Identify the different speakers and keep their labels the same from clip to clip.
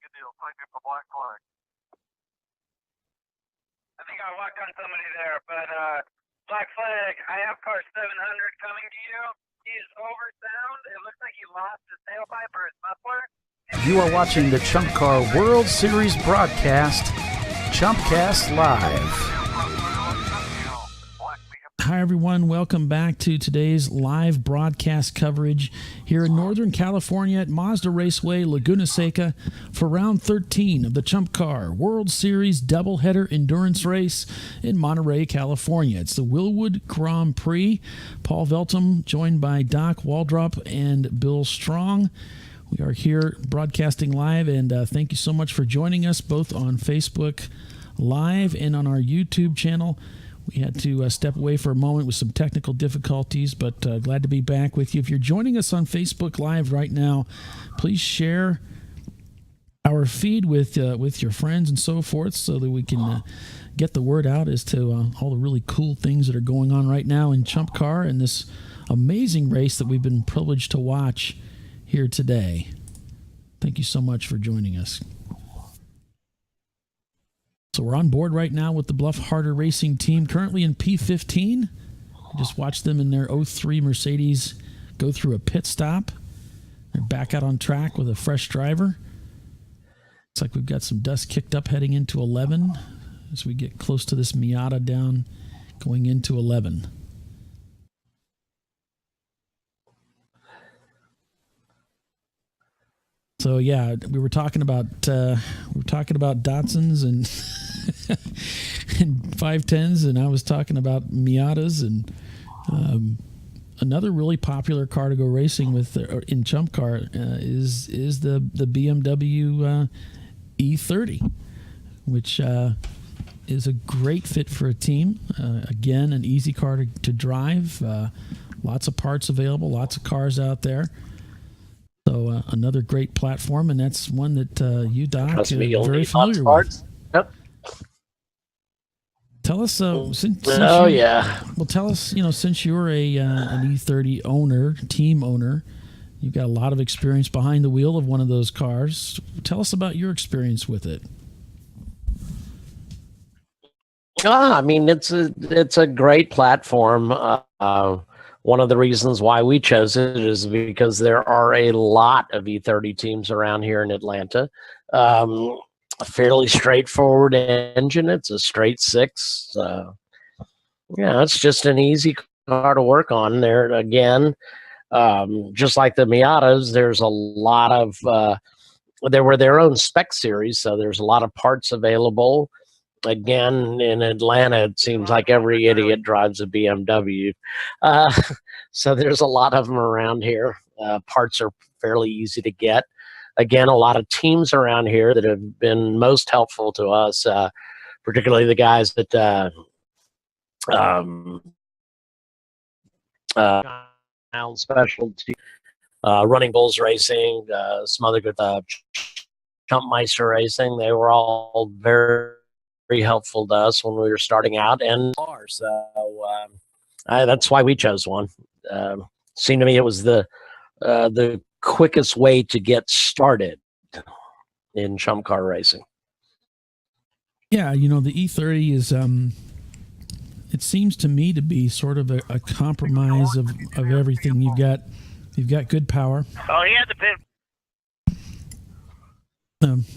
Speaker 1: good deal. Thank you for Black Flag. I think I walked on somebody there, but Black Flag, I have car 700 coming to you. He is over sound. It looks like he lost his tailpipe or his muffler.
Speaker 2: You are watching the ChumpCar World Series broadcast, ChumpCast Live.
Speaker 3: Hi, everyone. Welcome back to today's live broadcast coverage here in Northern California at Mazda Raceway, Laguna Seca, for round 13 of the ChumpCar World Series doubleheader endurance race in Monterey, California. It's the Willwood Grand Prix. Paul Veltum, joined by Doc Waldrop and Bill Strong. We are here broadcasting live, and thank you so much for joining us both on Facebook Live and on our YouTube channel. We had to step away for a moment with some technical difficulties, but glad to be back with you. If you're joining us on Facebook Live right now, please share our feed with your friends and so forth so that we can get the word out as to all the really cool things that are going on right now in ChumpCar and this amazing race that we've been privileged to watch here today. Thank you so much for joining us. So we're on board right now with the Bluff Harder Racing team, currently in P15. Just watched them in their 03 Mercedes go through a pit stop. They're back out on track with a fresh driver. Looks like we've got some dust kicked up heading into 11 as we get close to this Miata down going into 11. So yeah, we were talking about Datsuns and and 510s, and I was talking about Miatas, and another really popular car to go racing with in ChumpCar is the BMW E30, which is a great fit for a team. Again, an easy car to drive. Lots of parts available, lots of cars out there. So another great platform, and that's one that you, Doc, are very familiar with.
Speaker 4: Yep.
Speaker 3: Tell us, since tell us, since you're an E30 team owner, you've got a lot of experience behind the wheel of one of those cars. Tell us about your experience with it.
Speaker 4: I mean, it's a great platform. One of the reasons why we chose it is because there are a lot of E30 teams around here in Atlanta. A fairly straightforward engine. It's a straight six. It's just an easy car to work on. There again, just like the Miatas, there's a lot of there were their own spec series, so there's a lot of parts available. Again, in Atlanta, it seems like every idiot drives a BMW. So there's a lot of them around here. Parts are fairly easy to get. Again, a lot of teams around here that have been most helpful to us, particularly the guys that specialty, Running Bulls Racing, some other good Chumpmeister Racing. They were all very helpful to us when we were starting out, and so that's why we chose one. Seemed to me it was the quickest way to get started in ChumpCar racing.
Speaker 3: Yeah, the E30 is it seems to me to be sort of a compromise of everything. You've got good power.
Speaker 1: Oh, he had the pit.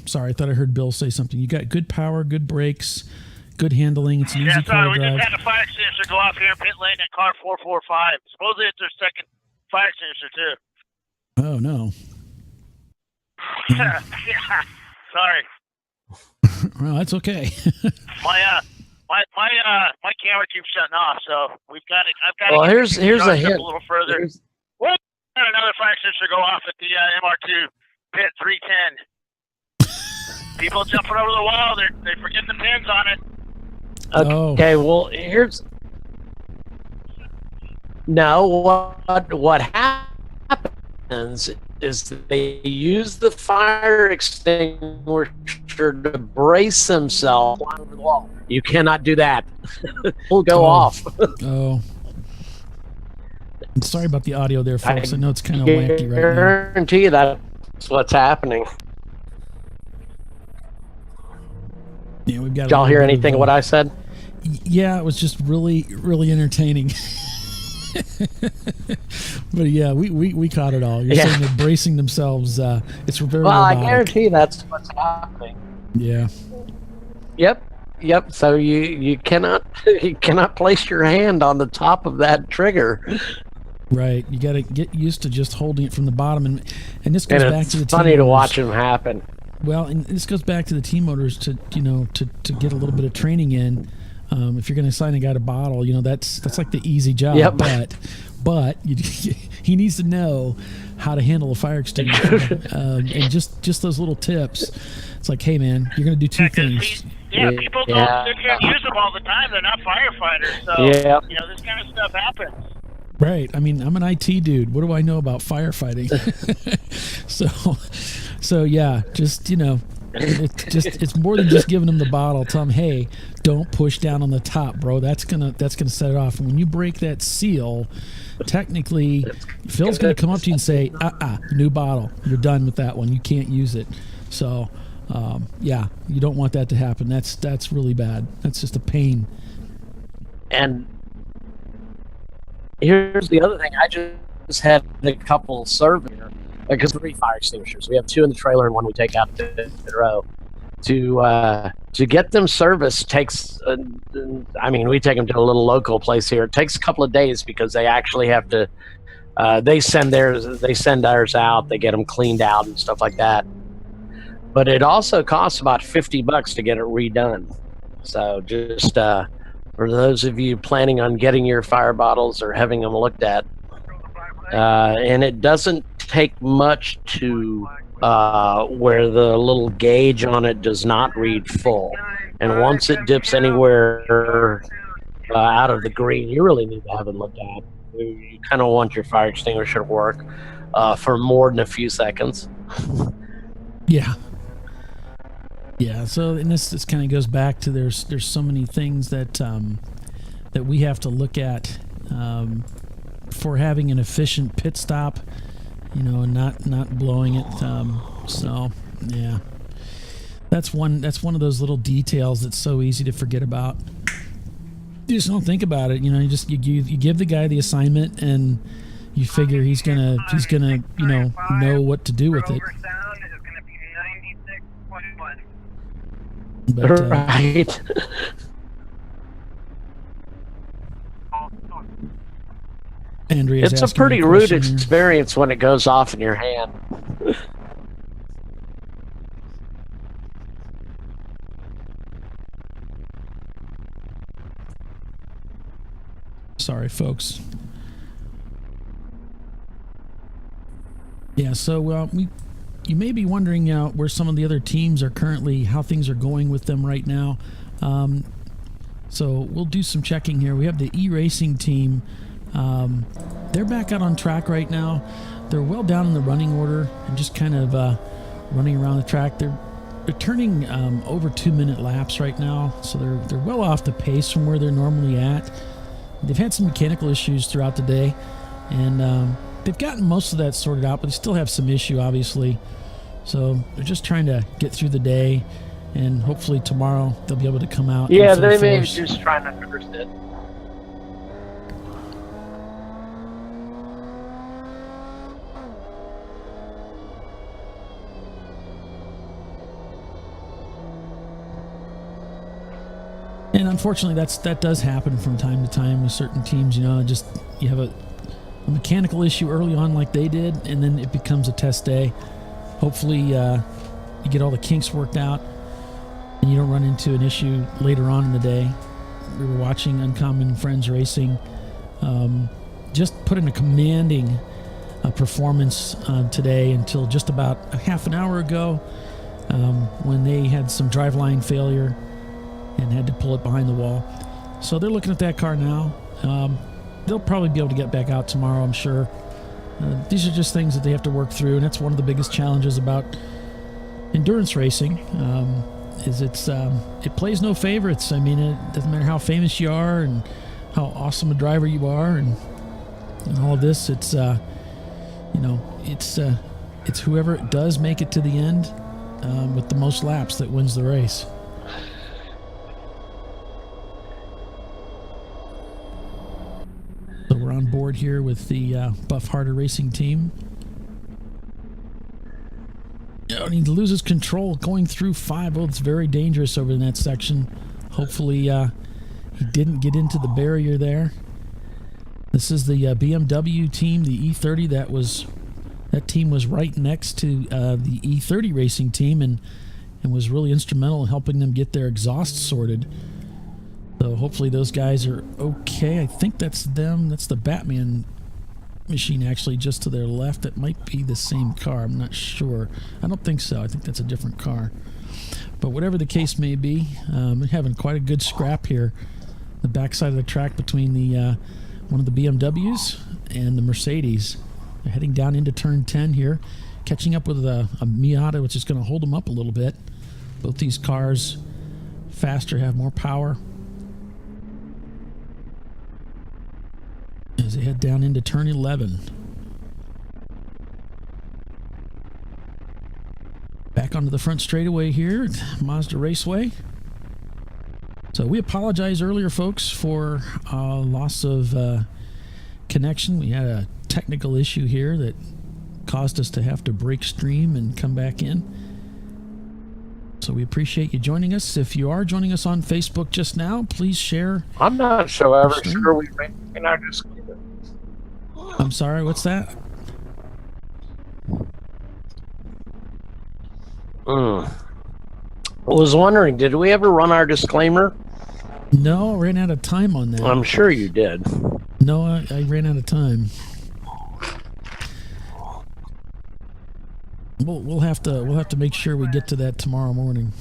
Speaker 3: Sorry, I thought I heard Bill say something. You got good power, good brakes, good handling. It's an easy car to drive.
Speaker 1: We just had a fire extinguisher go off here in pit lane at car 445. Supposedly it's their second fire extinguisher too.
Speaker 3: Oh no.
Speaker 1: Yeah, sorry.
Speaker 3: Well, that's okay.
Speaker 1: My camera keeps shutting off, so we've got it. I've got.
Speaker 4: Well, here's a hint.
Speaker 1: A little further. Well, another fire extinguisher go off at the MR2 pit 310. People jumping over the wall. They're forgetting the pins on it.
Speaker 4: Okay, well, what happens is they use the fire extinguisher to brace themselves over the wall. You cannot do that. It'll go off.
Speaker 3: Oh. I'm sorry about the audio there, folks. I know it's kind of wacky right now.
Speaker 4: I guarantee you that's what's happening.
Speaker 3: Yeah, we've got.
Speaker 4: Did y'all hear anything of what I said?
Speaker 3: Yeah, it was just really, really entertaining. But yeah, we caught it all. You're saying they're bracing themselves. It's very
Speaker 4: well.
Speaker 3: robotic.
Speaker 4: I guarantee that's what's happening.
Speaker 3: Yeah.
Speaker 4: Yep. So you cannot place your hand on the top of that trigger.
Speaker 3: Right. You got to get used to just holding it from the bottom, and this goes back to the
Speaker 4: it's funny
Speaker 3: team
Speaker 4: to
Speaker 3: owners.
Speaker 4: watch them happen.
Speaker 3: Well, and this goes back to the team owners to get a little bit of training in. If you're going to assign a guy to bottle, that's like the easy job.
Speaker 4: Yep.
Speaker 3: But he needs to know how to handle a fire extinguisher, and just those little tips. It's like, hey man, you're going to do two things.
Speaker 1: People don't sit here and use them all the time. They're not firefighters, so this kind of stuff happens.
Speaker 3: Right. I mean, I'm an IT dude. What do I know about firefighting? So yeah, just it's more than just giving them the bottle. Tell them, hey, don't push down on the top, bro. That's gonna set it off. And when you break that seal, technically, Phil's gonna come up to you and say, new bottle. You're done with that one. You can't use it. So, you don't want that to happen. That's really bad. That's just a pain.
Speaker 4: And here's the other thing. I just had a couple service because 3 fire extinguishers. We have 2 in the trailer and 1 we take out to the row. To get them serviced takes. We take them to a little local place here. It takes a couple of days because they actually have to. They send ours out. They get them cleaned out and stuff like that. But it also costs about $50 to get it redone. So just for those of you planning on getting your fire bottles or having them looked at, and it doesn't take much to where the little gauge on it does not read full. And once it dips anywhere out of the green, you really need to have it looked at. You kind of want your fire extinguisher to work for more than a few seconds.
Speaker 3: Yeah. Yeah. So, and this kind of goes back to there's so many things that we have to look at for having an efficient pit stop, and not blowing it. So yeah, that's one of those little details that's so easy to forget about. You just don't think about it. You give the guy the assignment and you figure he's gonna know what to do with it. But,
Speaker 4: right.
Speaker 3: Andrea's
Speaker 4: it's a pretty rude experience when it goes off in your hand.
Speaker 3: Sorry, folks. Yeah, so you may be wondering where some of the other teams are currently, how things are going with them right now. So we'll do some checking here. We have the E-Racing team. They're back out on track right now. They're well down in the running order and just kind of running around the track. They're turning over 2-minute laps right now, so they're well off the pace from where they're normally at. They've had some mechanical issues throughout the day, and they've gotten most of that sorted out, but they still have some issue, obviously. So they're just trying to get through the day, and hopefully tomorrow they'll be able to come out.
Speaker 4: Yeah, they may be just trying to reverse it.
Speaker 3: And unfortunately, that does happen from time to time with certain teams. Just you have a mechanical issue early on like they did, and then it becomes a test day. Hopefully, you get all the kinks worked out, and you don't run into an issue later on in the day. We were watching Uncommon Friends Racing, just put in a commanding performance today until just about a half an hour ago, when they had some driveline failure and had to pull it behind the wall. So they're looking at that car now. They'll probably be able to get back out tomorrow, I'm sure. These are just things that they have to work through, and that's one of the biggest challenges about endurance racing. Is it plays no favorites. I mean, it doesn't matter how famous you are and how awesome a driver you are, and all of this. It's whoever does make it to the end with the most laps that wins the race. board here with the Buff Harder Racing team. Oh, and he loses control going through 5. Oh, it's very dangerous over in that section. Hopefully he didn't get into the barrier there. This is the BMW team, the E30. That team was right next to the E30 racing team and was really instrumental in helping them get their exhaust sorted. So hopefully those guys are okay. I think that's them. That's the Batman machine actually just to their left. That might be the same car. I'm not sure. I don't think so. I think that's a different car. But whatever the case may be, we're having quite a good scrap here. The backside of the track between the one of the BMWs and the Mercedes. They're heading down into turn 10 here, catching up with a Miata, which is going to hold them up a little bit. Both these cars faster, have more power. As they head down into turn 11. Back onto the front straightaway here at Mazda Raceway. So we apologize earlier, folks, for loss of connection. We had a technical issue here that caused us to have to break stream and come back in. So we appreciate you joining us. If you are joining us on Facebook just now, please share.
Speaker 4: I'm not sure we ran our disclaimer.
Speaker 3: I'm sorry, what's that?
Speaker 4: I was wondering, did we ever run our disclaimer?
Speaker 3: No, I ran out of time on that.
Speaker 4: I'm sure you did.
Speaker 3: No, I ran out of time. We'll have to make sure we get to that tomorrow morning.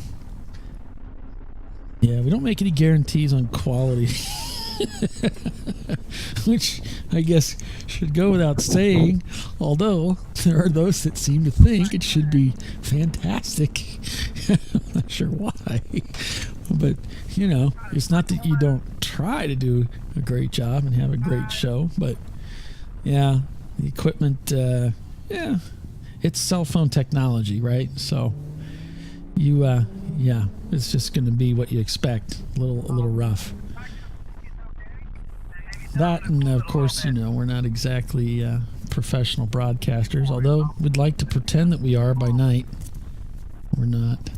Speaker 3: Yeah, we don't make any guarantees on quality. Which I guess should go without saying, although there are those that seem to think it should be fantastic. I'm not sure why, but you know, it's not that you don't try to do a great job and have a great show, but yeah, the equipment, yeah, it's cell phone technology, right? So you, yeah, it's just going to be what you expect, a little rough. That, and of course, you know, we're not exactly professional broadcasters, although we'd like to pretend that we are by night. We're not.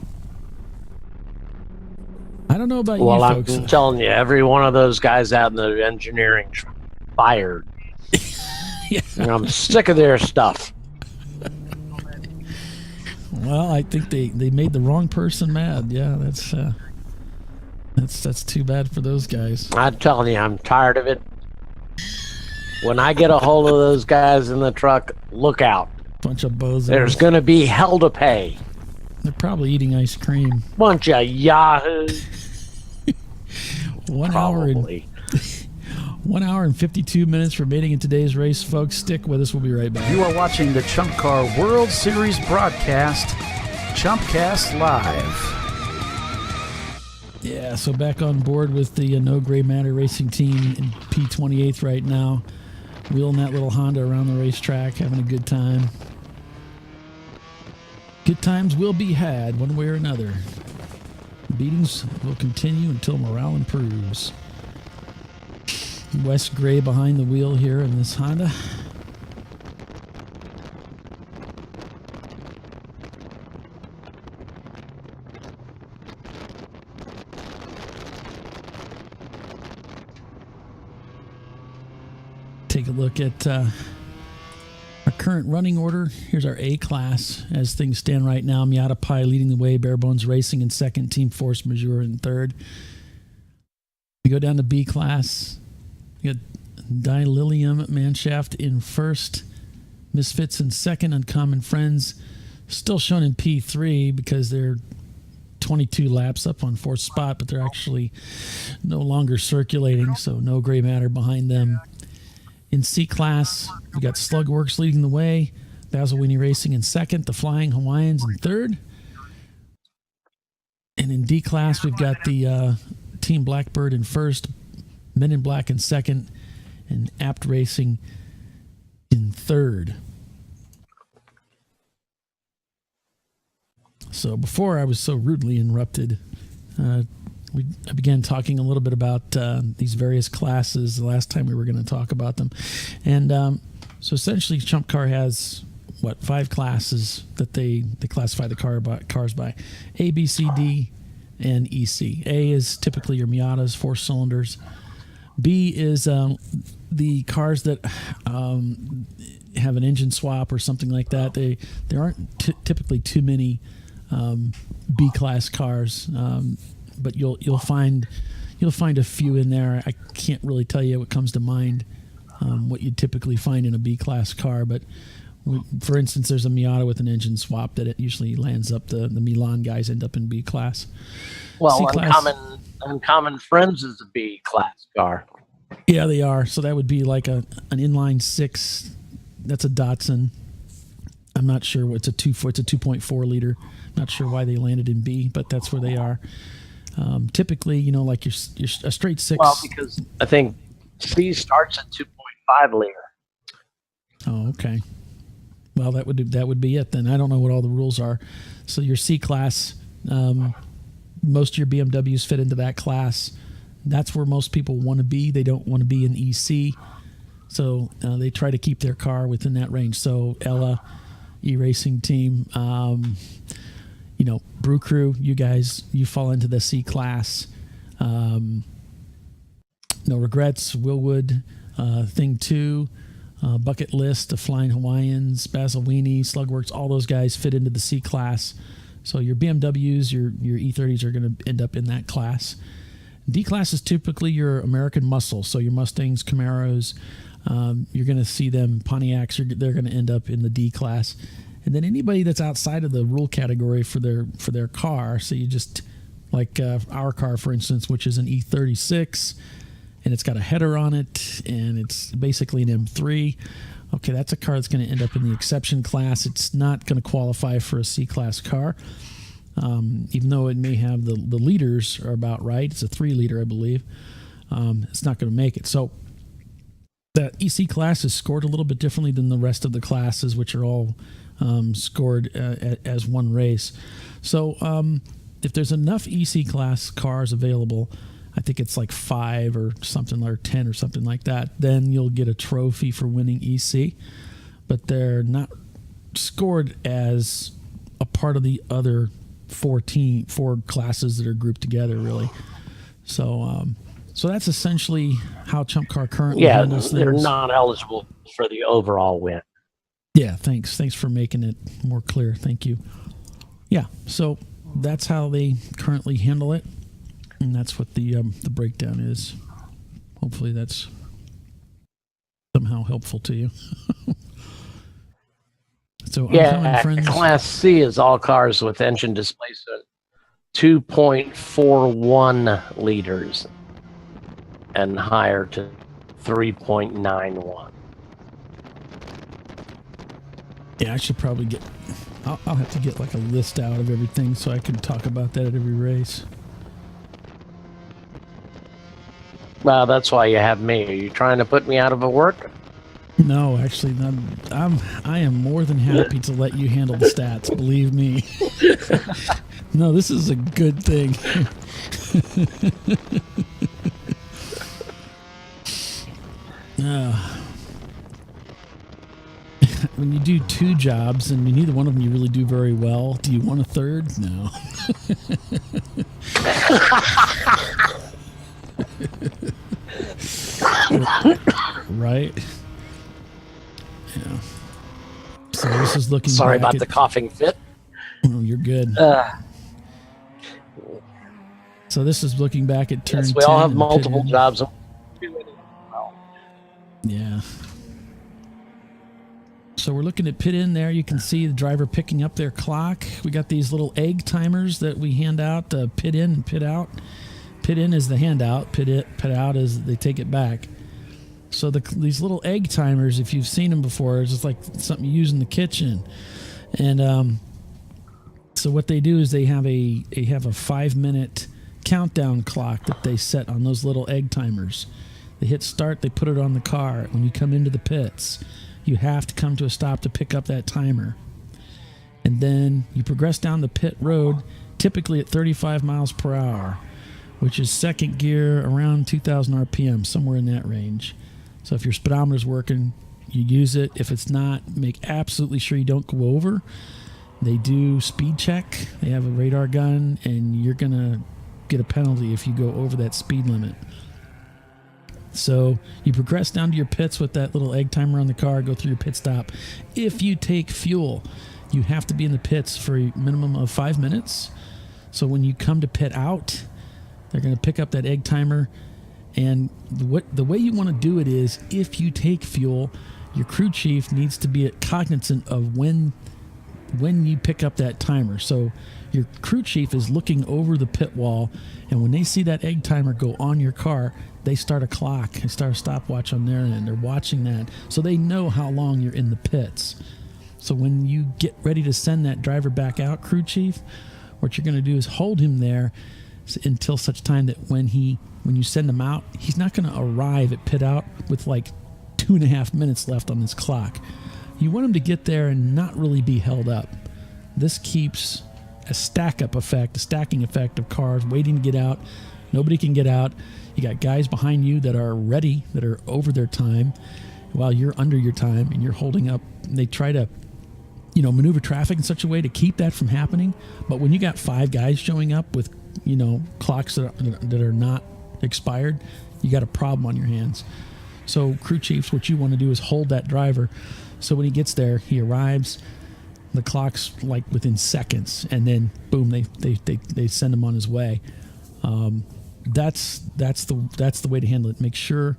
Speaker 3: I don't know about you folks.
Speaker 4: I'm telling you, every one of those guys out in the engineering fired.
Speaker 3: Yeah.
Speaker 4: And I'm sick of their stuff.
Speaker 3: Well, I think they made the wrong person mad. Yeah, that's too bad for those guys.
Speaker 4: I'm telling you, I'm tired of it. When I get a hold of those guys in the truck, look out.
Speaker 3: Bunch of bozos.
Speaker 4: There's going to be hell to pay.
Speaker 3: They're probably eating ice cream.
Speaker 4: Bunch of yahoos.
Speaker 3: 1 hour and 52 minutes remaining in today's race, folks. Stick with us. We'll be right back.
Speaker 2: You are watching the ChumpCar World Series broadcast, ChumpCast Live.
Speaker 3: Yeah, so back on board with the No Gray Matter Racing team in P28 right now. Wheeling that little Honda around the racetrack, having a good time. Good times will be had one way or another. Beatings will continue until morale improves. Wes Gray behind the wheel here in this Honda. Take a look at our current running order. Here's our A class as things stand right now. Miata Pi leading the way, Bare Bones Racing in second, Team Force Majeure in third. We go down to B class. We got Dililium Manshaft in first, Misfits in second, Uncommon Friends still shown in P3 because they're 22 laps up on fourth spot, but they're actually no longer circulating, so No Gray Matter behind them. In C class, we got Slugworks leading the way, Basil Winnie Racing in second, the Flying Hawaiians in third. And in D class, we've got the Team Blackbird in first, Men in Black in second, and Apt Racing in third. So before I was so rudely interrupted, I began talking a little bit about these various classes the last time we were going to talk about them. And so essentially ChumpCar has, 5 classes that they classify the cars by: A, B, C, D, and EC. A is typically your Miatas, 4 cylinders. B is the cars that have an engine swap or something like that. There aren't typically too many B-class cars, but you'll find a few in there. I can't really tell you what comes to mind, what you'd typically find in a B-class car, but for instance, there's a Miata with an engine swap that it usually lands up. The Milan guys end up in B-class.
Speaker 4: Well,
Speaker 3: C-class,
Speaker 4: Uncommon Friends is a B-class car.
Speaker 3: Yeah, they are. So that would be like an inline 6. That's a Datsun. I'm not sure. It's a 2.4 liter. Not sure why they landed in B, but that's where they are. Typically, like your a straight 6.
Speaker 4: Well, because I think C starts at 2.5 liter.
Speaker 3: Oh, okay. Well, that would be it then. I don't know what all the rules are. So your C class, most of your BMWs fit into that class. That's where most people want to be. They don't want to be in EC, so they try to keep their car within that range. So Ella, E-Racing Team, Brew Crew, you guys, you fall into the C class. No Regrets, Willwood, Thing 2, Bucket List, the Flying Hawaiians, Basilini, Slugworks, all those guys fit into the C class. So your BMWs, your E30s are going to end up in that class. D class is typically your American muscle, so your Mustangs, Camaros, you're going to see them, Pontiacs, they're going to end up in the D class. And then anybody that's outside of the rule category for their car, so you just, like our car, for instance, which is an E36, and it's got a header on it, and it's basically an M3. Okay, that's a car that's going to end up in the exception class. It's not going to qualify for a C-class car, even though it may have the liters are about right. It's a 3-liter, I believe. It's not going to make it. So the EC class is scored a little bit differently than the rest of the classes, which are all scored as one race. So if there's enough EC class cars available, I think it's like 5 or something, or 10 or something like that, then you'll get a trophy for winning EC. But they're not scored as a part of the other 4 classes that are grouped together, really. So so that's essentially how ChumpCar currently handles things.
Speaker 4: They're not eligible for the overall win.
Speaker 3: Yeah, thanks for making it more clear. Thank you. Yeah, so that's how they currently handle it. And that's what the breakdown is. Hopefully that's somehow helpful to you. So friends,
Speaker 4: Class C is all cars with engine displacement 2.41 liters and higher to 3.91.
Speaker 3: Yeah, I should probably get. I'll have to get like a list out of everything so I can talk about that at every race.
Speaker 4: Well, that's why you have me. Are you trying to put me out of a work?
Speaker 3: No, actually, I am more than happy to let you handle the stats. Believe me. No, this is a good thing. When you do 2 jobs and neither one of them you really do very well, do you want a third? No. Right? Yeah. So this is looking.
Speaker 4: Sorry about the coughing fit.
Speaker 3: Oh, you're good. So this is looking back at turn 10.
Speaker 4: We all have multiple jobs.
Speaker 3: Yeah. So we're looking at pit in there. You can see the driver picking up their clock. We got these little egg timers that we hand out, pit in and pit out. Pit in is the handout. Pit out is they take it back. So these little egg timers, if you've seen them before, it's just like something you use in the kitchen. And so what they do is they have a 5-minute countdown clock that they set on those little egg timers. They hit start, they put it on the car. When you come into the pits, you have to come to a stop to pick up that timer. And then you progress down the pit road, typically at 35 miles per hour. which is second gear around 2,000 RPM, somewhere in that range. So if your speedometer's working, you use it. If it's not, make absolutely sure you don't go over. They do speed check. They have a radar gun, and you're going to get a penalty if you go over that speed limit. So you progress down to your pits with that little egg timer on the car, go through your pit stop. If you take fuel, you have to be in the pits for a minimum of 5 minutes. So when you come to pit out, they're going to pick up that egg timer. And the way you want to do it is, if you take fuel, your crew chief needs to be cognizant of when you pick up that timer. So your crew chief is looking over the pit wall, and when they see that egg timer go on your car, they start a clock. They start a stopwatch on their end. They're watching that, so they know how long you're in the pits. So when you get ready to send that driver back out, crew chief, what you're going to do is hold him there until such time that when you send him out, he's not going to arrive at pit out with like 2.5 minutes left on his clock. You want him to get there and not really be held up. This keeps a stacking effect of cars waiting to get out. Nobody can get out. You got guys behind you that are ready, that are over their time, while you're under your time and you're holding up. They try to, maneuver traffic in such a way to keep that from happening. But when you got 5 guys showing up with, clocks that are not expired, you got a problem on your hands. So crew chiefs, what you want to do is hold that driver. So when he gets there, he arrives, the clock's like within seconds, and then boom, they send him on his way. That's the way to handle it. Make sure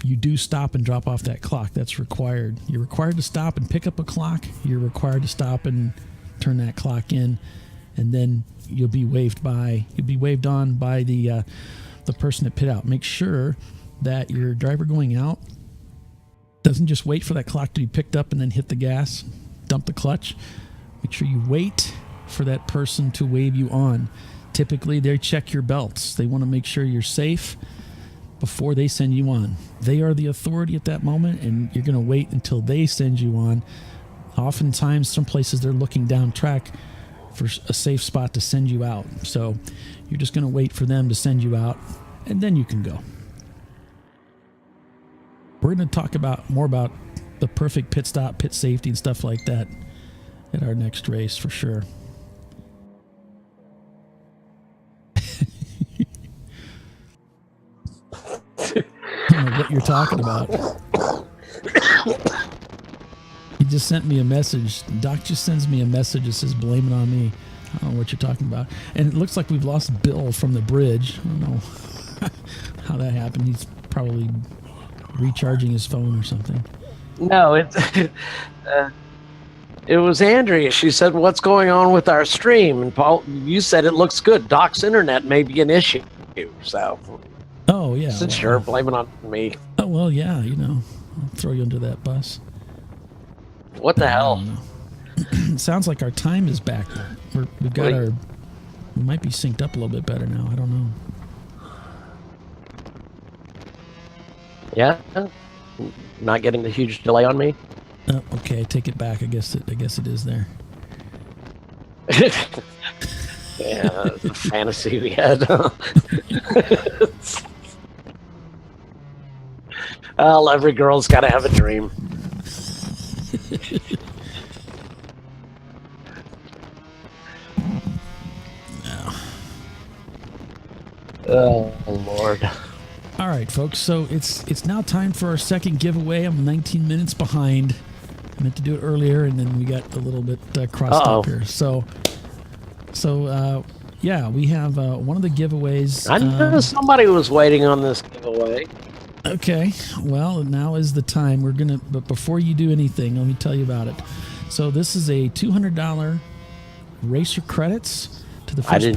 Speaker 3: you do stop and drop off that clock. That's required. You're required to stop and pick up a clock. You're required to stop and turn that clock in, and then you'll be waved on by the person at pit out. Make sure that your driver going out doesn't just wait for that clock to be picked up and then hit the gas, dump the clutch. Make sure you wait for that person to wave you on. Typically, they check your belts. They want to make sure you're safe before they send you on. They are the authority at that moment, and you're going to wait until they send you on. Oftentimes, some places they're looking down track for a safe spot to send you out. So you're just going to wait for them to send you out, and then you can go. We're going to talk more about the perfect pit stop, pit safety, and stuff like that at our next race for sure. I don't know what you're talking about. He just sent me a message. Doc just sends me a message that says, blame it on me. I don't know what you're talking about. And it looks like we've lost Bill from the bridge. I don't know how that happened. He's probably recharging his phone or something.
Speaker 4: No, it was Andrea. She said, what's going on with our stream? And Paul, you said it looks good. Doc's internet may be an issue. So,
Speaker 3: oh, yeah.
Speaker 4: Sure, blame it on me.
Speaker 3: Oh, well, yeah, I'll throw you under that bus.
Speaker 4: What the hell?
Speaker 3: Sounds like our time is back. We might be synced up a little bit better now. I don't know.
Speaker 4: Yeah? Not getting the huge delay on me?
Speaker 3: Oh, okay, take it back. I guess it is there.
Speaker 4: Yeah, the fantasy we had. Well, every girl's got to have a dream.
Speaker 3: No.
Speaker 4: Oh, Lord.
Speaker 3: All right, folks. So it's now time for our second giveaway. I'm 19 minutes behind. I meant to do it earlier, and then we got a little bit crossed up here. So yeah, we have one of the giveaways.
Speaker 4: I know somebody was waiting on this giveaway.
Speaker 3: Okay, well, now is the time. But before you do anything, let me tell you about it. So this is a $200 racer credits to the first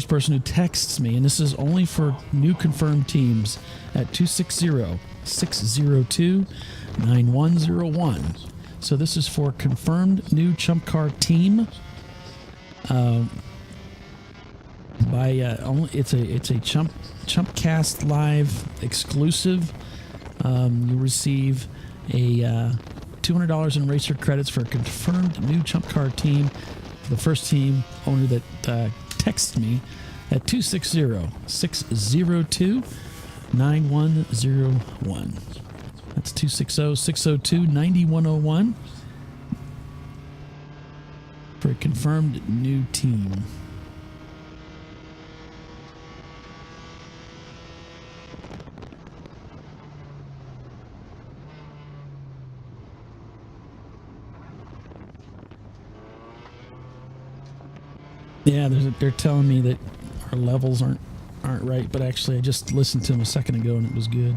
Speaker 3: person who texts me, and this is only for new confirmed teams at 260-602-9101. So this is for confirmed new Chump Car team. It's a ChumpCast Live exclusive. You receive a $200 in racer credits for a confirmed new Chump Car team. For the first team owner that texts me at 260-602-9101. That's 260-602-9101 for a confirmed new team. Yeah, they're telling me that our levels aren't right, but actually I just listened to them a second ago and it was good.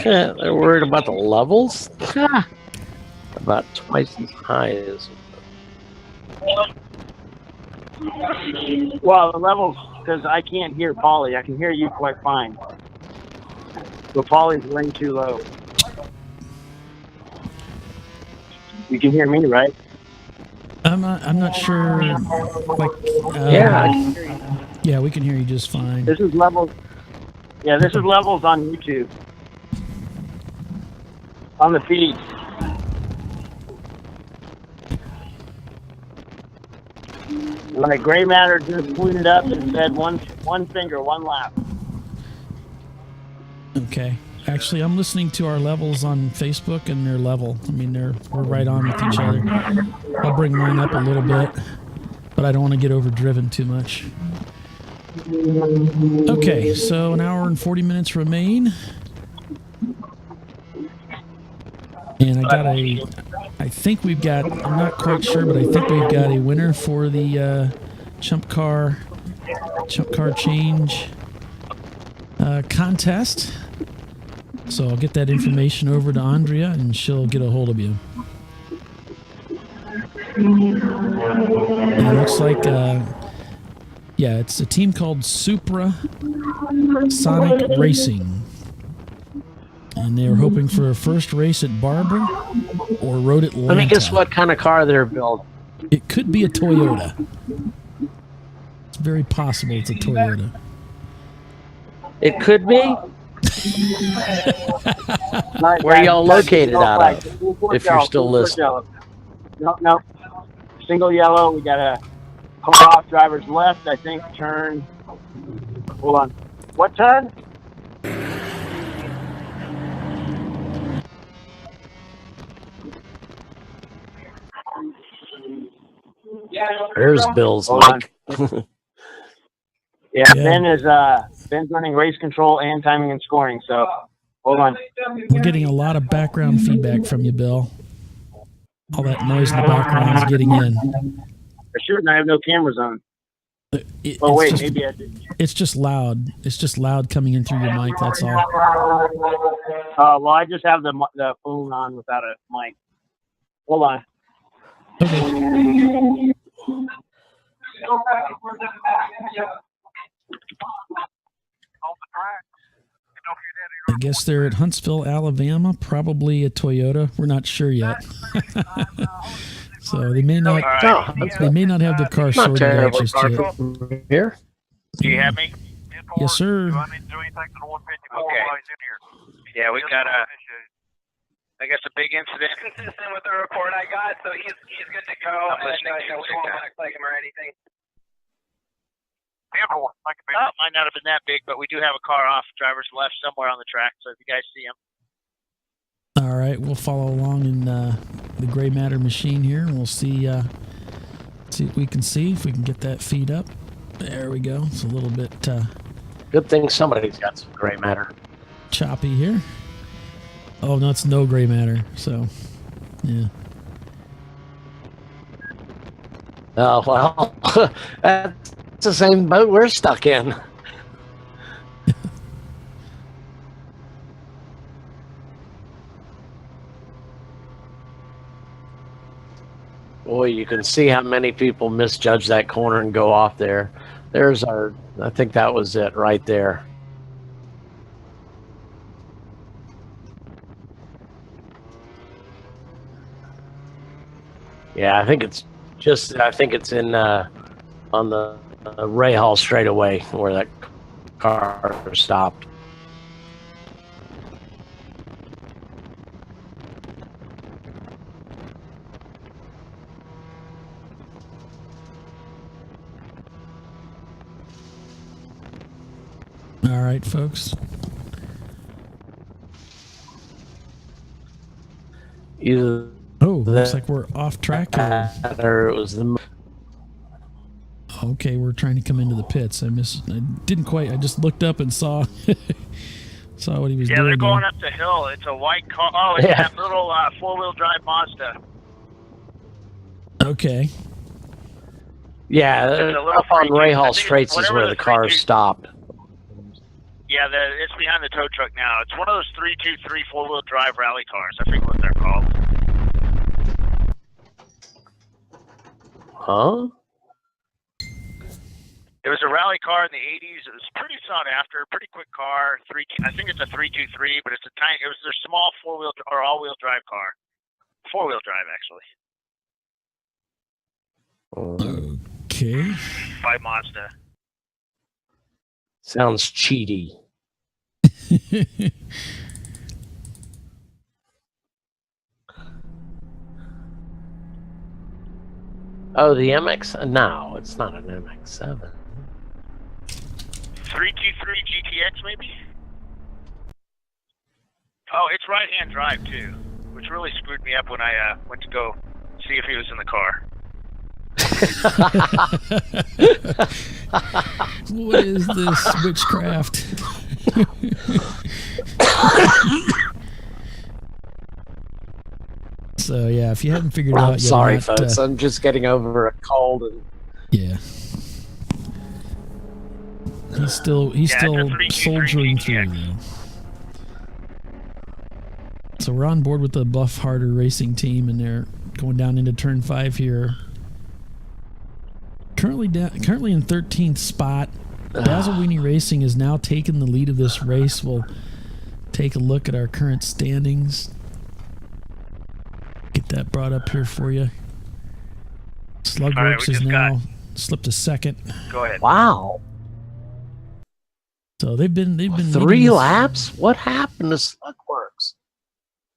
Speaker 4: They're worried about the levels? About twice as high as...
Speaker 5: Well, the levels, because I can't hear Polly. I can hear you quite fine. But Polly's way too low. You can hear me, right?
Speaker 3: I'm not sure. Like, yeah, we can hear you just fine.
Speaker 5: This is levels. Yeah, this is levels on YouTube. On the feed. Like Gray Matter just pointed up and said one finger, one lap.
Speaker 3: Okay. Actually, I'm listening to our levels on Facebook, and they're level. I mean, we're right on with each other. I'll bring mine up a little bit, but I don't want to get overdriven too much. Okay, so an hour and 40 minutes remain. And I think we've got, I'm not quite sure, but I think we've got a winner for the ChumpCar Change contest. So I'll get that information over to Andrea, and she'll get a hold of you. And it looks like, yeah, it's a team called Supra Sonic Racing. And they're hoping for a first race at Barber or Road Atlanta.
Speaker 4: Let me guess what kind of car they're building.
Speaker 3: It could be a Toyota. It's very possible it's a Toyota.
Speaker 4: It could be? Where are y'all located out of, if you're still listening?
Speaker 5: No. Single yellow. We got a car off, driver's left, I think, turn. Hold on. What turn?
Speaker 4: There's Bill's mic.
Speaker 5: Yeah, Ben's running race control and timing and scoring, so hold on.
Speaker 3: We're getting a lot of background feedback from you, Bill. All that noise in the background is getting in.
Speaker 5: I shouldn't. I have no cameras on. Maybe I did.
Speaker 3: It's just loud. It's just loud coming in through your mic, that's all.
Speaker 5: Well, I just have the phone on without a mic. Hold on.
Speaker 3: Okay. I guess they're at Huntsville, Alabama. Probably a Toyota. We're not sure yet. So they may not. They may not have the car sorted out just yet.
Speaker 4: Here.
Speaker 1: Do you have me?
Speaker 3: Yes, sir.
Speaker 1: Okay. Yeah, we got I guess a big incident. Consistent with the report I got, so he's good to go. We won't flag him or anything.
Speaker 5: Might not have been that big, but we do have a car off, driver's left somewhere on the track. So if you guys see him,
Speaker 3: all right, we'll follow along in the Gray Matter machine here, and we'll see what we can see, if we can get that feed up. There we go. It's a little bit
Speaker 4: Good thing somebody's got some gray matter.
Speaker 3: choppy here. Oh no, it's no gray matter. So, yeah.
Speaker 4: Oh well, that's the same boat we're stuck in. Boy, you can see how many people misjudge that corner and go off there. There's our, I think that was it right there. Yeah, I think it's in on the Ray Hall straightaway where that car stopped.
Speaker 3: right, folks?
Speaker 4: Either
Speaker 3: Looks like we're off track here.
Speaker 4: or it was the.
Speaker 3: Okay, we're trying to come into the pits. I didn't quite. I just looked up and saw saw what he was doing.
Speaker 1: Yeah, they're going
Speaker 3: there.
Speaker 1: up the hill. It's a white car. Oh, it's that little 4-wheel drive Mazda.
Speaker 3: Okay.
Speaker 4: Yeah, up on Ray Hall Straits is where the car stopped.
Speaker 1: Yeah, it's behind the tow truck now. It's one of those 323 4-wheel drive rally cars. I forget what they're called.
Speaker 4: Huh?
Speaker 1: It was a rally car in the 80s. It was pretty sought after, pretty quick car. I think it's a 323, but it's a tiny. It was their small 4-wheel or all-wheel drive car. 4-wheel drive, actually.
Speaker 3: Okay.
Speaker 1: By Mazda.
Speaker 4: Sounds cheaty. Oh, the MX? No, it's not an MX-7.
Speaker 1: 323 GTX, maybe? Oh, it's right-hand drive, too, which really screwed me up when I went to go see if he was in the car.
Speaker 3: What is this witchcraft? So yeah, if you haven't figured it out
Speaker 4: I'm
Speaker 3: yet,
Speaker 4: sorry, folks. I'm just getting over a cold. And...
Speaker 3: Yeah. He's still soldiering through though. So we're on board with the Buff Harder Racing team, and they're going down into turn 5 here. Currently in 13th spot. Basil Weenie Racing has now taken the lead of this race. We'll take a look at our current standings. Get that brought up here for you. Slugworks is now slipped a second.
Speaker 1: Go ahead.
Speaker 4: Wow.
Speaker 3: So they've been
Speaker 4: 3 laps. What happened to Slugworks?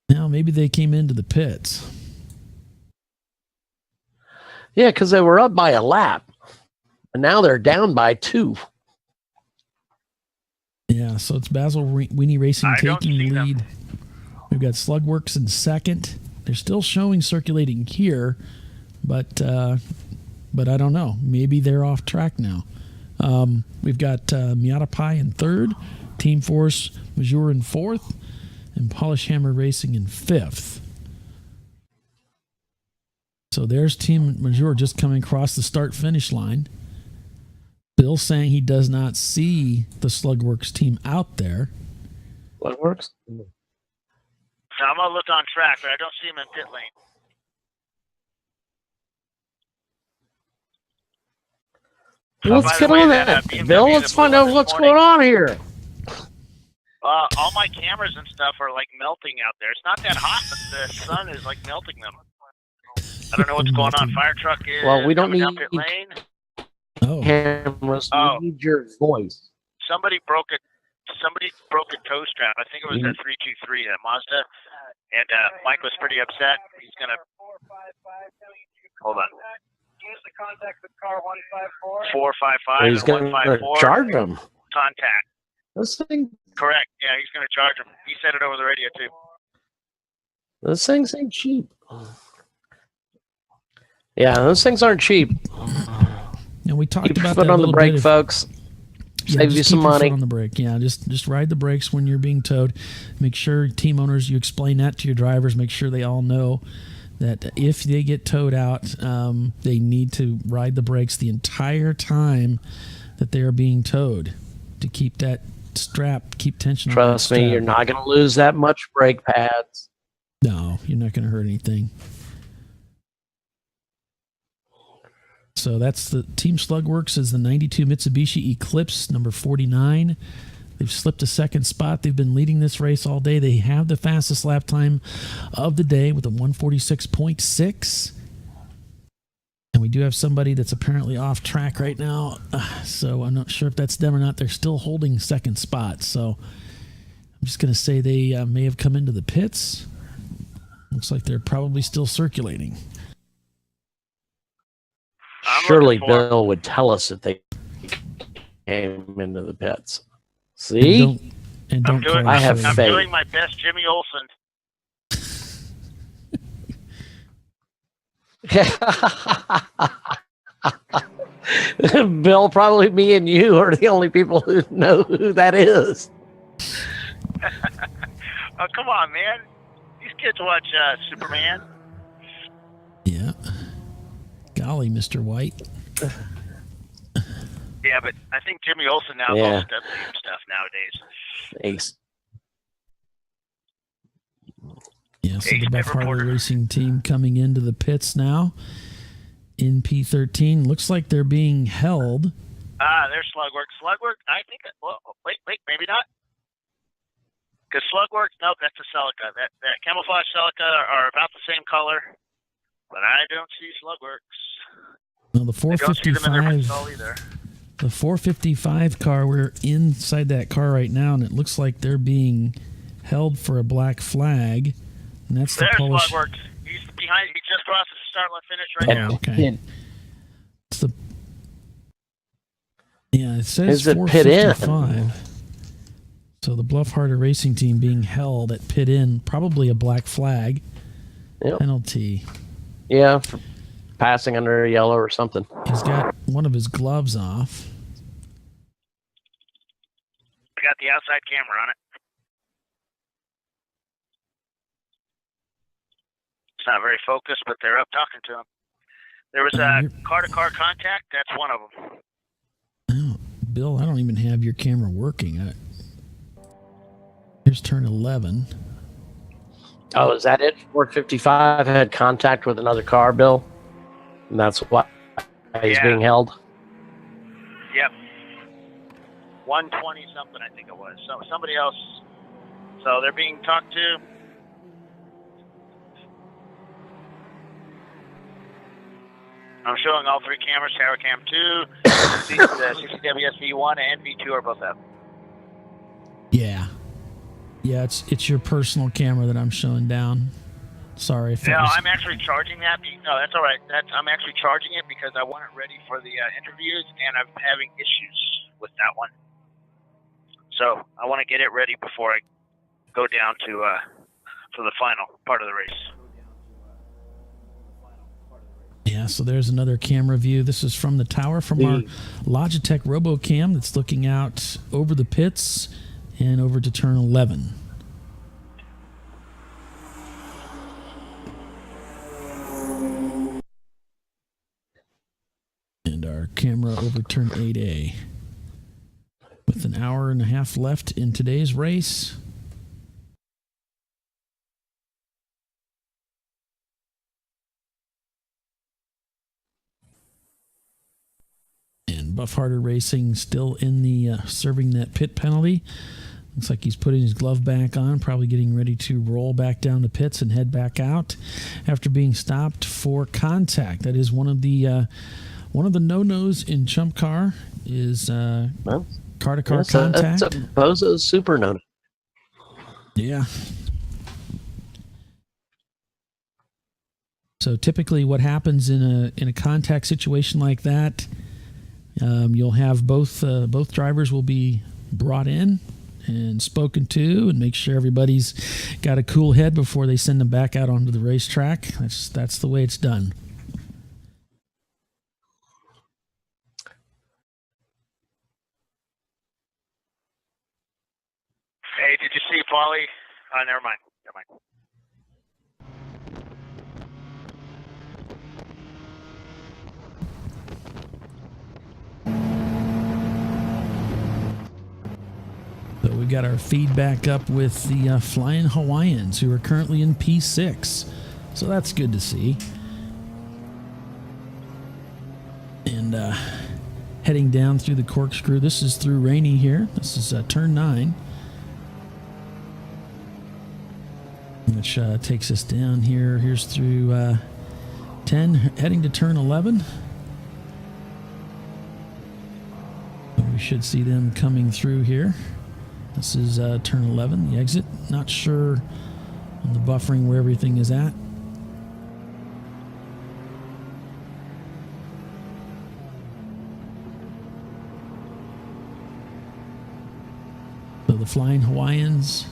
Speaker 3: Now maybe they came into the pits.
Speaker 4: Yeah, because they were up by a lap, and now they're down by 2.
Speaker 3: Yeah, so it's Basil Weenie Racing taking the lead. We've got Slugworks in second. They're still showing circulating here, but I don't know. Maybe they're off track now. We've got Miata Pie in third, Team Force Majour in fourth, and Polish Hammer Racing in 5th. So there's Team Majour just coming across the start-finish line. Bill saying he does not see the Slugworks team out there.
Speaker 4: Slugworks?
Speaker 1: So I'm going to look on track, but I don't see him in pit lane.
Speaker 4: Let's get on that, Bill. Let's find out what's going on here.
Speaker 1: All my cameras and stuff are like melting out there. It's not that hot, but the sun is like melting them. I don't know what's going on. Fire truck is
Speaker 4: well, we don't need
Speaker 1: down pit lane.
Speaker 4: Cameras. We need your voice.
Speaker 1: Somebody broke a tow strap. I think it was that 323, that Mazda. And Mike was pretty upset. He's going to... Hold on. Use the contact with car 154. 455.
Speaker 4: He's going to charge them.
Speaker 1: Contact.
Speaker 4: This thing...
Speaker 1: Correct. Yeah, he's going to charge them. He said it over the radio, too.
Speaker 4: Those things ain't cheap. Yeah, those things aren't cheap.
Speaker 3: And we talked about
Speaker 4: that. Foot on the brake, folks. Save you some money.
Speaker 3: On the brake. Yeah, just ride the brakes when you're being towed. Make sure, team owners, you explain that to your drivers. Make sure they all know that if they get towed out, they need to ride the brakes the entire time that they are being towed to keep that strap, keep tension.
Speaker 4: Trust me, you're not going to lose that much brake pads.
Speaker 3: No, you're not going to hurt anything. So that's the Team Slugworks is the 92 Mitsubishi Eclipse, number 49. They've slipped a second spot. They've been leading this race all day. They have the fastest lap time of the day with a 146.6. And we do have somebody that's apparently off track right now. So I'm not sure if that's them or not. They're still holding second spot. So I'm just going to say they may have come into the pits. Looks like they're probably still circulating.
Speaker 4: Surely Bill would tell us if they came into the pits. See?
Speaker 3: And don't
Speaker 4: I have
Speaker 1: I'm
Speaker 4: faith.
Speaker 1: doing my best Jimmy Olsen.
Speaker 4: Bill, probably me and you are the only people who know who that is.
Speaker 1: Oh, come on, man. These kids watch Superman.
Speaker 3: Yeah. Golly, Mr. White.
Speaker 1: Yeah, but I think Jimmy Olsen now is all studly and stuff nowadays.
Speaker 4: Ace.
Speaker 3: Yeah, so the Buff Harder Racing team coming into the pits now in P13. Looks like they're being held.
Speaker 1: There's Slugwork. Slugwork, I think, well, wait, maybe not. Because Slugwork, nope, that's a Celica. That camouflage Celica are about the same color, but I don't see Slugworks.
Speaker 3: Well, the 455, the 455 car, we're inside that car right now, and it looks like they're being held for a black flag. And that's the Polish.
Speaker 1: Slugworks. He's behind. He just crossed the start left finish right now.
Speaker 3: Okay. It's the. Yeah, it says 455. So the Bluff Harder Racing team being held at pit in, probably a black flag penalty.
Speaker 4: Yeah, for passing under a yellow or something.
Speaker 3: He's got one of his gloves off.
Speaker 1: I got the outside camera on it. It's not very focused, but they're up talking to him. There was a car-to-car contact. That's one of them.
Speaker 3: Oh, Bill, I don't even have your camera working. Here's turn 11.
Speaker 4: Oh, is that it? 455 had contact with another car, Bill? And that's why he's being held?
Speaker 1: Yep. 120 something, I think it was. So somebody else. So they're being talked to. I'm showing all three cameras, Tower Cam 2, the CCWS V1 and V2 are both up.
Speaker 3: Yeah. Yeah, it's your personal camera that I'm showing down. Sorry.
Speaker 1: I'm actually charging that. No, that's all right. I'm actually charging it because I want it ready for the interviews, and I'm having issues with that one. So I want to get it ready before I go down to for the final part of the race.
Speaker 3: Yeah, so there's another camera view. This is from the tower from our Logitech RoboCam that's looking out over the pits and over to turn 11. And our camera over turn 8A. With an hour and a half left in today's race. And Buff Harder Racing still in the serving that pit penalty. Looks like he's putting his glove back on, probably getting ready to roll back down the pits and head back out after being stopped for contact. That is one of the no-nos in Chump Car is car-to-car contact.
Speaker 4: That's a Bozo super no-no.
Speaker 3: Yeah. So typically, what happens in a contact situation like that, you'll have both drivers will be brought in and spoken to, and make sure everybody's got a cool head before they send them back out onto the racetrack. That's the way it's done.
Speaker 1: Hey, did you see Polly? Never mind.
Speaker 3: So we've got our feedback up with the Flying Hawaiians, who are currently in P6. So that's good to see. And heading down through the corkscrew. This is through Rainy here. This is turn 9. Which takes us down here. Here's through 10, heading to turn 11. We should see them coming through here. This is turn 11, the exit. Not sure on the buffering where everything is at. Flying Hawaiians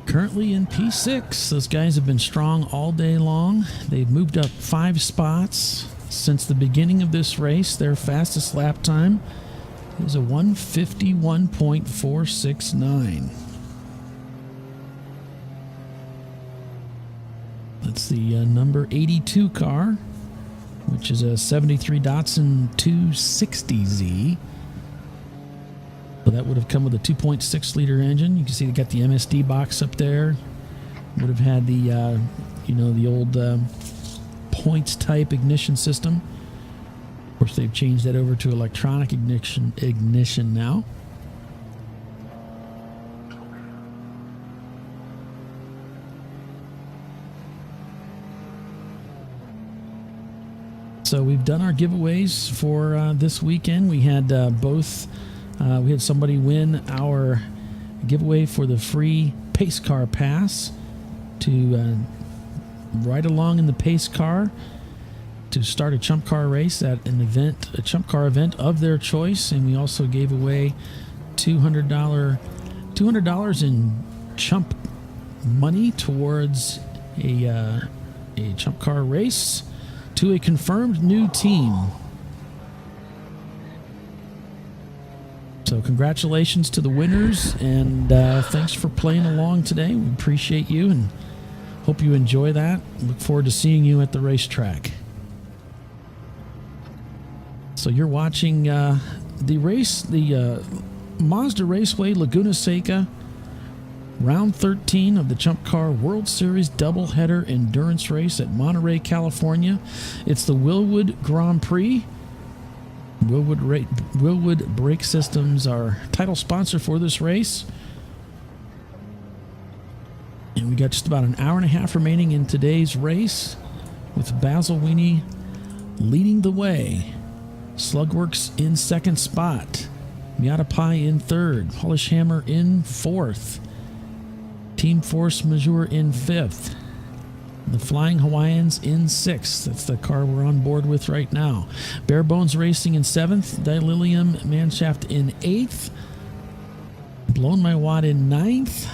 Speaker 3: currently in P6. Those guys have been strong all day long. They've moved up 5 spots since the beginning of this race. Their fastest lap time is a 1:51.469. That's the number 82 car, which is a 73 Datsun 260Z. So that would have come with a 2.6 liter engine. You can see they got the MSD box up there. Would have had the, the old points type ignition system. Of course, they've changed that over to electronic ignition now. So we've done our giveaways for this weekend. We had we had somebody win our giveaway for the free pace car pass to ride along in the pace car to start a Chump Car race at a Chump Car event of their choice. And we also gave away $200 in Chump money towards a Chump Car race to a confirmed new team. So congratulations to the winners, and thanks for playing along today. We appreciate you and hope you enjoy that. Look forward to seeing you at the racetrack. So you're watching the race, the Mazda Raceway Laguna Seca Round 13 of the ChumpCar World Series doubleheader endurance race at Monterey, California. It's the Willwood Grand Prix. Willwood Brake Systems are title sponsor for this race. And we got just about an hour and a half remaining in today's race, with Basil Weenie leading the way. Slugworks in second spot. Miata Pai in third. Polish Hammer in fourth. Team Force Majeure in fifth. The Flying Hawaiians in sixth. That's the car we're on board with right now. Bare Bones Racing in seventh. Dililium Manshaft in eighth. Blown My Wad in ninth.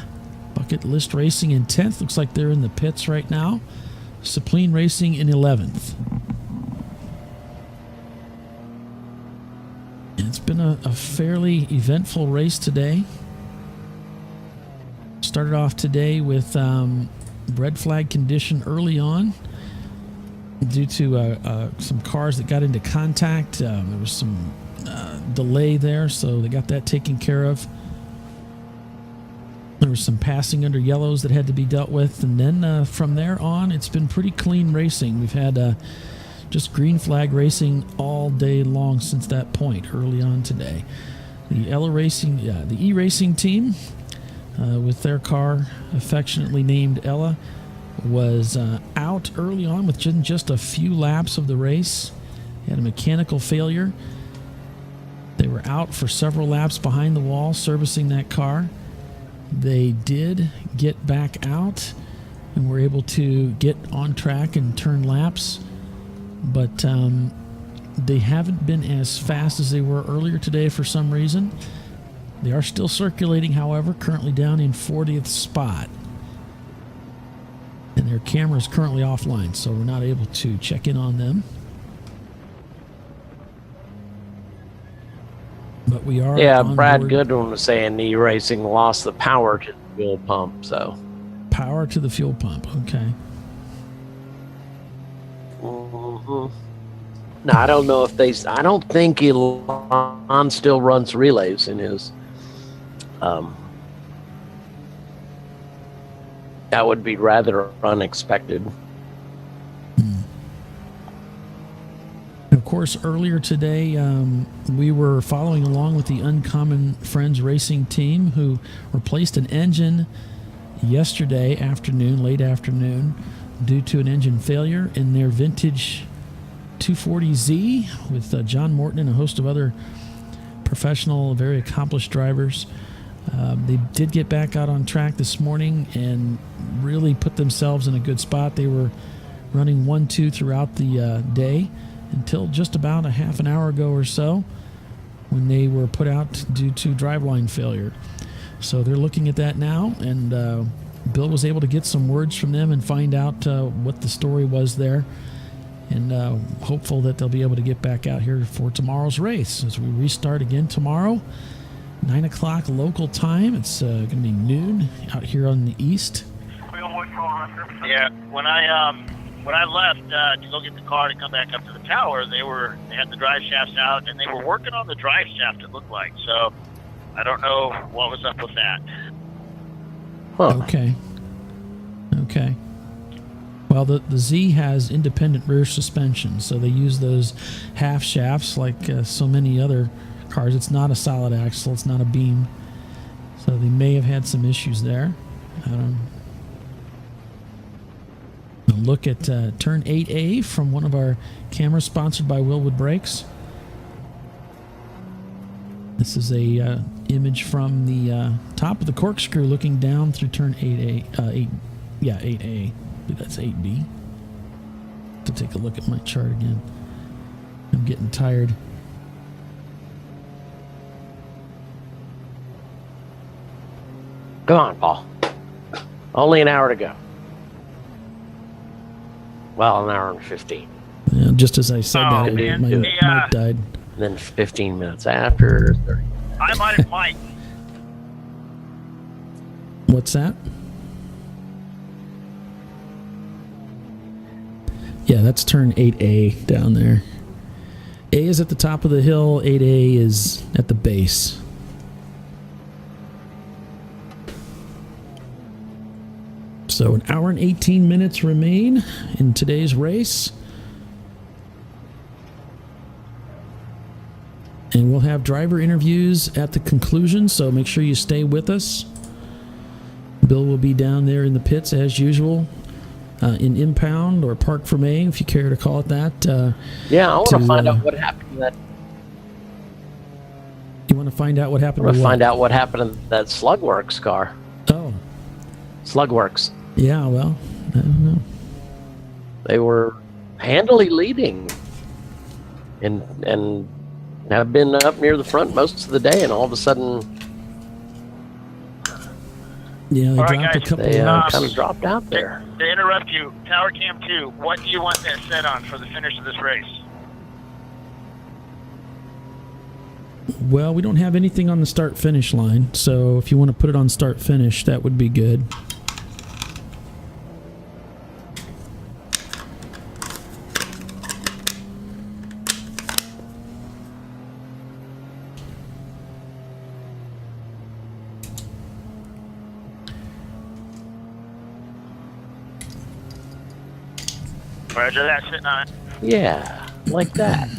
Speaker 3: Bucket List Racing in 10th. Looks like they're in the pits right now. Sapline Racing in 11th. And it's been a fairly eventful race today. Started off today with red flag condition early on due to some cars that got into contact. There was some delay there, so they got that taken care of. There was some passing under yellows that had to be dealt with, and then from there on, it's been pretty clean racing. We've had just green flag racing all day long since that point early on today. The the E-Racing team, with their car affectionately named Ella, was out early on with just a few laps of the race. They had a mechanical failure. They were out for several laps behind the wall servicing that car. They did get back out and were able to get on track and turn laps, but they haven't been as fast as they were earlier today for some reason. They are still circulating, however, currently down in 40th spot. And their camera is currently offline, so we're not able to check in on them. But we are.
Speaker 4: Yeah,
Speaker 3: on
Speaker 4: Brad
Speaker 3: board.
Speaker 4: Goodwin was saying E-Racing lost the power to the fuel pump, so.
Speaker 3: Power to the fuel pump, okay.
Speaker 4: Mm-hmm. No, I don't know if I don't think Elon still runs relays in his. That would be rather unexpected.
Speaker 3: Of course, earlier today, we were following along with the Uncommon Friends Racing team, who replaced an engine yesterday afternoon, late afternoon, due to an engine failure in their vintage 240Z with John Morton and a host of other professional, very accomplished drivers. They did get back out on track this morning and really put themselves in a good spot. They were running 1-2 throughout the day until just about a half an hour ago or so. when they were put out due to driveline failure. So they're looking at that now, and Bill was able to get some words from them and find out what the story was there, and hopeful that they'll be able to get back out here for tomorrow's race as we restart again tomorrow, 9 o'clock local time. It's going to be noon out here on the east.
Speaker 1: Yeah, when I left to go get the car to come back up to the tower, they had the drive shafts out, and they were working on the drive shaft, it looked like. So I don't know what was up with that.
Speaker 4: Huh.
Speaker 3: Okay. Well, the Z has independent rear suspension, so they use those half shafts like so many other cars. It's not a solid axle. It's not a beam. So they may have had some issues there. A look at turn 8A from one of our cameras sponsored by Willwood Brakes. This is a image from the top of the corkscrew looking down through turn 8A. 8A. That's 8B. To take a look at my chart again. I'm getting tired.
Speaker 4: Come on, Paul. Only an hour to go. Well, an hour and 15.
Speaker 3: Yeah, just as I said that, my mic died.
Speaker 4: And then 15 minutes after, 30.
Speaker 1: I might have Mike.
Speaker 3: What's that? Yeah, that's turn 8A down there. A is at the top of the hill, 8A is at the base. So an hour and 18 minutes remain in today's race. And we'll have driver interviews at the conclusion, so make sure you stay with us. Bill will be down there in the pits as usual, in impound or park from A, if you care to call it that.
Speaker 4: Yeah, I want to find out what happened to that.
Speaker 3: You want to find out what happened?
Speaker 4: I want to find out what happened to that Slugworks car.
Speaker 3: Oh,
Speaker 4: Slugworks.
Speaker 3: Yeah, well, I don't know.
Speaker 4: They were handily leading, and have been up near the front most of the day, and all of a sudden,
Speaker 3: yeah, they
Speaker 1: All right,
Speaker 3: dropped a
Speaker 1: guys,
Speaker 3: couple.
Speaker 4: they
Speaker 3: laps.
Speaker 4: kind of dropped out there.
Speaker 1: To interrupt you, Tower Cam 2, what do you want that set on for the finish of this race?
Speaker 3: Well, we don't have anything on the start-finish line, so if you want to put it on start-finish, that would be good.
Speaker 1: Roger that, sitting on.
Speaker 4: Yeah, like that.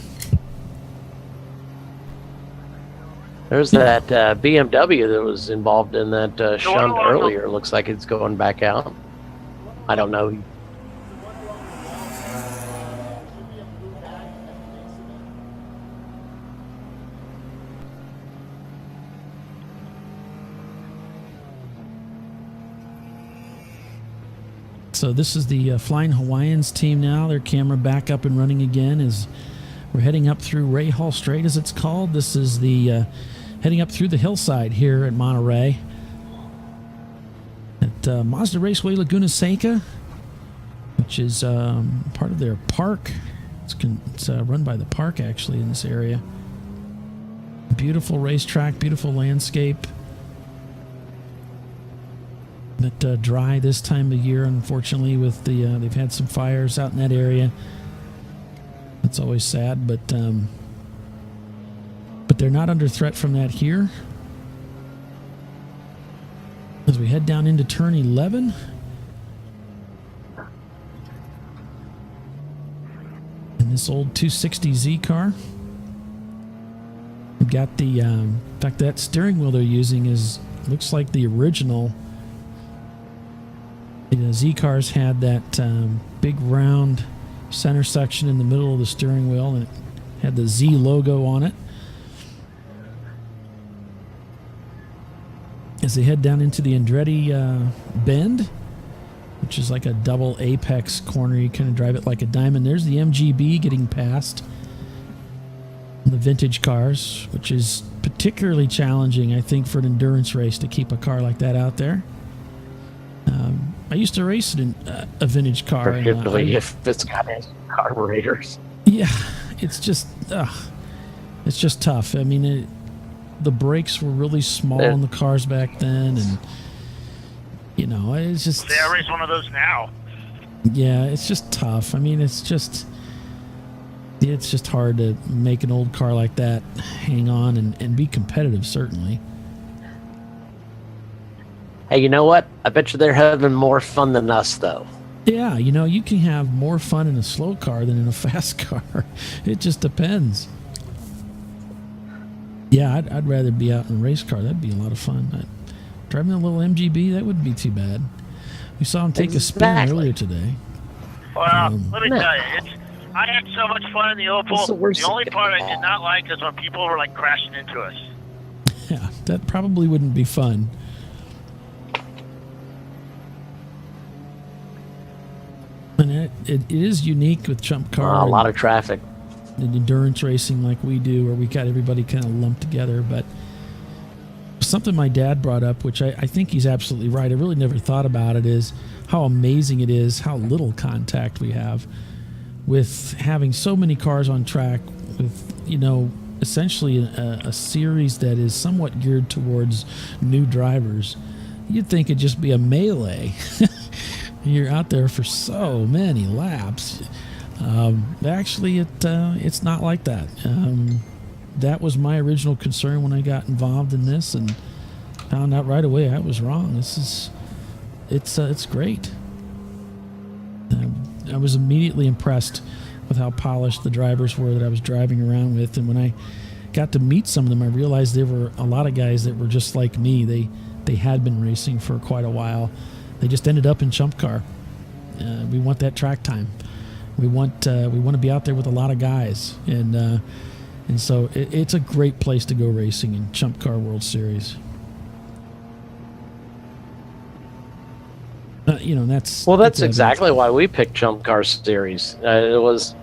Speaker 4: There's that BMW that was involved in that shunt earlier. Looks like it's going back out. I don't know.
Speaker 3: So this is the Flying Hawaiians team now. Their camera back up and running again as we're heading up through Ray Hall Strait, as it's called. This is the heading up through the hillside here at Monterey at Mazda Raceway Laguna Seca, which is part of their park. It's run by the park, actually, in this area. Beautiful racetrack, beautiful landscape. But dry this time of year, unfortunately, with the they've had some fires out in that area. That's always sad, but they're not under threat from that here. As we head down into turn 11. In this old 260Z car. We've got the, in fact, that steering wheel they're using looks like the original. The Z cars had that big round center section in the middle of the steering wheel, and it had the Z logo on it. As they head down into the Andretti bend, which is like a double apex corner, you kind of drive it like a diamond. There's the MGB getting past. the vintage cars, which is particularly challenging, I think, for an endurance race to keep a car like that out there. I used to race in a vintage car.
Speaker 4: Particularly if it's got carburetors.
Speaker 3: Yeah, it's just tough. I mean, the brakes were really small on the cars back then, and it's just.
Speaker 1: I race one of those now.
Speaker 3: Yeah, it's just tough. I mean, it's just hard to make an old car like that hang on and be competitive, certainly.
Speaker 4: Hey, you know what? I bet you they're having more fun than us, though.
Speaker 3: Yeah, you can have more fun in a slow car than in a fast car. It just depends. Yeah, I'd rather be out in a race car. That'd be a lot of fun. Driving a little MGB, that wouldn't be too bad. We saw him take a spin earlier today.
Speaker 1: Well, let me tell you, I had so much fun in the Opal. The only part I did not like is when people were like crashing into us.
Speaker 3: Yeah, that probably wouldn't be fun. And it is unique with ChumpCar.
Speaker 4: A lot of traffic.
Speaker 3: And endurance racing like we do, where we got everybody kind of lumped together. But something my dad brought up, which I think he's absolutely right. I really never thought about it, is how amazing it is how little contact we have with having so many cars on track with, essentially a series that is somewhat geared towards new drivers. You'd think it'd just be a melee. You're out there for so many laps. Actually, it's not like that. That was my original concern when I got involved in this, and found out right away I was wrong. It's great. I was immediately impressed with how polished the drivers were that I was driving around with, and when I got to meet some of them, I realized there were a lot of guys that were just like me. They had been racing for quite a while. They just ended up in ChumpCar. We want that track time. We want to be out there with a lot of guys, and so it's a great place to go racing in ChumpCar World Series. That's
Speaker 4: exactly why we picked ChumpCar Series. It was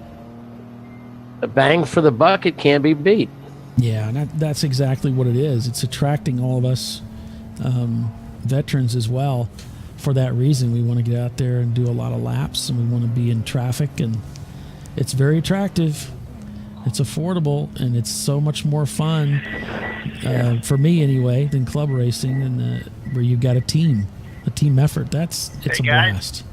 Speaker 4: a bang for the buck. It can't be beat.
Speaker 3: Yeah, that's exactly what it is. It's attracting all of us veterans as well. For that reason, we want to get out there and do a lot of laps, and we want to be in traffic, and it's very attractive. It's affordable, and it's so much more fun for me anyway than club racing, and where you've got a team effort. It's a blast.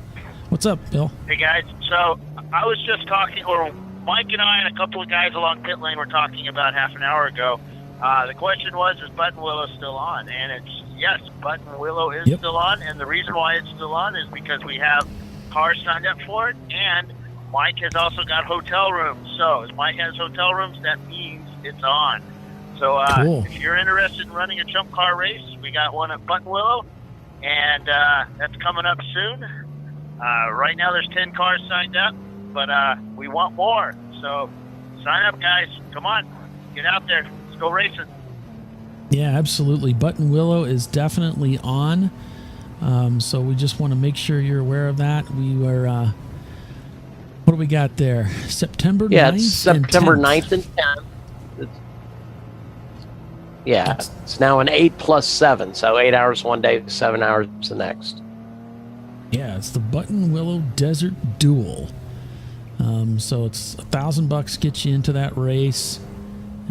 Speaker 3: What's up, Bill?
Speaker 1: Hey guys, so I was just talking, or Mike and I and a couple of guys along pit lane were talking about half an hour ago. The question was, is Button Willow still on? And it's yes, Button Willow is still on, and the reason why it's still on is because we have cars signed up for it, and Mike has also got hotel rooms. So if Mike has hotel rooms, that means it's on. So
Speaker 3: cool.
Speaker 1: If you're interested in running a ChumpCar race, we got one at Button Willow, and that's coming up soon. Right now there's 10 cars signed up, but we want more. So sign up, guys. Come on, get out there. Let's go racing.
Speaker 3: Yeah, absolutely. Button Willow is definitely on. So we just want to make sure you're aware of that. We were, what do we got there? September 9th?
Speaker 4: Yeah, it's September 9th and 10th. It's now an 8+7, so 8 hours one day, 7 hours the next.
Speaker 3: Yeah, it's the Button Willow Desert Duel. So it's $1,000 gets you into that race,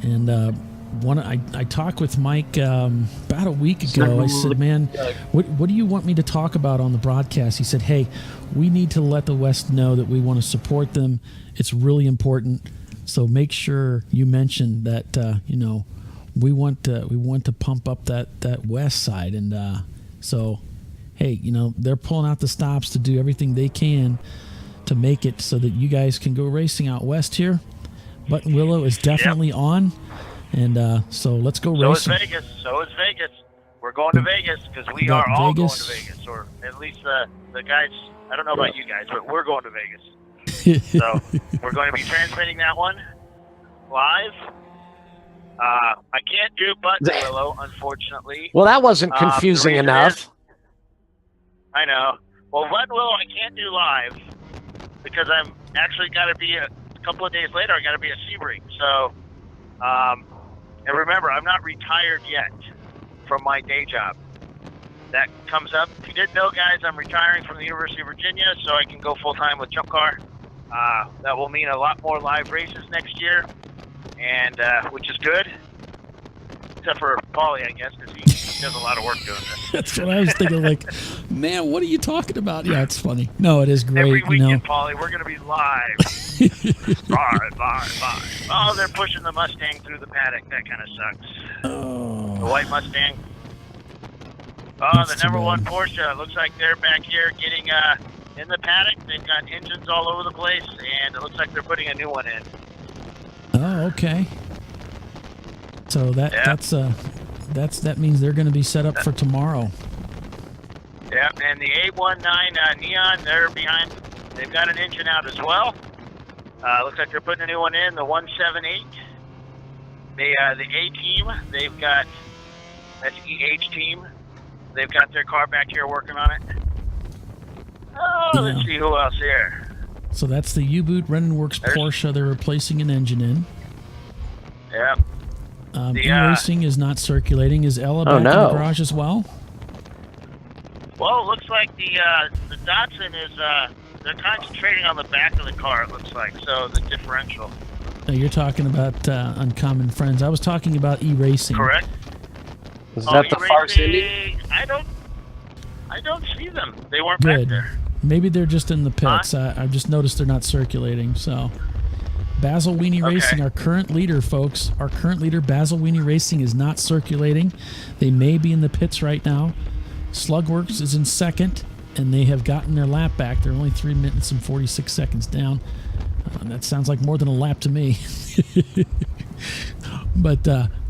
Speaker 3: and I talked with Mike about a week ago. I said, man, what do you want me to talk about on the broadcast? He said, hey, we need to let the West know that we want to support them. It's really important. So make sure you mention that, we want to pump up that West side. And so, hey, they're pulling out the stops to do everything they can to make it so that you guys can go racing out West here. Button Willow is definitely on. And so let's go racing.
Speaker 1: So is Vegas. We're going to Vegas because we are all going to Vegas, or at least the guys. I don't know about you guys, but we're going to Vegas. So we're going to be transmitting that one live. I can't do Button Willow, unfortunately.
Speaker 4: Well, that wasn't confusing enough.
Speaker 1: I know. Well, Button Willow I can't do live because I'm actually got to be a couple of days later. I got to be at Sebring, so. And remember, I'm not retired yet from my day job. That comes up. If you didn't know, guys, I'm retiring from the University of Virginia, so I can go full-time with ChumpCar. That will mean a lot more live races next year, and which is good. Except for Paulie, I guess, because he does a lot of work doing this.
Speaker 3: That's what I was thinking. Like, man, what are you talking about? Yeah, it's funny. No, it is great.
Speaker 1: Every weekend, Paulie, we're going to be live. live. Oh, they're pushing the Mustang through the paddock. That kind of sucks.
Speaker 3: Oh,
Speaker 1: The white Mustang. Oh,
Speaker 3: That's
Speaker 1: the number
Speaker 3: too
Speaker 1: one
Speaker 3: bad.
Speaker 1: Porsche. Looks like they're back here getting in the paddock. They've got engines all over the place, and it looks like they're putting a new one in.
Speaker 3: oh, okay. So that means they're going to be set up for tomorrow.
Speaker 1: Yep, and the 819 Neon, they're behind. They've got an engine out as well. Looks like they're putting a new one in, the 178. The A team, they've got, that's EH team. They've got their car back here working on it. Oh, let's see who else here.
Speaker 3: So that's the U-Boot Rennen Works Porsche they're replacing an engine in.
Speaker 1: Yep.
Speaker 3: E-Racing is not circulating. Is Ella back in the garage as well?
Speaker 1: Well, it looks like the Datsun is, they're concentrating on the back of the car, it looks like, so the differential.
Speaker 3: No, you're talking about Uncommon Friends. I was talking about E-Racing.
Speaker 1: Correct.
Speaker 4: Is that the Farce Indy?
Speaker 1: I don't see them. They weren't
Speaker 3: Good.
Speaker 1: back there.
Speaker 3: Maybe they're just in the pits. I've just noticed they're not circulating. So, Basil Weenie Racing, our current leader, folks. Our current leader, Basil Weenie Racing, is not circulating. They may be in the pits right now. Slugworks is in second, and they have gotten their lap back. They're only 3 minutes and 46 seconds down. That sounds like more than a lap to me. But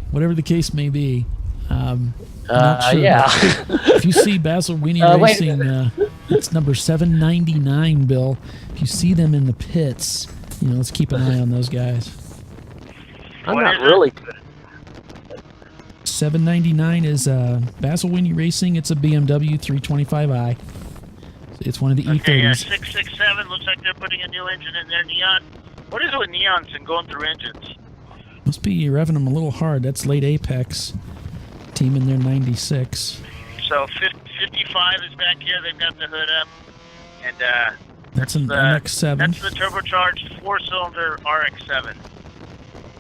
Speaker 3: whatever the case may be, not sure.
Speaker 4: Yeah.
Speaker 3: If you see Basil Weenie Racing, it's number 799, Bill. If you see them in the pits, let's keep an eye on those guys.
Speaker 4: I'm not really good.
Speaker 3: 799 is Basil Weenie Racing. It's a BMW 325i. It's one of the
Speaker 1: Okay,
Speaker 3: E30s.
Speaker 1: 667, looks like they're putting a new engine in there, Neon. What is it with Neons and going through engines?
Speaker 3: Must be revving them a little hard. That's late Apex. Team in there 96.
Speaker 1: So 55 is back here. They've got the hood up. And
Speaker 3: That's an MX-7.
Speaker 1: that's the turbocharged 4-cylinder RX-7.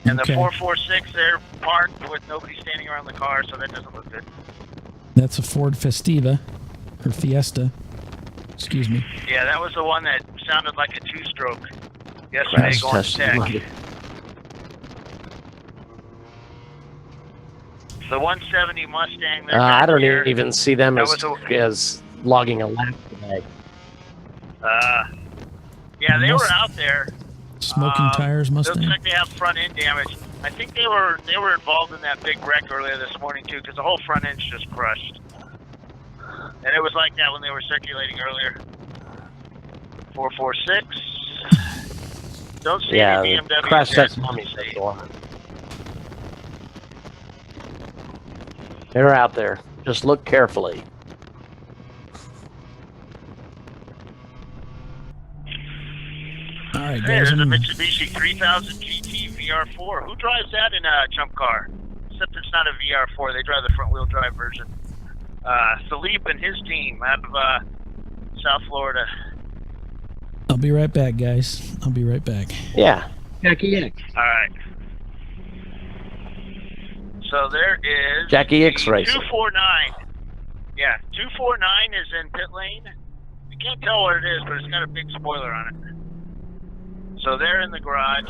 Speaker 1: And the 446, they're parked with nobody standing around the car, so that doesn't look good.
Speaker 3: That's a Ford Festiva, or Fiesta. Excuse me.
Speaker 1: Yeah, that was the one that sounded like a two-stroke yesterday going to tech. The 170 Mustang.
Speaker 4: I don't even see them as logging a lap today.
Speaker 1: Yeah, they were out there.
Speaker 3: Smoking tires, Mustang.
Speaker 1: Looks like they have front end damage. I think they were involved in that big wreck earlier this morning too, because the whole front end's just crushed. And it was like that when they were circulating earlier. 446. Don't see any BMW.
Speaker 4: Crash test mommy says one. They're out there. Just look carefully.
Speaker 3: All right,
Speaker 1: Hey,
Speaker 3: guys.
Speaker 1: there's a Mitsubishi 3000 GT VR4. Who drives that in a ChumpCar? Except it's not a VR4. They drive the front-wheel drive version. Philippe and his team out of South Florida.
Speaker 3: I'll be right back, guys. I'll be right back.
Speaker 4: Yeah. Jackie X.
Speaker 1: All right. So there is
Speaker 4: Jackie X Racing.
Speaker 1: 249. Yeah, 249 is in pit lane. You can't tell what it is, but it's got a big spoiler on it. So they're in the garage.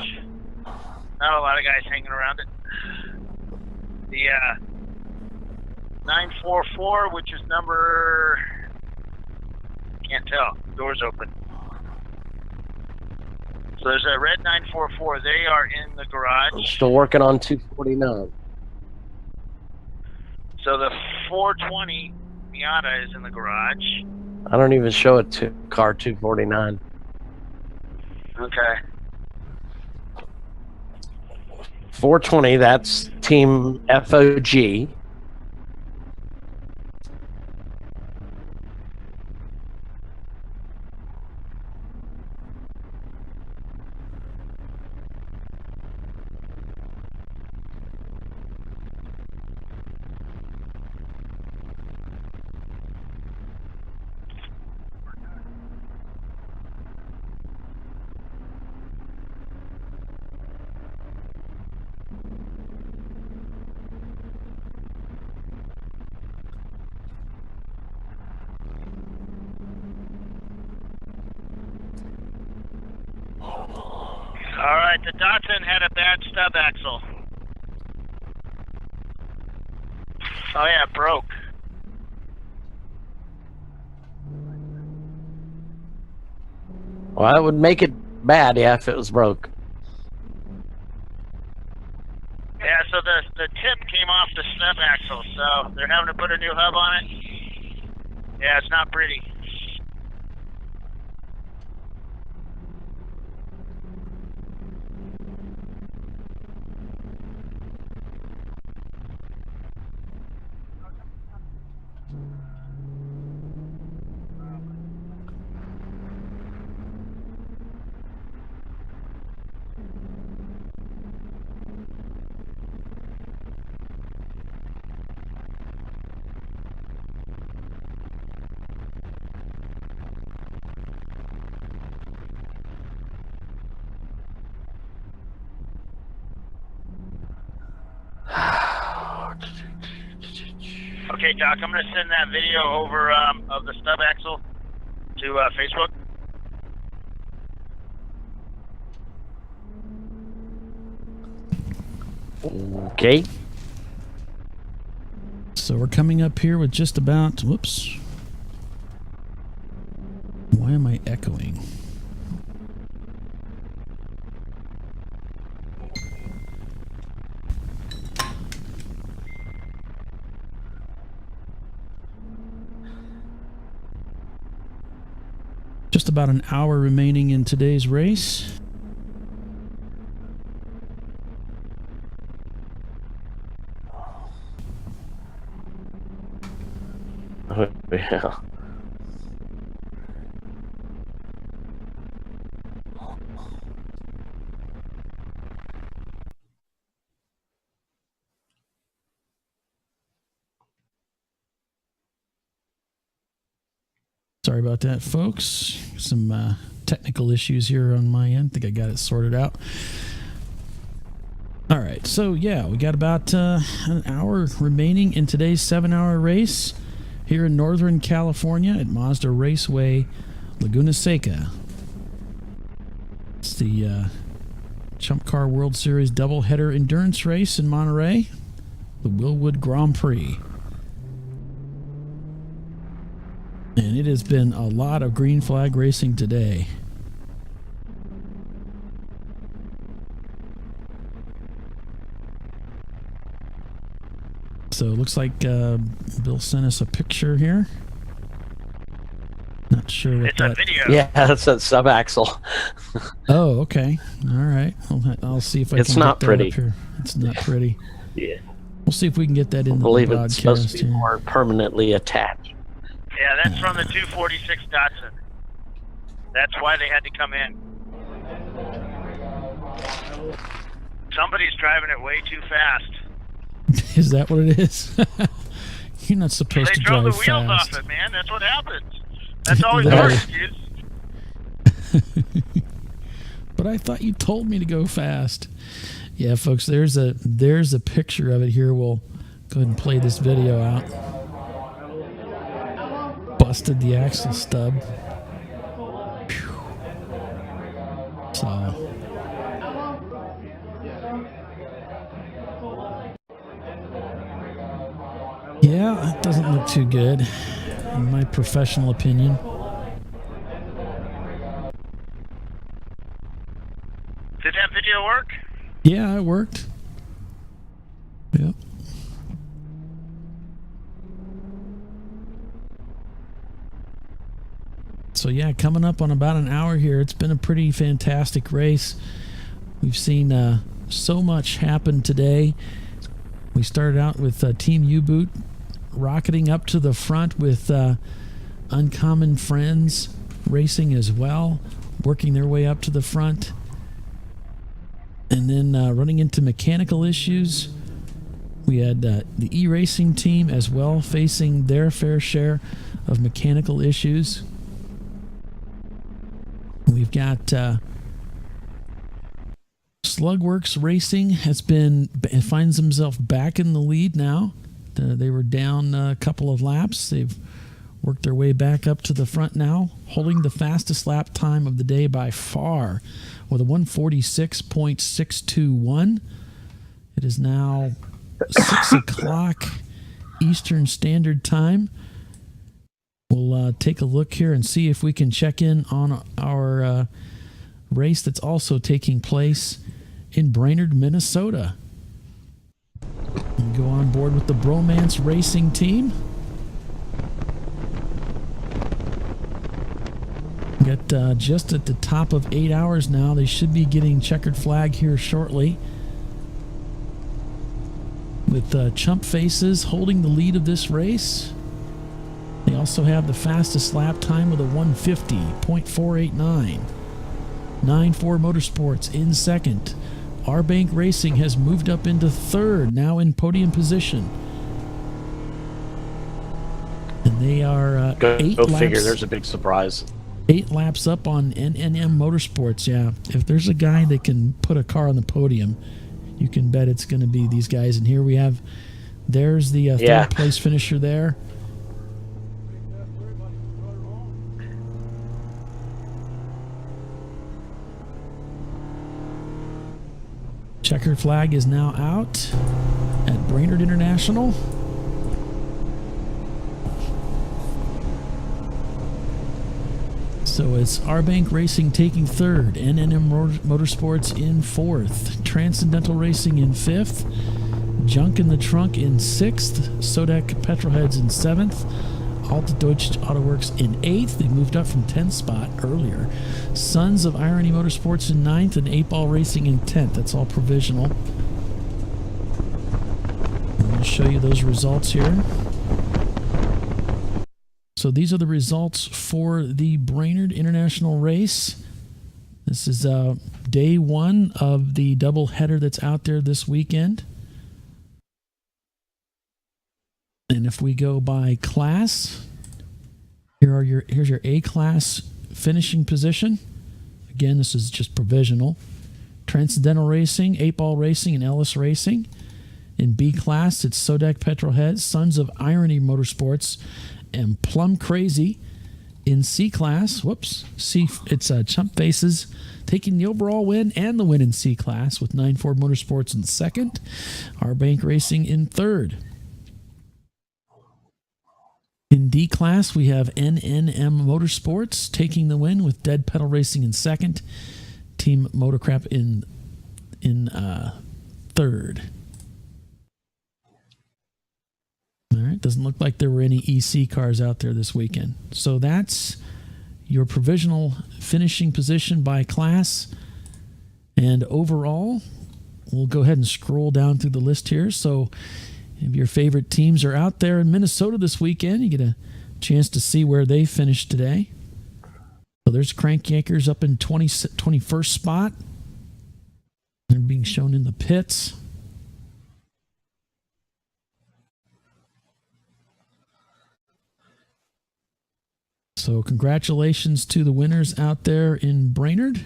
Speaker 1: Not a lot of guys hanging around it. The 944, which is number... Can't tell. Door's open. So there's a red 944. They are in the garage.
Speaker 4: Still working on 249.
Speaker 1: So the 420 Miata is in the garage.
Speaker 4: I don't even show it to car 249.
Speaker 1: Okay.
Speaker 4: 420, that's Team FOG.
Speaker 1: the Datsun had a bad stub axle. Oh yeah, it broke.
Speaker 4: Well, that would make it bad, yeah, if it was broke.
Speaker 1: Yeah, so the tip came off the stub axle, so they're having to put a new hub on it. Yeah, it's not pretty. Okay, Doc, I'm going to send that video over of the stub axle to Facebook.
Speaker 4: Okay.
Speaker 3: So we're coming up here with just about, whoops. Why am I echoing? Just about an hour remaining in today's race.
Speaker 4: Oh, yeah.
Speaker 3: Sorry about that, folks. Some technical issues here on my end. I think I got it sorted out. All right, so yeah, we got about an hour remaining in today's 7-hour race here in Northern California at Mazda Raceway, Laguna Seca. It's the ChumpCar World Series doubleheader endurance race in Monterey, the Willwood Grand Prix. And it has been a lot of green flag racing today. So it looks like Bill sent us a picture here. Not sure what
Speaker 1: It's a video.
Speaker 4: Yeah, that's a sub-axle.
Speaker 3: Oh, okay. All right. I'll see if I
Speaker 4: It's
Speaker 3: can
Speaker 4: not
Speaker 3: get that
Speaker 4: pretty.
Speaker 3: up here. It's not pretty.
Speaker 4: Yeah.
Speaker 3: We'll see if we can get that in
Speaker 4: I
Speaker 3: the
Speaker 4: believe
Speaker 3: broadcast
Speaker 4: it's supposed to be
Speaker 3: here.
Speaker 4: more permanently attached.
Speaker 1: Yeah, that's from the 246 Datsun. That's why they had to come in. Somebody's driving it way too fast.
Speaker 3: Is that what it is? You're not supposed
Speaker 1: They
Speaker 3: to
Speaker 1: drove
Speaker 3: drive
Speaker 1: the wheels
Speaker 3: fast.
Speaker 1: off it, man. That's what happens. That's always
Speaker 3: That
Speaker 1: our
Speaker 3: is-
Speaker 1: excuse.
Speaker 3: But I thought you told me to go fast. Yeah, folks, there's a picture of it here. We'll go ahead and play this video out. Busted the axle stub. Phew. So yeah, it doesn't look too good, in my professional opinion.
Speaker 1: Did that video work?
Speaker 3: Yeah, it worked. Yep. So yeah, coming up on about an hour here. It's been a pretty fantastic race. We've seen so much happen today. We started out with Team U-Boot rocketing up to the front with Uncommon Friends racing as well, working their way up to the front. And then running into mechanical issues, we had the e-racing team as well facing their fair share of mechanical issues. We've got Slugworks Racing finds themselves back in the lead now. They were down a couple of laps. They've worked their way back up to the front now, holding the fastest lap time of the day by far. with a 146.621. It is now 6 o'clock Eastern Standard Time. We'll take a look here and see if we can check in on our race that's also taking place in Brainerd, Minnesota. And go on board with the Bromance Racing team. Got just at the top of 8 hours now. They should be getting checkered flag here shortly. With Chump Faces holding the lead of this race. They also have the fastest lap time with a 150.489. 9-4 Motorsports in second. R-Bank Racing has moved up into third, now in podium position. And they are
Speaker 4: Go
Speaker 3: laps.
Speaker 4: figure, there's a big surprise.
Speaker 3: 8 laps up on NNM Motorsports. Yeah, if there's a guy that can put a car on the podium, you can bet it's going to be these guys. And here we have, there's the third place finisher there. Checkered flag is now out at Brainerd International. So it's R-Bank Racing taking third, NNM Motorsports in fourth, Transcendental Racing in fifth, Junk in the Trunk in sixth, Sodek Petrolheads in seventh, Alta Deutsch Auto Works in eighth. They moved up from 10th spot earlier. Sons of Irony Motorsports in ninth, and 8-Ball Racing in 10th. That's all provisional. I'll show you those results here. So these are the results for the Brainerd International race. This is day one of the double header that's out there this weekend. And if we go by class, here's your A class finishing position. Again, this is just provisional. Transcendental Racing, 8-Ball Racing, and Ellis Racing. In B class, it's Sodek Petrolheads, Sons of Irony Motorsports, and Plum Crazy. In C class, it's Chump Faces taking the overall win and the win in C class with 9-4 Motorsports in second. R-Bank Racing in third. In D class, we have NNM Motorsports taking the win with Dead Pedal Racing in second. Team Motorcrap in third. All right, doesn't look like there were any EC cars out there this weekend. So that's your provisional finishing position by class. And overall, we'll go ahead and scroll down through the list here. So if your favorite teams are out there in Minnesota this weekend, you get a chance to see where they finished today. So there's Crank Yankers up in 21st spot. They're being shown in the pits. So congratulations to the winners out there in Brainerd.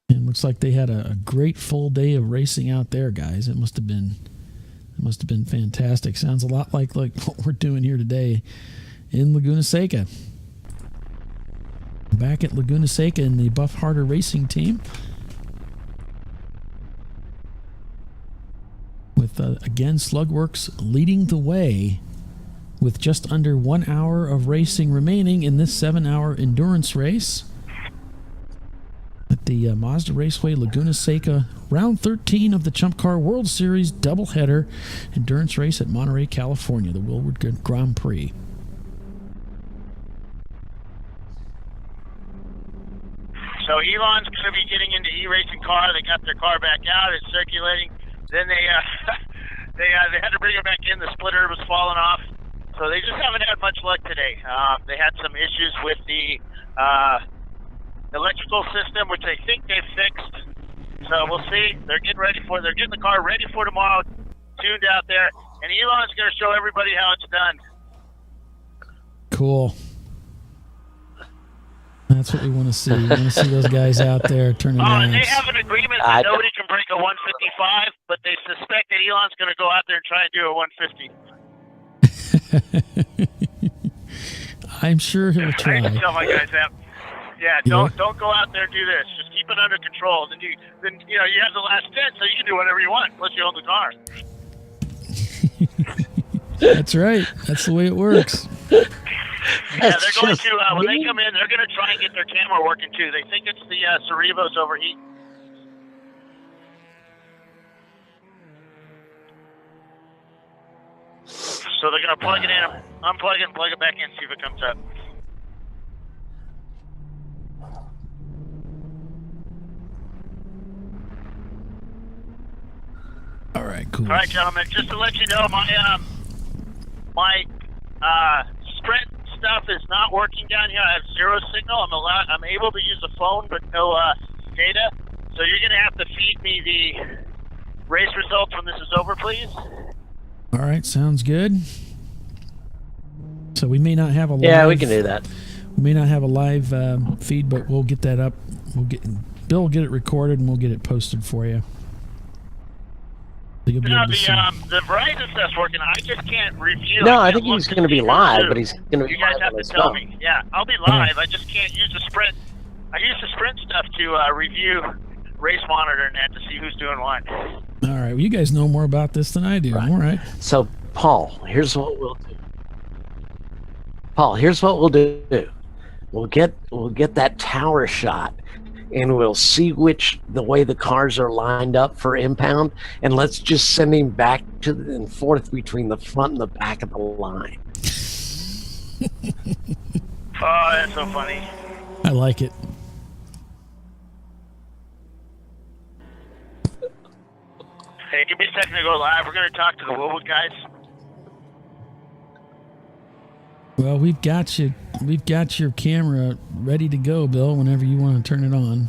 Speaker 3: And looks like they had a great full day of racing out there, guys. It must have been fantastic. Sounds a lot like what we're doing here today in Laguna Seca. Back at Laguna Seca in the Buff Harder Racing team. With, again, Slugworks leading the way with just under 1 hour of racing remaining in this 7-hour endurance race at the Mazda Raceway Laguna Seca, round 13 of the ChumpCar World Series doubleheader endurance race at Monterey, California, the Willward Grand Prix.
Speaker 1: So Elon's going to be getting into E-Racing car. They got their car back out. It's circulating. Then they had to bring it back in. The splitter was falling off, so they just haven't had much luck today. They had some issues with the electrical system, which they think they've fixed. So we'll see. They're getting the car ready for tomorrow, tuned out there, and Elon's going to show everybody how it's done.
Speaker 3: Cool. That's what we want to see. We want to see those guys out there turning laps.
Speaker 1: And they have an agreement that nobody can break a 155, but they suspect that Elon's going to go out there and try and do a 150.
Speaker 3: I'm sure he'll
Speaker 1: I
Speaker 3: try.
Speaker 1: used to tell my guys that. Yeah, don't go out there and do this. Just keep it under control. Then you have the last 10, so you can do whatever you want once you own the car.
Speaker 3: That's right. That's the way it works.
Speaker 1: Yeah, they're going to when they come in, they're going to try and get their camera working too. They think it's the Cerebos overheat. So they're going to plug it in, unplug it, and plug it back in, see if it comes up.
Speaker 3: All right, cool.
Speaker 1: All right, gentlemen, just to let you know, my Sprint stuff is not working down here. I have zero signal. I'm able to use the phone, but no data. So you're going to have to feed me the race results when this is over, please.
Speaker 3: All right, sounds good. So we may not have a live...
Speaker 4: Yeah, we can do that.
Speaker 3: We may not have a live feed, but we'll get that up. Bill will get it recorded, and we'll get it posted for you. So you'll be able to see.
Speaker 1: The Verizon stuff's working. I just can't review.
Speaker 4: No, I think he's going to be live, but he's going to be
Speaker 1: You guys
Speaker 4: live
Speaker 1: have
Speaker 4: on
Speaker 1: to
Speaker 4: his
Speaker 1: tell
Speaker 4: phone.
Speaker 1: me. Yeah, I'll be live. I just can't use the Sprint. I use the Sprint stuff to review race monitor and that to see who's doing what.
Speaker 3: All right. Well, you guys know more about this than I do.
Speaker 4: Right.
Speaker 3: All right.
Speaker 4: So, Paul, here's what we'll do. We'll get that tower shot, and we'll see the way the cars are lined up for impound, and let's just send him back and forth between the front and the back of the line.
Speaker 1: Oh, that's so funny.
Speaker 3: I like it.
Speaker 1: Hey, give me a second to go live. We're going to talk to the Willwood guys.
Speaker 3: Well, we've got you. We've got your camera ready to go, Bill, whenever you want to turn it on.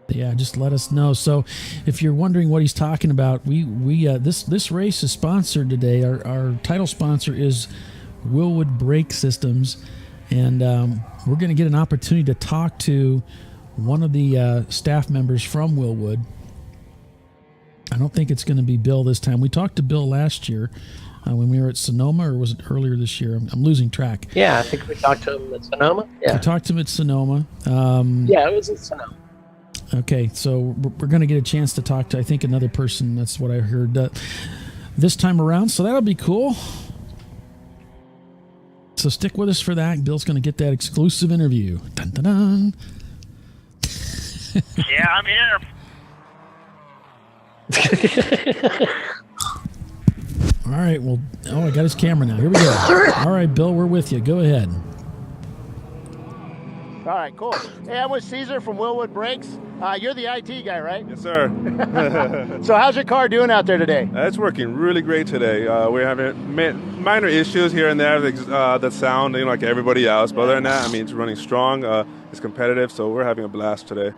Speaker 3: Yeah, just let us know. So, if you're wondering what he's talking about, this race is sponsored today. Our title sponsor is Willwood Brake Systems, and we're going to get an opportunity to talk to one of the staff members from Willwood. I don't think it's going to be Bill this time. We talked to Bill last year when we were at Sonoma, or was it earlier this year? I'm losing track.
Speaker 4: Yeah, I think we talked to him at Sonoma. Yeah,
Speaker 3: we talked to him at Sonoma.
Speaker 4: Yeah, it was at Sonoma.
Speaker 3: Okay, so we're going to get a chance to talk to, I think, another person. That's what I heard this time around. So that'll be cool. So stick with us for that. Bill's going to get that exclusive interview. Dun, dun, dun.
Speaker 1: Yeah, I'm here.
Speaker 3: All right, well, I got his camera now. Here we go. All right, Bill, we're with you. Go ahead.
Speaker 6: All right, cool. Hey, I'm with Caesar from Willwood Brakes. You're the IT guy, right?
Speaker 7: Yes, sir.
Speaker 6: So how's your car doing out there today?
Speaker 7: It's working really great today. We're having minor issues here and there, the sound, like everybody else. But other than that, it's running strong. It's competitive, so we're having a blast today.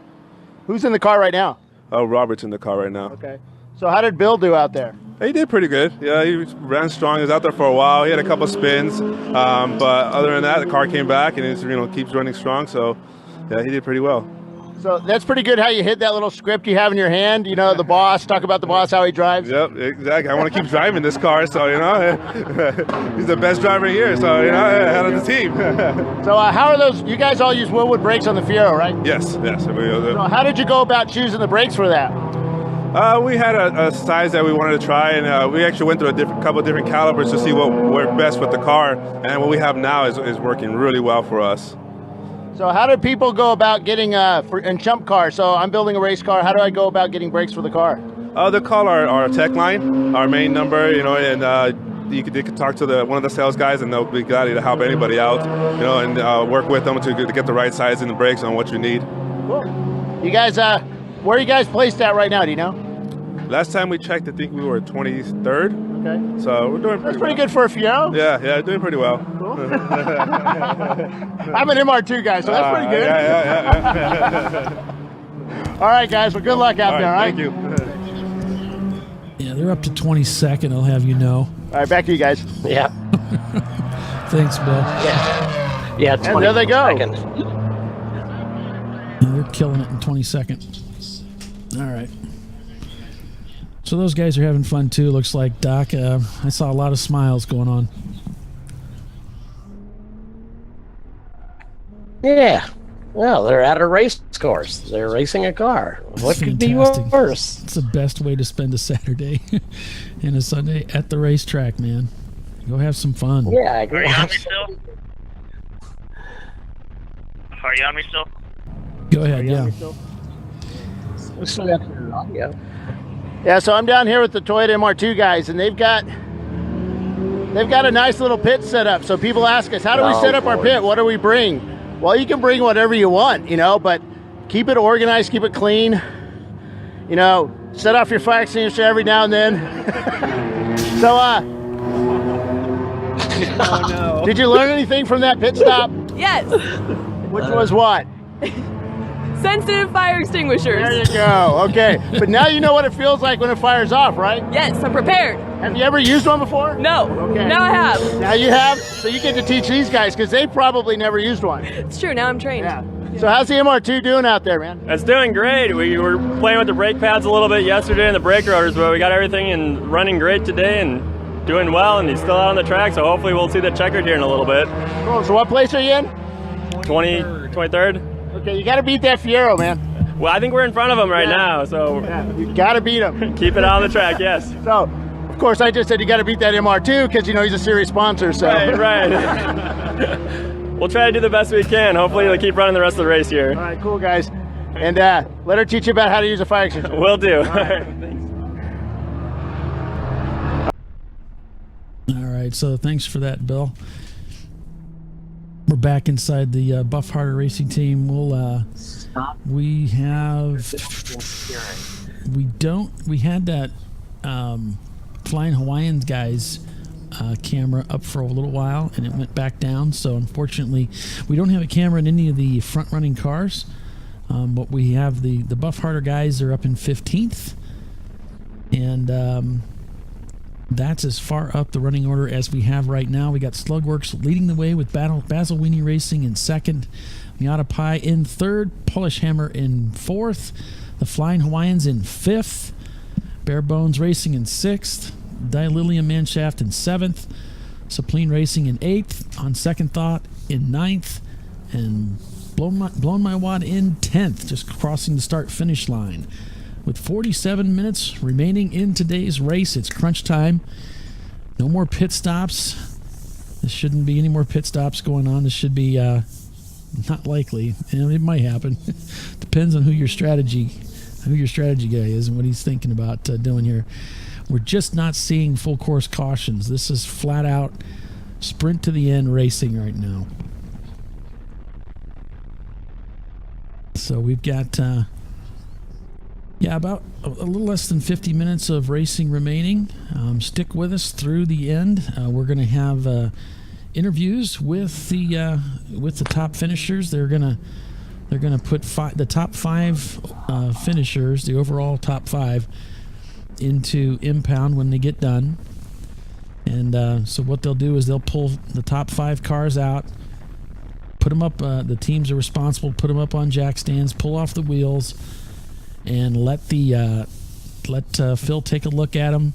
Speaker 6: Who's in the car right now?
Speaker 7: Robert's in the car right now.
Speaker 6: Okay. So how did Bill do out there?
Speaker 7: He did pretty good. Yeah, he ran strong. He was out there for a while. He had a couple spins, but other than that, the car came back and it keeps running strong. So, yeah, he did pretty well.
Speaker 6: So that's pretty good how you hit that little script you have in your hand. The boss, talk about the boss, how he drives.
Speaker 7: Yep, exactly. I want to keep driving this car, so, he's the best driver here, so, head of the team.
Speaker 6: So how are those, you guys all use Willwood brakes on the Fiero, right?
Speaker 7: Yes.
Speaker 6: So how did you go about choosing the brakes for that?
Speaker 7: We had a size that we wanted to try, and we actually went through a couple of different calibers to see what worked best with the car, and what we have now is working really well for us.
Speaker 6: So how do people go about getting in ChumpCar? So I'm building a race car. How do I go about getting brakes for the car?
Speaker 7: They call our tech line, our main number, and they can talk to one of the sales guys, and they'll be glad to help anybody out, and work with them to get the right size in the brakes on what you need.
Speaker 6: Cool. You guys, where are you guys placed at right now? Do you know?
Speaker 7: Last time we checked, I think we were 23rd.
Speaker 6: Okay.
Speaker 7: So we're doing
Speaker 6: That's
Speaker 7: pretty
Speaker 6: pretty good for a Fiero.
Speaker 7: Yeah, doing pretty well.
Speaker 6: Cool. I'm an MR2 guy, so that's pretty good.
Speaker 7: Yeah.
Speaker 6: All right, guys. Well, good luck out there, all right?
Speaker 7: Thank you.
Speaker 3: Yeah, they're up to 22nd, I'll have you know.
Speaker 6: All right, back to you guys.
Speaker 4: Yeah.
Speaker 3: Thanks, Bill.
Speaker 4: Yeah,
Speaker 6: And there they go.
Speaker 3: And they're killing it in 22nd. All right. So those guys are having fun too, looks like, Doc. I saw a lot of smiles going on.
Speaker 4: Yeah. Well, they're at a race course. They're racing a car. What could be worse?
Speaker 3: It's the best way to spend a Saturday and a Sunday at the racetrack, man. Go have some fun.
Speaker 4: Yeah, I agree.
Speaker 1: Are you on me still? Are you on me still?
Speaker 3: Go ahead, yeah.
Speaker 4: We still got your audio.
Speaker 6: Yeah, so I'm down here with the Toyota MR2 guys, and they've got a nice little pit set up. So people ask us, how do we set up our pit? What do we bring? Well, you can bring whatever you want, but keep it organized, keep it clean. Set off your fire extinguisher every now and then. So,
Speaker 8: oh no!
Speaker 6: Did you learn anything from that pit stop?
Speaker 9: Yes.
Speaker 6: Which was what?
Speaker 9: Sensitive fire extinguishers.
Speaker 6: There you go. Okay. But now you know what it feels like when it fires off, right?
Speaker 9: Yes, I'm prepared.
Speaker 6: Have you ever used one before?
Speaker 9: No.
Speaker 6: Okay.
Speaker 9: Now I have.
Speaker 6: Now you have? So you get to teach these guys because they probably never used one.
Speaker 9: It's true. Now I'm trained.
Speaker 6: Yeah. So how's the MR2 doing out there, man?
Speaker 8: It's doing great. We were playing with the brake pads a little bit yesterday and the brake rotors, but we got everything running great today and doing well, and he's still out on the track, so hopefully we'll see the checkered here in a little bit.
Speaker 6: Cool. So what place are you in?
Speaker 8: 23rd.
Speaker 6: Okay, you got to beat that Fiero, man.
Speaker 8: Well, I think we're in front of him right now, so
Speaker 6: you got to beat him.
Speaker 8: Keep it on the track, yes.
Speaker 6: So, of course, I just said you got to beat that MR2 because he's a serious sponsor. So
Speaker 8: right. We'll try to do the best we can. Hopefully, we'll keep running the rest of the race here.
Speaker 6: All right, cool guys, and let her teach you about how to use a fire extinguisher.
Speaker 8: Will do.
Speaker 6: All right.
Speaker 3: All right, so thanks for that, Bill. We're back inside the Buff Harder Racing Team. We had that Flying Hawaiian guys camera up for a little while, and it went back down. So unfortunately, we don't have a camera in any of the front running cars. But we have the Buff Harder guys are up in 15th, and that's as far up the running order as we have right now. We got Slugworks leading the way with Basil Weenie Racing in second, Miata Pie in third, Polish Hammer in fourth, the Flying Hawaiians in fifth, Bare Bones Racing in sixth, Dililium Manshaft in seventh, Sapline Racing in eighth, On Second Thought in ninth, and Blown My Wad in 10th, just crossing the start-finish line. With 47 minutes remaining in today's race, it's crunch time. No more pit stops. There shouldn't be any more pit stops going on. This should be not likely. It might happen. Depends on who your strategy guy is and what he's thinking about doing here. We're just not seeing full course cautions. This is flat out sprint to the end racing right now. So we've got about a little less than 50 minutes of racing remaining. Stick with us through the end. We're going to have interviews with the top finishers. They're going to put the top five finishers, the overall top five, into impound when they get done. And so what they'll do is they'll pull the top five cars out, put them up. The teams are responsible. Put them up on jack stands, pull off the wheels, and let Phil take a look at them.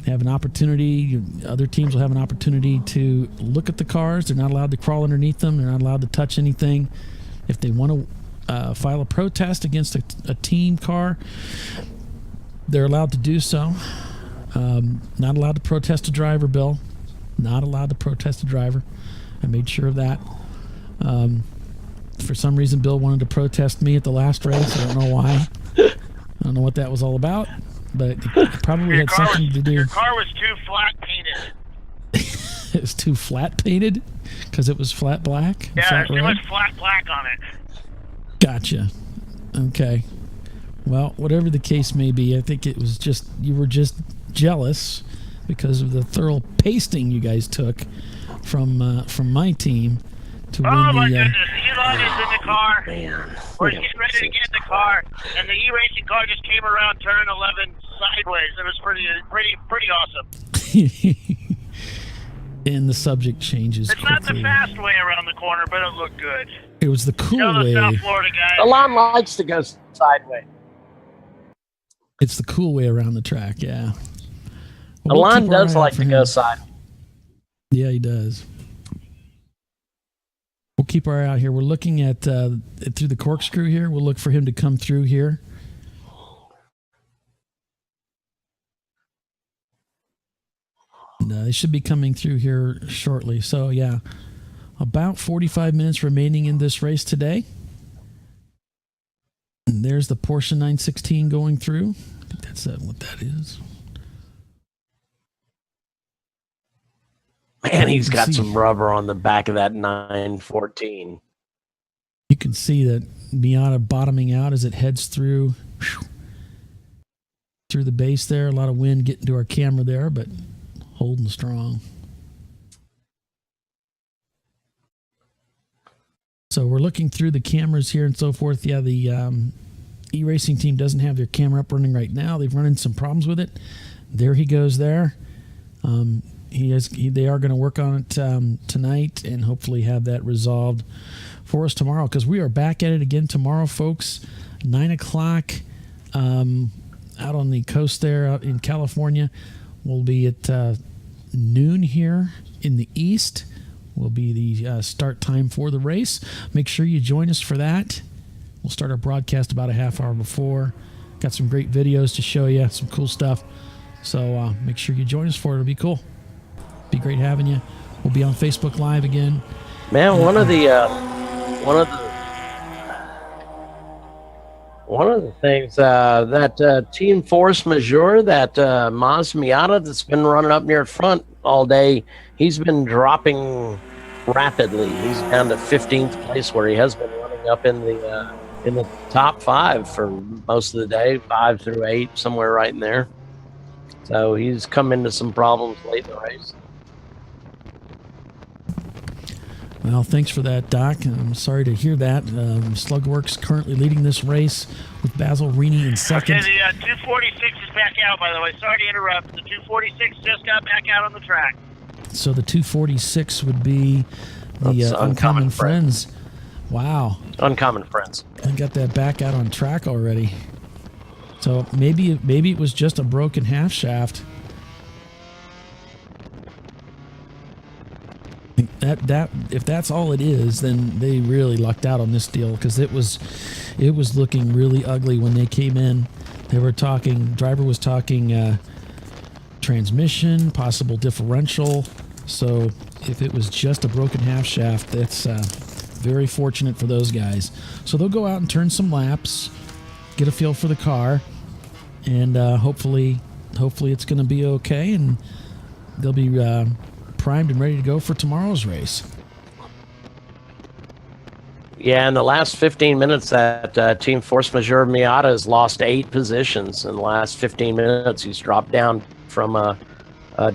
Speaker 3: Have an opportunity. Other teams will have an opportunity to look at the cars. They're not allowed to crawl underneath them. They're not allowed to touch anything. If they want to file a protest against a team car, they're allowed to do so. Not allowed to protest a driver, Bill. Not allowed to protest a driver. I made sure of that. For some reason, Bill wanted to protest me at the last race. I don't know why. I don't know what that was all about, but it probably had something to do.
Speaker 1: Your car was too flat painted.
Speaker 3: It was too flat painted because it was flat black?
Speaker 1: Yeah, there's too much flat black on it.
Speaker 3: Gotcha. Okay. Well, whatever the case may be, I think it was just, you were just jealous because of the thorough pasting you guys took from my team to win the...
Speaker 1: Oh my goodness, Elon is in the car. Man. We're getting ready to get in the car, and the E-Racing car just came around turn 11 sideways. It was pretty awesome.
Speaker 3: And the subject changes
Speaker 1: It's
Speaker 3: quickly.
Speaker 1: not the fast way around the corner, but it looked good.
Speaker 3: It was the cool way.
Speaker 1: South Florida guys.
Speaker 4: Elon likes to go sideways.
Speaker 3: It's the cool way around the track, yeah. Well,
Speaker 4: Alon
Speaker 3: keep our
Speaker 4: does
Speaker 3: eye out
Speaker 4: like
Speaker 3: for
Speaker 4: to go
Speaker 3: him.
Speaker 4: side.
Speaker 3: Yeah, he does. We'll keep our eye out here. We're looking at through the corkscrew here. We'll look for him to come through here. And, they should be coming through here shortly. So, yeah, about 45 minutes remaining in this race today. And there's the Porsche 916 going through. I think that's what that is.
Speaker 4: Man, he's got some rubber on the back of that 914.
Speaker 3: You can see that Miata bottoming out as it heads through the base there. A lot of wind getting to our camera there, but holding strong. So we're looking through the cameras here and so forth. Yeah, the e-racing team doesn't have their camera up running right now. They've run into some problems with it. There he goes there. They are going to work on it tonight and hopefully have that resolved for us tomorrow, because we are back at it again tomorrow, folks. 9 o'clock out on the coast there out in California. We'll be at noon here in the east. Will be the start time for the race. Make sure you join us for that. We'll start our broadcast about a half hour before. Got some great videos to show you, some cool stuff. So make sure you join us for it. It'll be cool. Be great having you. We'll be on Facebook Live again.
Speaker 4: Man, one of the things that team force majeure, that Maz Miata that's been running up near front all day, he's been dropping rapidly. He's down to 15th place, where he has been running up in the top 5 for most of the day, 5 through 8, somewhere right in there. So he's come into some problems late in the race.
Speaker 3: Well, thanks for that, Doc. I'm sorry to hear that. Slugworks currently leading this race with Basil Rini in second.
Speaker 1: Okay, the 246 is back out, by the way. Sorry to interrupt. The 246 just got back out on the track.
Speaker 3: So the 246 would be the Uncommon Friends. Wow.
Speaker 4: Uncommon Friends.
Speaker 3: I got that back out on track already. So maybe it was just a broken half shaft. That if that's all it is, then they really lucked out on this deal, because it was looking really ugly when they came in. They were talking. Driver was talking transmission, possible differential. So if it was just a broken half shaft, that's very fortunate for those guys. So they'll go out and turn some laps, get a feel for the car, and hopefully it's going to be okay, and they'll be primed and ready to go for tomorrow's race.
Speaker 4: Yeah, in the last 15 minutes, that Team Force Majeure Miata has lost 8 positions. In the last 15 minutes, he's dropped down from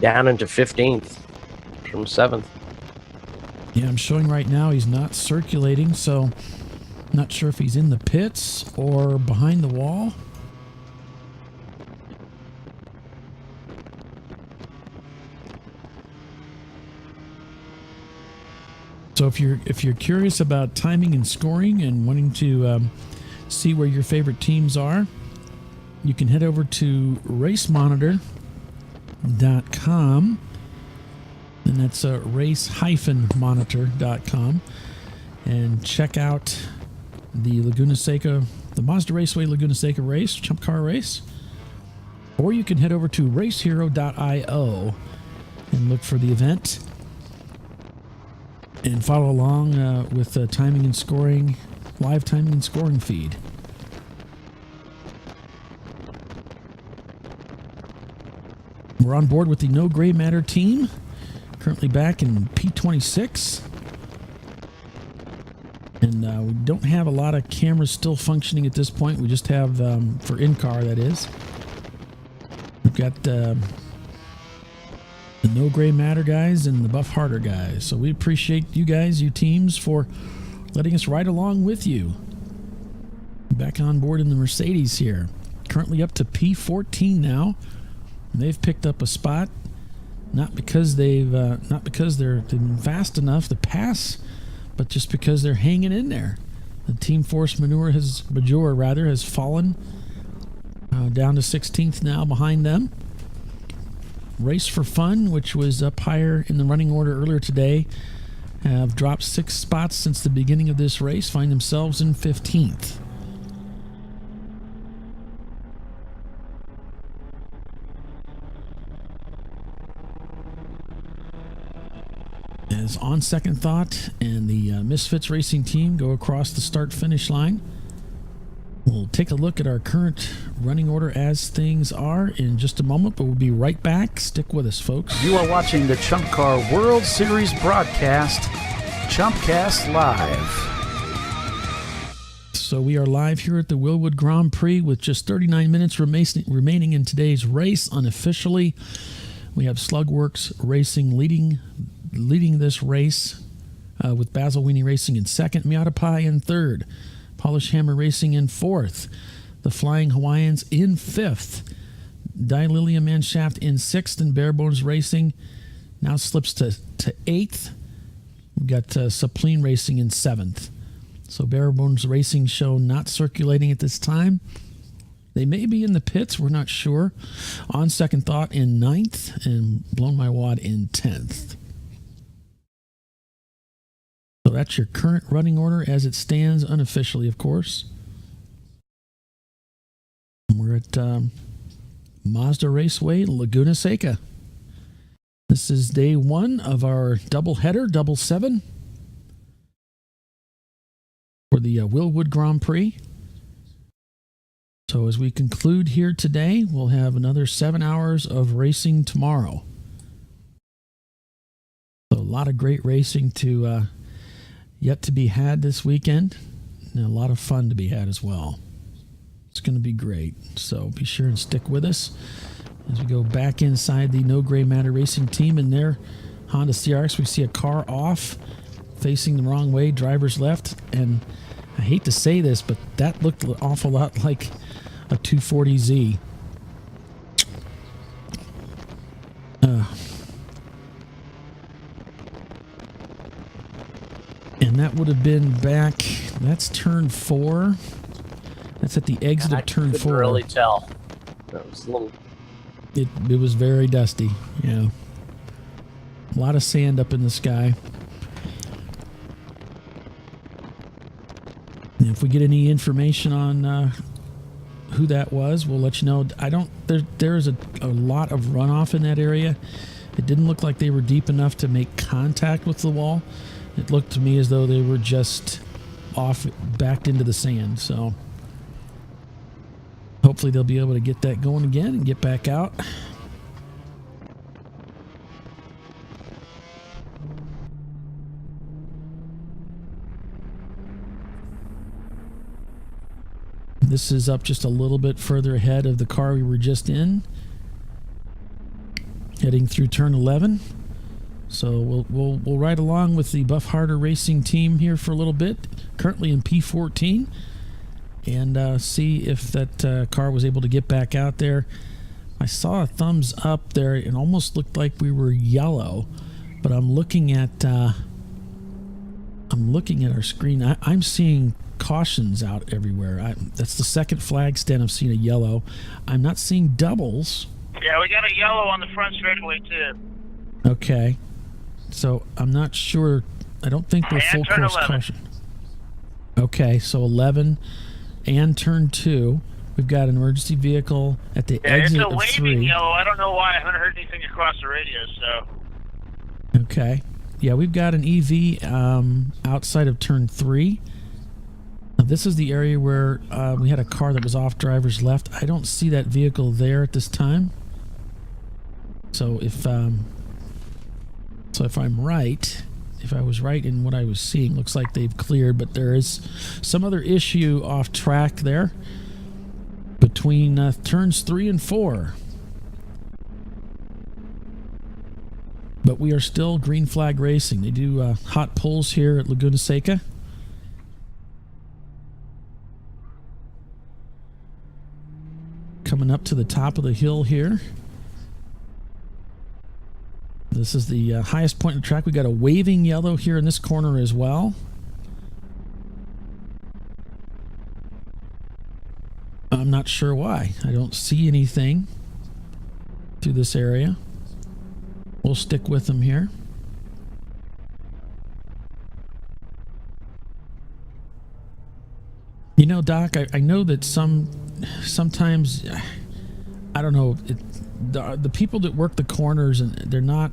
Speaker 4: down into 15th from 7th.
Speaker 3: Yeah, I'm showing right now he's not circulating, so not sure if he's in the pits or behind the wall. So if you're curious about timing and scoring and wanting to see where your favorite teams are, you can head over to racemonitor.com, and that's race-monitor.com, and check out the Laguna Seca, the Mazda Raceway Laguna Seca race, ChumpCar race. Or you can head over to racehero.io and look for the event and follow along with the timing and scoring, live timing and scoring feed. We're on board with the No Gray Matter team, currently back in P26. And we don't have a lot of cameras still functioning at this point. We just have, for in-car, that is. We've got the No Gray Matter guys and the Buff Harder guys. So we appreciate you guys, you teams, for letting us ride along with you. Back on board in the Mercedes here. Currently up to P14 now. And they've picked up a spot, not because they're been fast enough to pass, but just because they're hanging in there. The Team Force Majeure has fallen Down to 16th now behind them. Race for Fun, which was up higher in the running order earlier today, have dropped 6 spots since the beginning of this race, find themselves in 15th. As On Second Thought and the Misfits Racing team go across the start-finish line, we'll take a look at our current running order as things are in just a moment, but we'll be right back. Stick with us, folks.
Speaker 2: You are watching the ChumpCar World Series broadcast, ChumpCast Live.
Speaker 3: So we are live here at the Willwood Grand Prix with just 39 minutes remaining in today's race unofficially. We have Slugworks Racing leading this race with Basil Weenie Racing in second, Miata Pie in third, Polish Hammer Racing in fourth, the Flying Hawaiians in fifth, Dililium Manshaft in sixth, and Barebones Racing now slips to eighth. We've got Sapline Racing in seventh. So Barebones Racing show not circulating at this time. They may be in the pits, we're not sure. On Second Thought in ninth, and Blown My Wad in 10th. So that's your current running order as it stands unofficially, of course. We're at Mazda Raceway, Laguna Seca. This is day one of our doubleheader, double 7, for the Willwood Grand Prix. So as we conclude here today, we'll have another 7 hours of racing tomorrow. So a lot of great racing to yet to be had this weekend, and a lot of fun to be had as well. It's going to be great, so be sure and stick with us as we go back inside the No Gray Matter Racing team in their Honda CRX. We see a car off, facing the wrong way, driver's left, and I hate to say this, but that looked an awful lot like a 240Z. And that would have been back, that's turn 4. That's at the exit of turn 4. I couldn't
Speaker 4: really tell. That was a little...
Speaker 3: It was very dusty, yeah. A lot of sand up in the sky. And if we get any information on who that was, we'll let you know. There's a lot of runoff in that area. It didn't look like they were deep enough to make contact with the wall. It looked to me as though they were just off, backed into the sand. So hopefully they'll be able to get that going again and get back out. This is up just a little bit further ahead of the car we were just in, heading through turn 11. So we'll ride along with the Buff Harder Racing team here for a little bit, currently in P14, and see if that car was able to get back out there. I saw a thumbs up there. It almost looked like we were yellow, but I'm looking at our screen. I'm seeing cautions out everywhere. That's the second flag stand I've seen a yellow. I'm not seeing doubles.
Speaker 1: Yeah, we got a yellow on the front straightaway too.
Speaker 3: Okay. So I'm not sure. I don't think we're full course
Speaker 1: 11.
Speaker 3: caution. Okay, so 11 and turn 2. We've got an emergency vehicle at the exit of 3.
Speaker 1: It's a waving yellow. I don't know why. I haven't heard anything across the radio, so.
Speaker 3: Okay. Yeah, we've got an EV outside of turn 3. Now, this is the area where we had a car that was off driver's left. I don't see that vehicle there at this time. So if I'm right, if I was right in what I was seeing, looks like they've cleared, but there is some other issue off track there between turns 3 and 4. But we are still green flag racing. They do hot pulls here at Laguna Seca. Coming up to the top of the hill here. This is the highest point in the track. We got a waving yellow here in this corner as well. I'm not sure why. I don't see anything through this area. We'll stick with them here. You know, Doc, I know that sometimes, I don't know, the people that work the corners, and they're not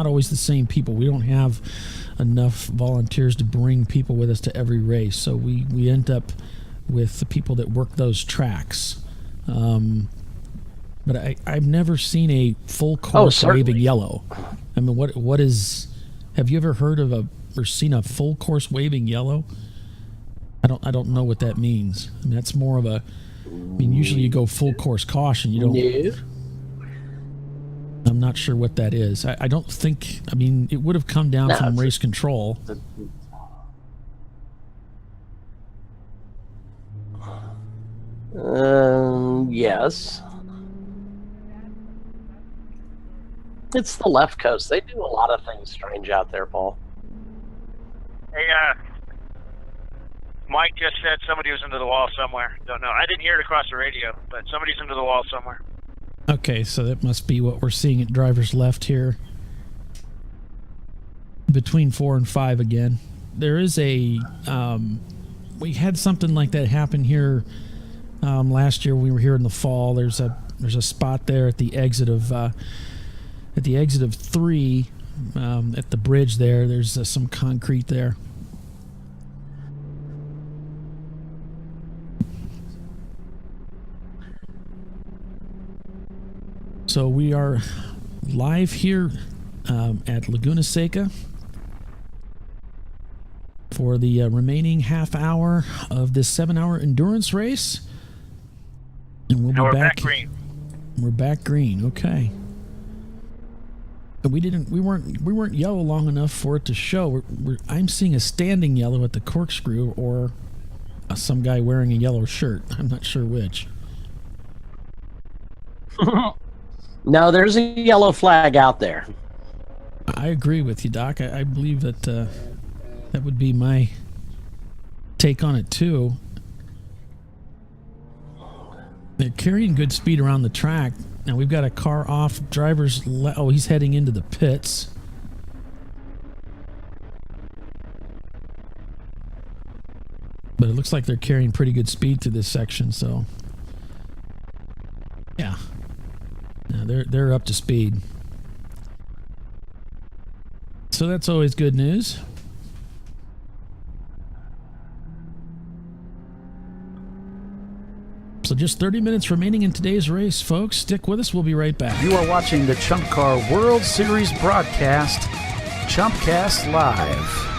Speaker 3: always the same people. We don't have enough volunteers to bring people with us to every race, so we end up with the people that work those tracks. But I've never seen a full course waving yellow. I mean, what is? Have you ever heard of or seen a full course waving yellow? I don't know what that means. I mean, that's more of a. I mean, usually you go full course caution. You don't.
Speaker 4: No.
Speaker 3: I'm not sure what that is. I don't think. I mean, it would have come down from race control.
Speaker 4: Yes. It's the left coast. They do a lot of things strange out there, Paul.
Speaker 1: Hey, Mike just said somebody was into the wall somewhere. Don't know. I didn't hear it across the radio, but somebody's into the wall somewhere.
Speaker 3: Okay, so that must be what we're seeing at driver's left here. Between 4 and 5 again. There is a... we had something like that happen here last year when we were here in the fall. There's a spot there at the exit of 3 at the bridge there. There's some concrete there. So we are live here at Laguna Seca for the remaining half hour of this 7-hour endurance race, and we'll be back green. We're back green, okay. And we weren't yellow long enough for it to show. I'm seeing a standing yellow at the corkscrew, or some guy wearing a yellow shirt. I'm not sure which.
Speaker 4: No, there's a yellow flag out there.
Speaker 3: I agree with you, Doc. I believe that that would be my take on it, too. They're carrying good speed around the track. Now, we've got a car off. Oh, he's heading into the pits. But it looks like they're carrying pretty good speed through this section, so... yeah. Now they're up to speed. So that's always good news. So just 30 minutes remaining in today's race, folks. Stick with us. We'll be right back.
Speaker 2: You are watching the ChumpCar World Series broadcast, ChumpCast Live.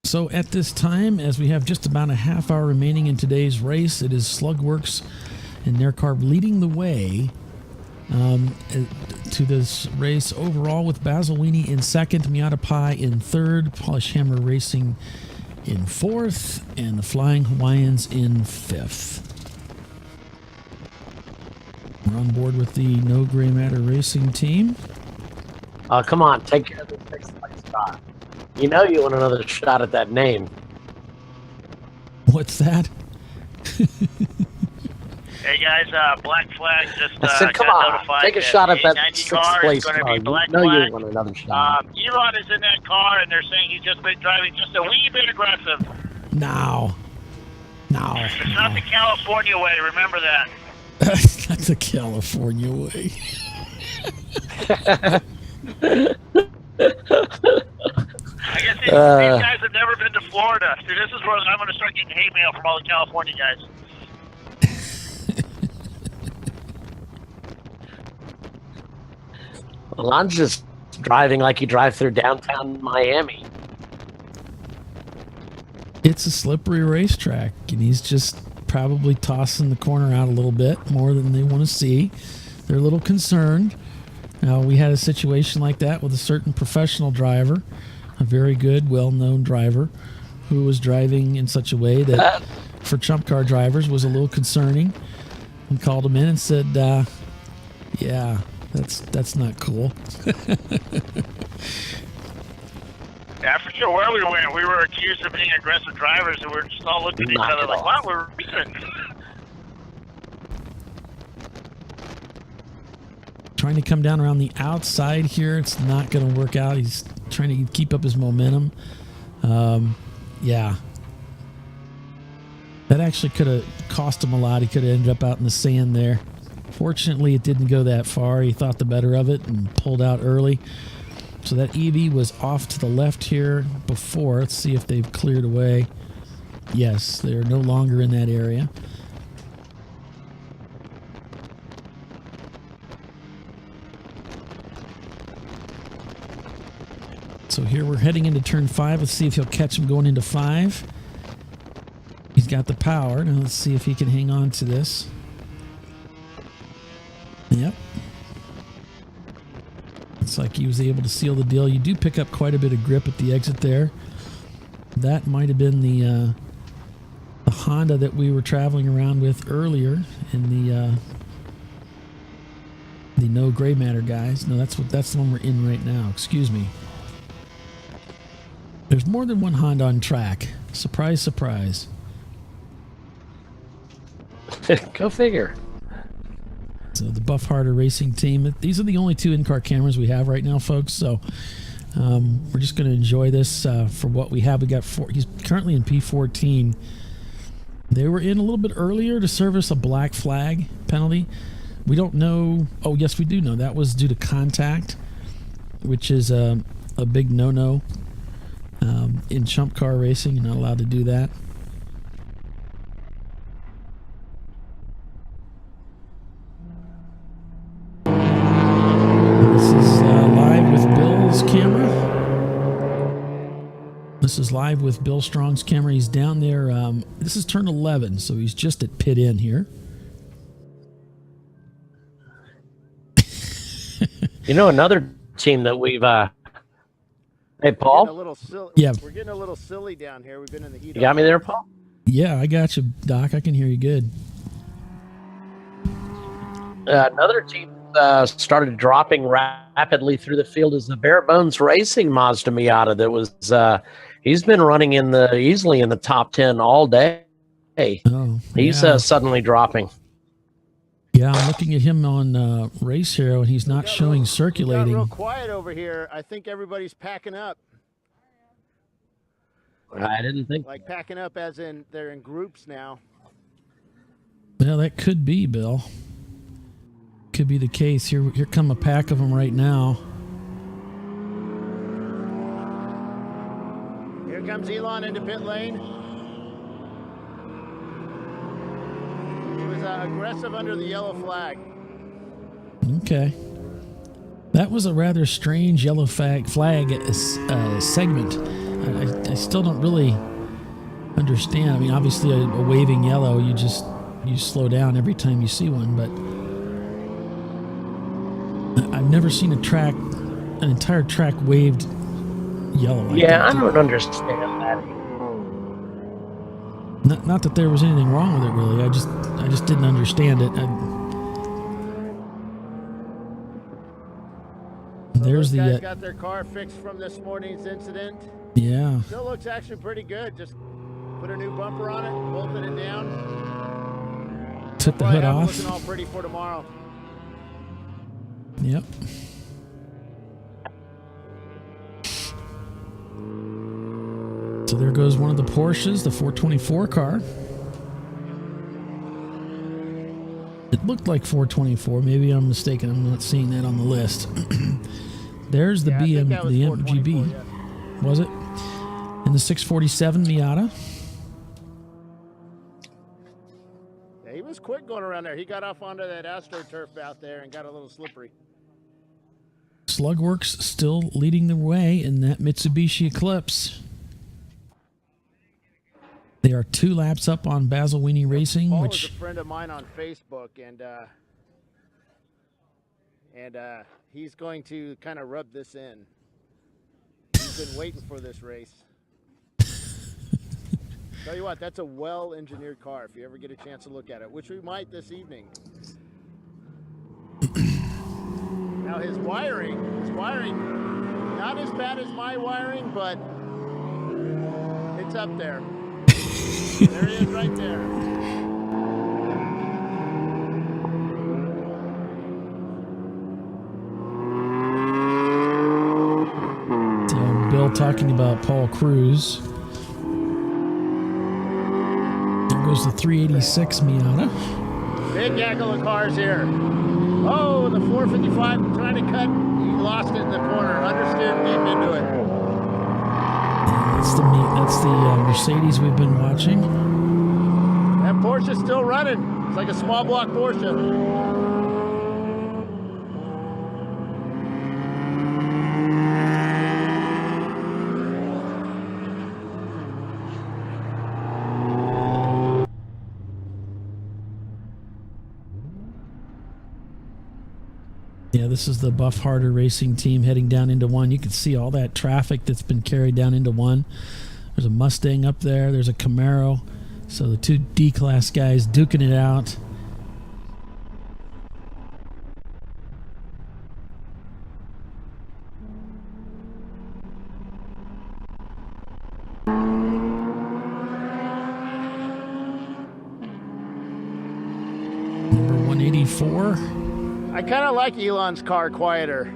Speaker 3: So at this time, as we have just about a half hour remaining in today's race, it is Slugworks and their car leading the way to this race overall, with Basil Weenie in second, Miata Pai in third, Polish Hammer Racing in fourth, and the Flying Hawaiians in fifth. We're on board with the No Gray Matter Racing team.
Speaker 4: Come on, take care of the sixth place spot. You know you want another shot at that name.
Speaker 3: What's that?
Speaker 1: Hey guys, Black Flag just
Speaker 4: I said, come
Speaker 1: got
Speaker 4: on,
Speaker 1: notified
Speaker 4: take a
Speaker 1: that
Speaker 4: shot at
Speaker 1: the
Speaker 4: that
Speaker 1: 890
Speaker 4: sixth
Speaker 1: car
Speaker 4: place
Speaker 1: is going to
Speaker 4: car.
Speaker 1: be Black
Speaker 4: You know
Speaker 1: Flag.
Speaker 4: you want another shot.
Speaker 1: Elon is in that car, and they're saying he's just been driving just a wee bit aggressive.
Speaker 3: No.
Speaker 1: It's not the California way, remember that.
Speaker 3: That's the California way.
Speaker 1: I guess these guys have never been to Florida. So this is where I'm going to start getting hate mail from all the California guys.
Speaker 4: Well, I'm just driving like you drive through downtown Miami.
Speaker 3: It's a slippery racetrack, and he's just probably tossing the corner out a little bit more than they want to see. They're a little concerned. Now, we had a situation like that with a certain professional driver, a very good, well-known driver, who was driving in such a way that, for Chump Car drivers, was a little concerning. We called him in and said, yeah, that's not cool.
Speaker 1: After not sure where we went. We were accused of being aggressive drivers, and we were just all looking at each other like, wow, we're racing.
Speaker 3: Trying to come down around the outside here. It's not going to work out. He's trying to keep up his momentum. Yeah. That actually could have cost him a lot. He could have ended up out in the sand there. Fortunately, it didn't go that far. He thought the better of it and pulled out early. So that EV was off to the left here before. Let's see if they've cleared away. Yes, they're no longer in that area. So here we're heading into turn 5. Let's see if he'll catch him going into 5. He's got the power. Now let's see if he can hang on to this. Yep. Looks like he was able to seal the deal. You do pick up quite a bit of grip at the exit there. That might have been the Honda that we were traveling around with earlier in the No Gray Matter guys. No, that's the one we're in right now. Excuse me. There's more than one Honda on track. Surprise, surprise.
Speaker 4: Go figure.
Speaker 3: So the Buff Harder Racing team. These are the only 2 in-car cameras we have right now, folks. So we're just going to enjoy this for what we have. We got 4. He's currently in P14. They were in a little bit earlier to service a black flag penalty. We don't know. Oh, yes, we do know. That was due to contact, which is a big no-no. In Chump Car Racing, you're not allowed to do that. This is live with Bill's camera. This is live with Bill Strong's camera. He's down there. This is turn 11, so he's just at pit in here.
Speaker 4: You know, another team that we've hey, Paul?
Speaker 3: Yeah.
Speaker 6: We're getting a little silly down here. We've been in the heat.
Speaker 4: You got me there, Paul?
Speaker 3: Yeah, I got you, Doc. I can hear you good.
Speaker 4: Another team started dropping rapidly through the field is the Bare Bones Racing Mazda Miata. That was he's been running easily in the top 10 all day.
Speaker 3: Oh,
Speaker 4: he's suddenly dropping.
Speaker 3: Yeah, I'm looking at him on Race Hero, and he's not showing circulating.
Speaker 6: Got real quiet over here. I think everybody's packing up.
Speaker 4: I didn't think.
Speaker 6: Like packing up as in they're in groups now.
Speaker 3: Well, that could be, Bill. Could be the case. Here come a pack of them right now.
Speaker 6: Here comes Elon into pit lane. He was aggressive under the yellow flag.
Speaker 3: Okay. That was a rather strange yellow flag segment. I still don't really understand. I mean, obviously a waving yellow, you slow down every time you see one, but I've never seen an entire track waved yellow like that.
Speaker 4: Yeah, I don't understand that.
Speaker 3: Not that there was anything wrong with it, really. I just didn't understand it. There's
Speaker 6: those
Speaker 3: the
Speaker 6: guys got their car fixed from this morning's incident.
Speaker 3: Yeah.
Speaker 6: Still looks actually pretty good. Just put a new bumper on it, bolted it down.
Speaker 3: Took the hood off.
Speaker 6: Looking all pretty for tomorrow.
Speaker 3: Yep. So there goes one of the Porsches, the 424 car. It looked like 424. Maybe I'm mistaken. I'm not seeing that on the list. There's the MGB.
Speaker 6: Yes.
Speaker 3: Was it? And the 647 Miata.
Speaker 6: Yeah, he was quick going around there. He got off onto that AstroTurf out there and got a little slippery.
Speaker 3: Slugworks still leading the way in that Mitsubishi Eclipse. They are 2 laps up on Basil Weenie Racing,
Speaker 6: Paul
Speaker 3: which
Speaker 6: is a friend of mine on Facebook, and he's going to kind of rub this in. He's been waiting for this race. Tell you what, that's a well-engineered car if you ever get a chance to look at it, which we might this evening. Now his wiring, not as bad as my wiring, but It's up there. There he is right there.
Speaker 3: Bill talking about Paul Cruz. There goes the 386 Miata.
Speaker 6: Big gaggle of cars here. Oh, the 455 trying to cut. He lost it in the corner. Understeered deep into it.
Speaker 3: That's the Mercedes we've been watching.
Speaker 6: That Porsche's still running. It's like a small block Porsche.
Speaker 3: Yeah, this is the Buff Harder Racing team heading down into one. You can see all that traffic that's been carried down into one. There's a Mustang up there. There's a Camaro. So the two D-Class guys duking it out. Number 184.
Speaker 6: I kind of like Elon's car quieter.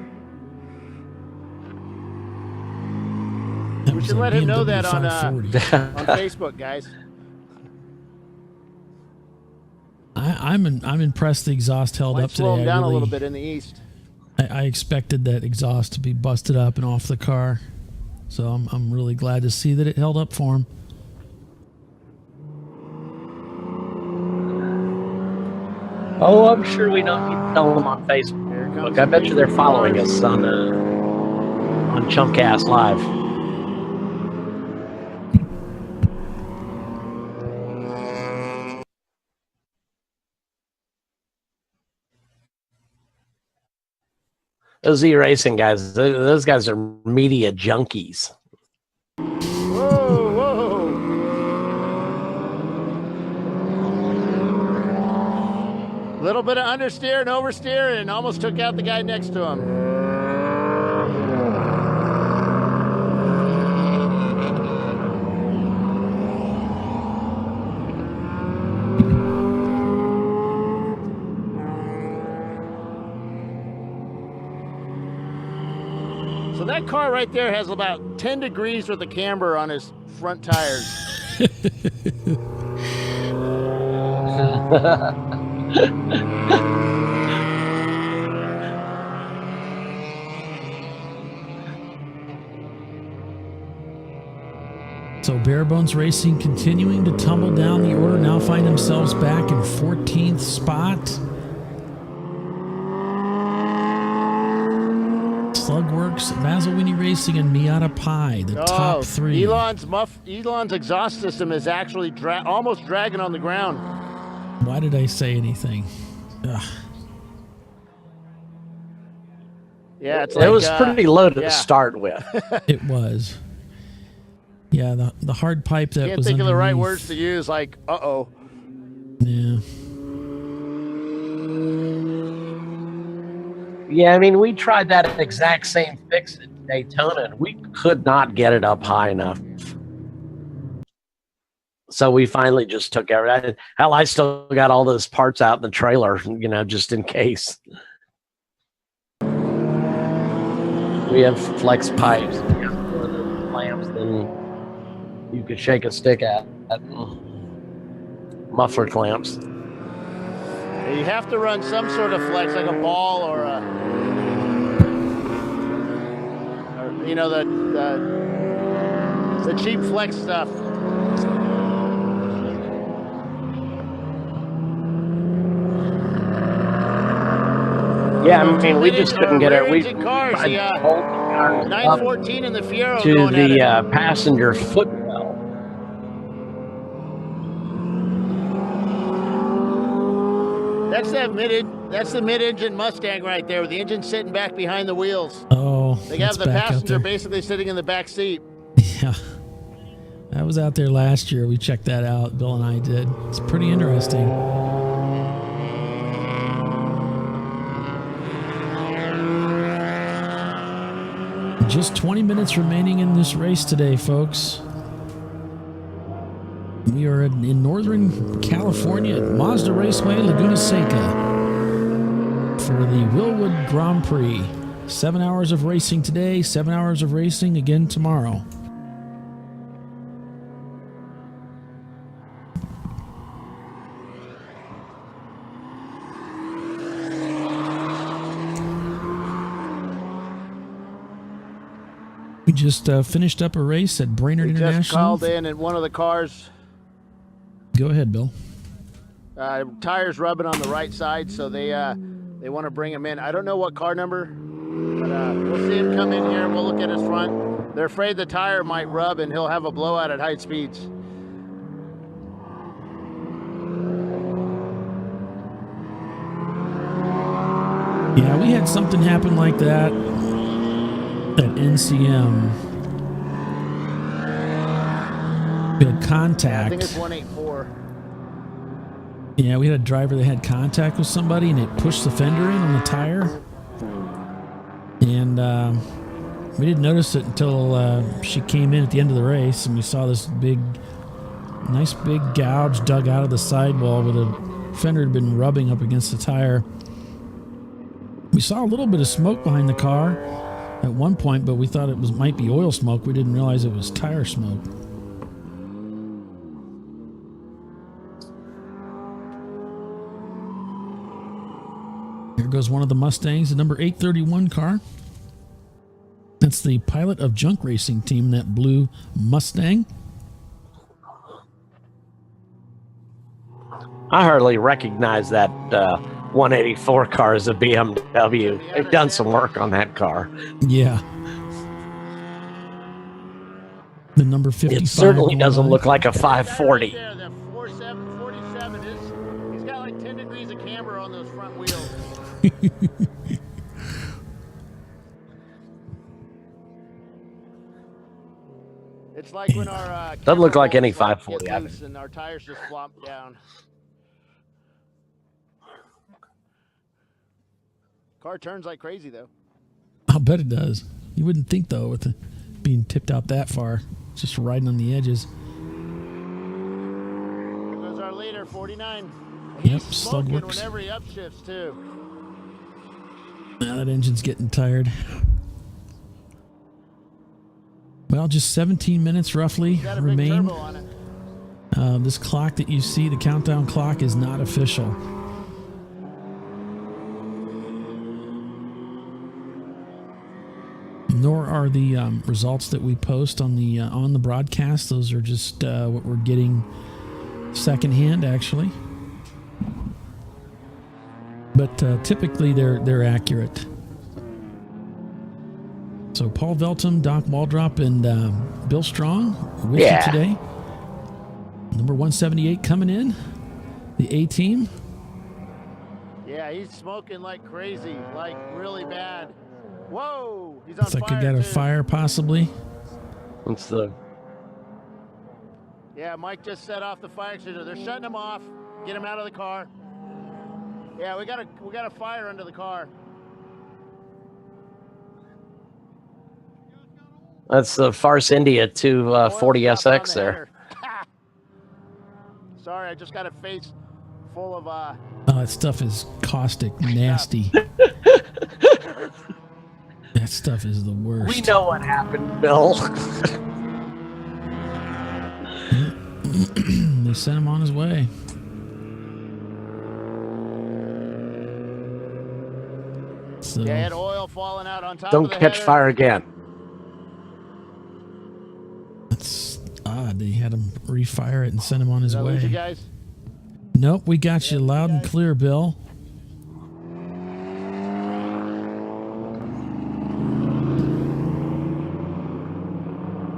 Speaker 6: We should let him know that on Facebook, guys.
Speaker 3: I'm impressed the exhaust held
Speaker 6: Might
Speaker 3: up today.
Speaker 6: slow him down a little bit in the east.
Speaker 3: I expected that exhaust to be busted up and off the car, so I'm really glad to see that it held up for him.
Speaker 4: Oh, I'm sure we don't need to tell them on Facebook. Look, I bet you they're following us on ChumpCast Live. Those E-Racing guys, those guys are media junkies.
Speaker 6: Whoa, whoa. Little bit of understeer and oversteer and almost took out the guy next to him. So that car right there has about 10 degrees worth of camber on his front tires.
Speaker 3: So Barebones Racing continuing to tumble down the order, now find themselves back in 14th spot. Slugworks, Mazzolini Racing, and Miata Pi, the top three.
Speaker 6: Elon's exhaust system is actually almost dragging on the ground.
Speaker 3: Why did I say anything? Ugh.
Speaker 6: Yeah, it's
Speaker 4: it was pretty low to start with.
Speaker 3: It was. Yeah, the hard pipe that
Speaker 6: Can't
Speaker 3: was
Speaker 6: think of the right
Speaker 3: underneath.
Speaker 6: words to use, like, uh-oh.
Speaker 3: Yeah.
Speaker 4: Yeah, I mean, we tried that exact same fix at Daytona, and we could not get it up high enough. So we finally just took everything. Hell, I still got all those parts out in the trailer, just in case. We have flex pipes. We have one of those clamps than you could shake a stick at. Muffler clamps.
Speaker 6: You have to run some sort of flex, like a ball or the cheap flex stuff.
Speaker 4: Yeah, I mean, we just couldn't get it. We
Speaker 6: cars, 914 in the Fiero
Speaker 4: to
Speaker 6: going
Speaker 4: the
Speaker 6: at it.
Speaker 4: passenger footwell.
Speaker 6: That's the mid-engine Mustang right there, with the engine sitting back behind the wheels.
Speaker 3: Oh,
Speaker 6: they have the passenger basically sitting in the back seat.
Speaker 3: Yeah, that was out there last year. We checked that out. Bill and I did. It's pretty interesting. Just 20 minutes remaining in this race today, folks. We are in Northern California at Mazda Raceway, Laguna Seca for the Willwood Grand Prix. 7 hours of racing today, 7 hours of racing again tomorrow. We just finished up a race at Brainerd International.
Speaker 6: Just called in one of the cars.
Speaker 3: Go ahead, Bill.
Speaker 6: Tires rubbing on the right side, so they want to bring him in. I don't know what car number, but we'll see him come in here. We'll look at his front. They're afraid the tire might rub and he'll have a blowout at high speeds.
Speaker 3: Yeah, we had something happen like that at NCM. We had contact.
Speaker 6: I think it's 184.
Speaker 3: Yeah, we had a driver that had contact with somebody and it pushed the fender in on the tire. And we didn't notice it until she came in at the end of the race and we saw this nice big gouge dug out of the sidewall where the fender had been rubbing up against the tire. We saw a little bit of smoke behind the car at one point, but we thought it might be oil smoke. We didn't realize it was tire smoke. Here goes one of the Mustangs, the number 831 car. That's the pilot of Junk Racing Team, that blue Mustang.
Speaker 4: I hardly recognize that 184 car as a BMW. They've done some work on that car.
Speaker 3: Yeah. The number 55.
Speaker 4: It certainly doesn't look like a 540.
Speaker 6: The 47 he's got like 10 degrees of camber on those front wheels. It's like when our
Speaker 4: doesn't look like any 540
Speaker 6: and our tires just flop down. Car turns like crazy though.
Speaker 3: I'll bet it does. You wouldn't think though, with it being tipped out that far, just riding on the edges.
Speaker 6: Here goes our leader, 49.
Speaker 3: Yep,
Speaker 6: He's
Speaker 3: slug
Speaker 6: smoking
Speaker 3: works.
Speaker 6: whenever he upshifts too.
Speaker 3: Now that engine's getting tired. Well, just 17 minutes roughly
Speaker 6: He's got a big
Speaker 3: remain.
Speaker 6: turbo on it.
Speaker 3: This clock that you see, the countdown clock, is not official. Nor are the results that we post on the broadcast. Those are just what we're getting secondhand, actually. But typically they're accurate. So Paul Veltum, Doc Waldrop, and Bill Strong with you today. Number 178 coming in, the A team.
Speaker 6: Yeah, he's smoking like crazy, like really bad. Whoa, he's on
Speaker 3: Looks like
Speaker 6: fire.
Speaker 3: he got a
Speaker 6: too.
Speaker 3: fire possibly.
Speaker 4: What's the?
Speaker 6: Yeah, Mike just set off the fire extinguisher. They're shutting him off. Get him out of the car. Yeah, we got a fire under the car.
Speaker 4: That's the Farce India 240 SX there.
Speaker 6: Sorry, I just got a face full of
Speaker 3: Oh, that stuff is caustic, nasty. That stuff is the worst.
Speaker 4: We know what happened, Bill.
Speaker 3: They sent him on his way. So,
Speaker 6: yeah, had oil falling out on top
Speaker 4: Don't
Speaker 6: of the
Speaker 4: catch
Speaker 6: header.
Speaker 4: fire again.
Speaker 3: that's odd. They had him refire it and send him on his
Speaker 6: Did I lose you
Speaker 3: way.
Speaker 6: guys?
Speaker 3: Nope, we got you loud and clear, Bill.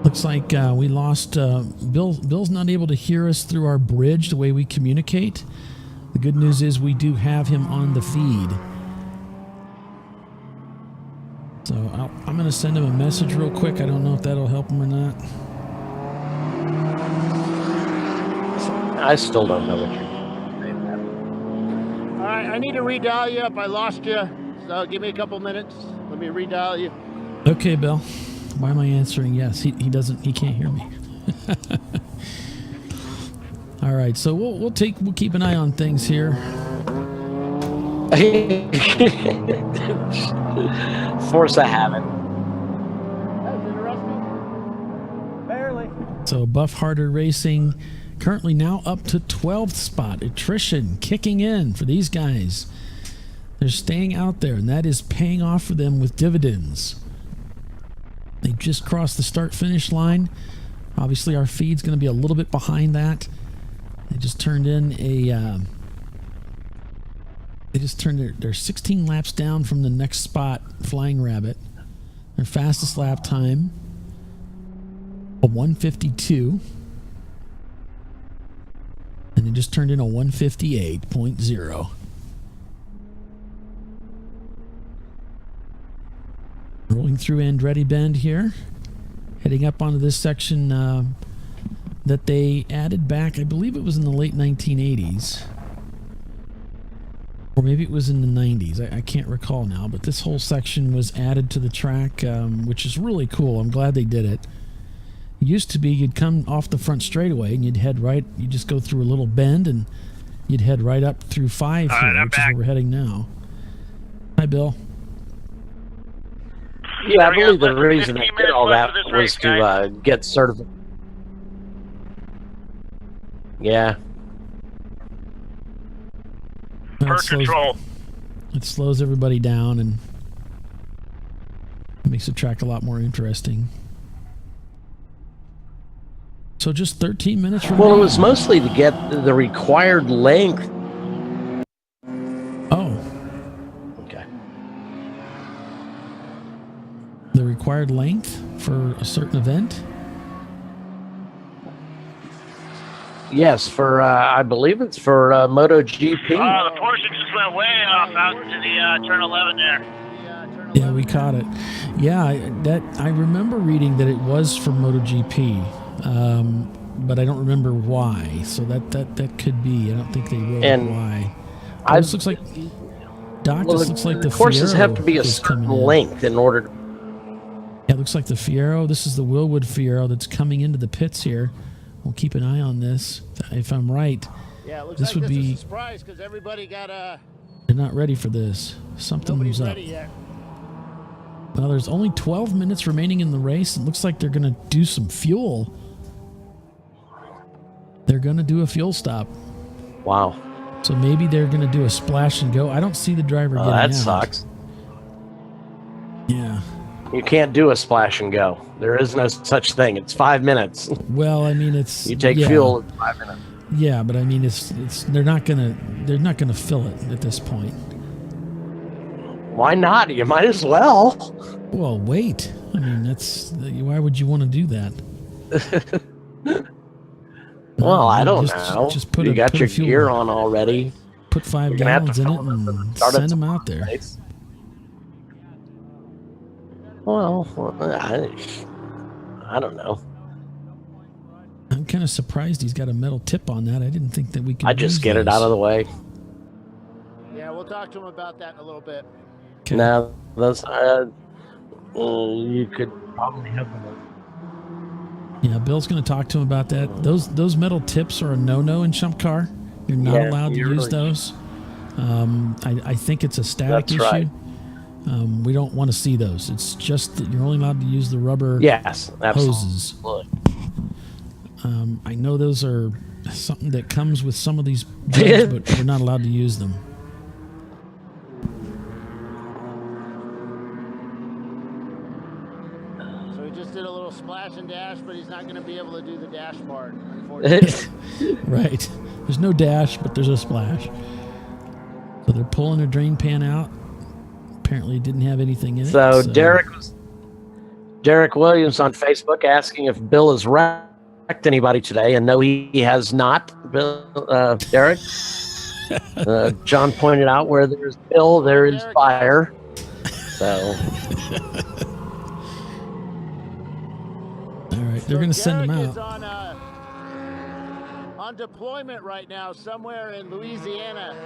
Speaker 3: Looks like we lost Bill's not able to hear us through our bridge the way we communicate. The good news is we do have him on the feed. So I'm going to send him a message real quick. I don't know if that'll help him or not.
Speaker 4: I still don't know what you're
Speaker 6: All right, I need to redial you up. I lost you. So give me a couple minutes. Let me redial you.
Speaker 3: Okay, Bill. Why am I answering yes? He can't hear me. All right, so we'll keep an eye on things here.
Speaker 4: Force of habit.
Speaker 3: So Buff Harder Racing currently now up to 12th spot. Attrition kicking in for these guys. They're staying out there, and that is paying off for them with dividends. They just crossed the start-finish line. Obviously, our feed's going to be a little bit behind that. They just turned in they're 16 laps down from the next spot, Flying Rabbit. Their fastest lap time, a 1:52. And they just turned in a 1:58.0. Rolling through Andretti Bend here, heading up onto this section that they added back, I believe it was in the late 1980s. Or maybe it was in the 90s. I can't recall now, but this whole section was added to the track, which is really cool. I'm glad they did it. It used to be you'd come off the front straightaway and you'd head right, you'd just go through a little bend and you'd head right up through 5 here, which is where we're heading now. Hi, Bill.
Speaker 4: Yeah, I believe the reason I did all that was to get certified. Yeah.
Speaker 1: Control.
Speaker 3: It slows everybody down and makes the track a lot more interesting. So just 13 minutes from
Speaker 4: Well, it was mostly to get the required length.
Speaker 3: Oh.
Speaker 4: Okay.
Speaker 3: The required length for a certain event?
Speaker 4: Yes, for I believe it's for MotoGP.
Speaker 1: The Porsche just went way off out to the turn 11 there.
Speaker 3: Yeah, we caught it. Yeah, I remember reading that it was for MotoGP, but I don't remember why. So that could be. I don't think they wrote why. This looks like Doc. This looks like the
Speaker 4: courses
Speaker 3: Fiero
Speaker 4: have to be a certain length in order.
Speaker 3: Yeah, it looks like the Fiero. This is the Willwood Fiero that's coming into the pits here. We'll keep an eye on this. If I'm right,
Speaker 6: yeah, it looks
Speaker 3: this
Speaker 6: like
Speaker 3: would be
Speaker 6: a surprise because everybody got
Speaker 3: they're not ready for this. Something's up. Well, there's only 12 minutes remaining in the race. It looks like they're going to do some fuel. They're going to do a fuel stop.
Speaker 4: Wow.
Speaker 3: So maybe they're going to do a splash and go. I don't see the driver getting out.
Speaker 4: That sucks.
Speaker 3: Yeah.
Speaker 4: You can't do a splash and go. There is no such thing. It's 5 minutes.
Speaker 3: Well, I mean, it's
Speaker 4: you take fuel in 5 minutes.
Speaker 3: Yeah, but I mean, it's they're not gonna fill it at this point.
Speaker 4: Why not? You might as well.
Speaker 3: Well, wait. I mean, why would you want to do that?
Speaker 4: Well, I don't know.
Speaker 3: Just
Speaker 4: you got your gear on already.
Speaker 3: Put 5 gallons in it and send them out there.
Speaker 4: Well, I don't know.
Speaker 3: I'm kind of surprised he's got a metal tip on that. I didn't think that we could.
Speaker 4: I just get it out of the way.
Speaker 6: Yeah, we'll talk to him about that in a little bit.
Speaker 3: Okay.
Speaker 4: Now, those you could probably have them.
Speaker 3: Yeah, Bill's going to talk to him about that. Those metal tips are a no-no in ChumpCar. You're not allowed to use those. I think it's a static issue.
Speaker 4: Right.
Speaker 3: We don't want to see those. It's just that you're only allowed to use the rubber hoses. I know those are something that comes with some of these jugs, but we're not allowed to use them.
Speaker 6: So he just did a little splash and dash, but he's not going to be able to do the dash part, unfortunately.
Speaker 3: Right. There's no dash, but there's a splash. So they're pulling a drain pan out. Apparently it didn't have anything in it.
Speaker 4: So Derek Williams on Facebook asking if Bill has wrecked anybody today, and no, he has not. Bill, Derek. John pointed out where there's Bill, there is fire. So.
Speaker 3: All right, they're going to send him out.
Speaker 6: On deployment right now, somewhere in Louisiana,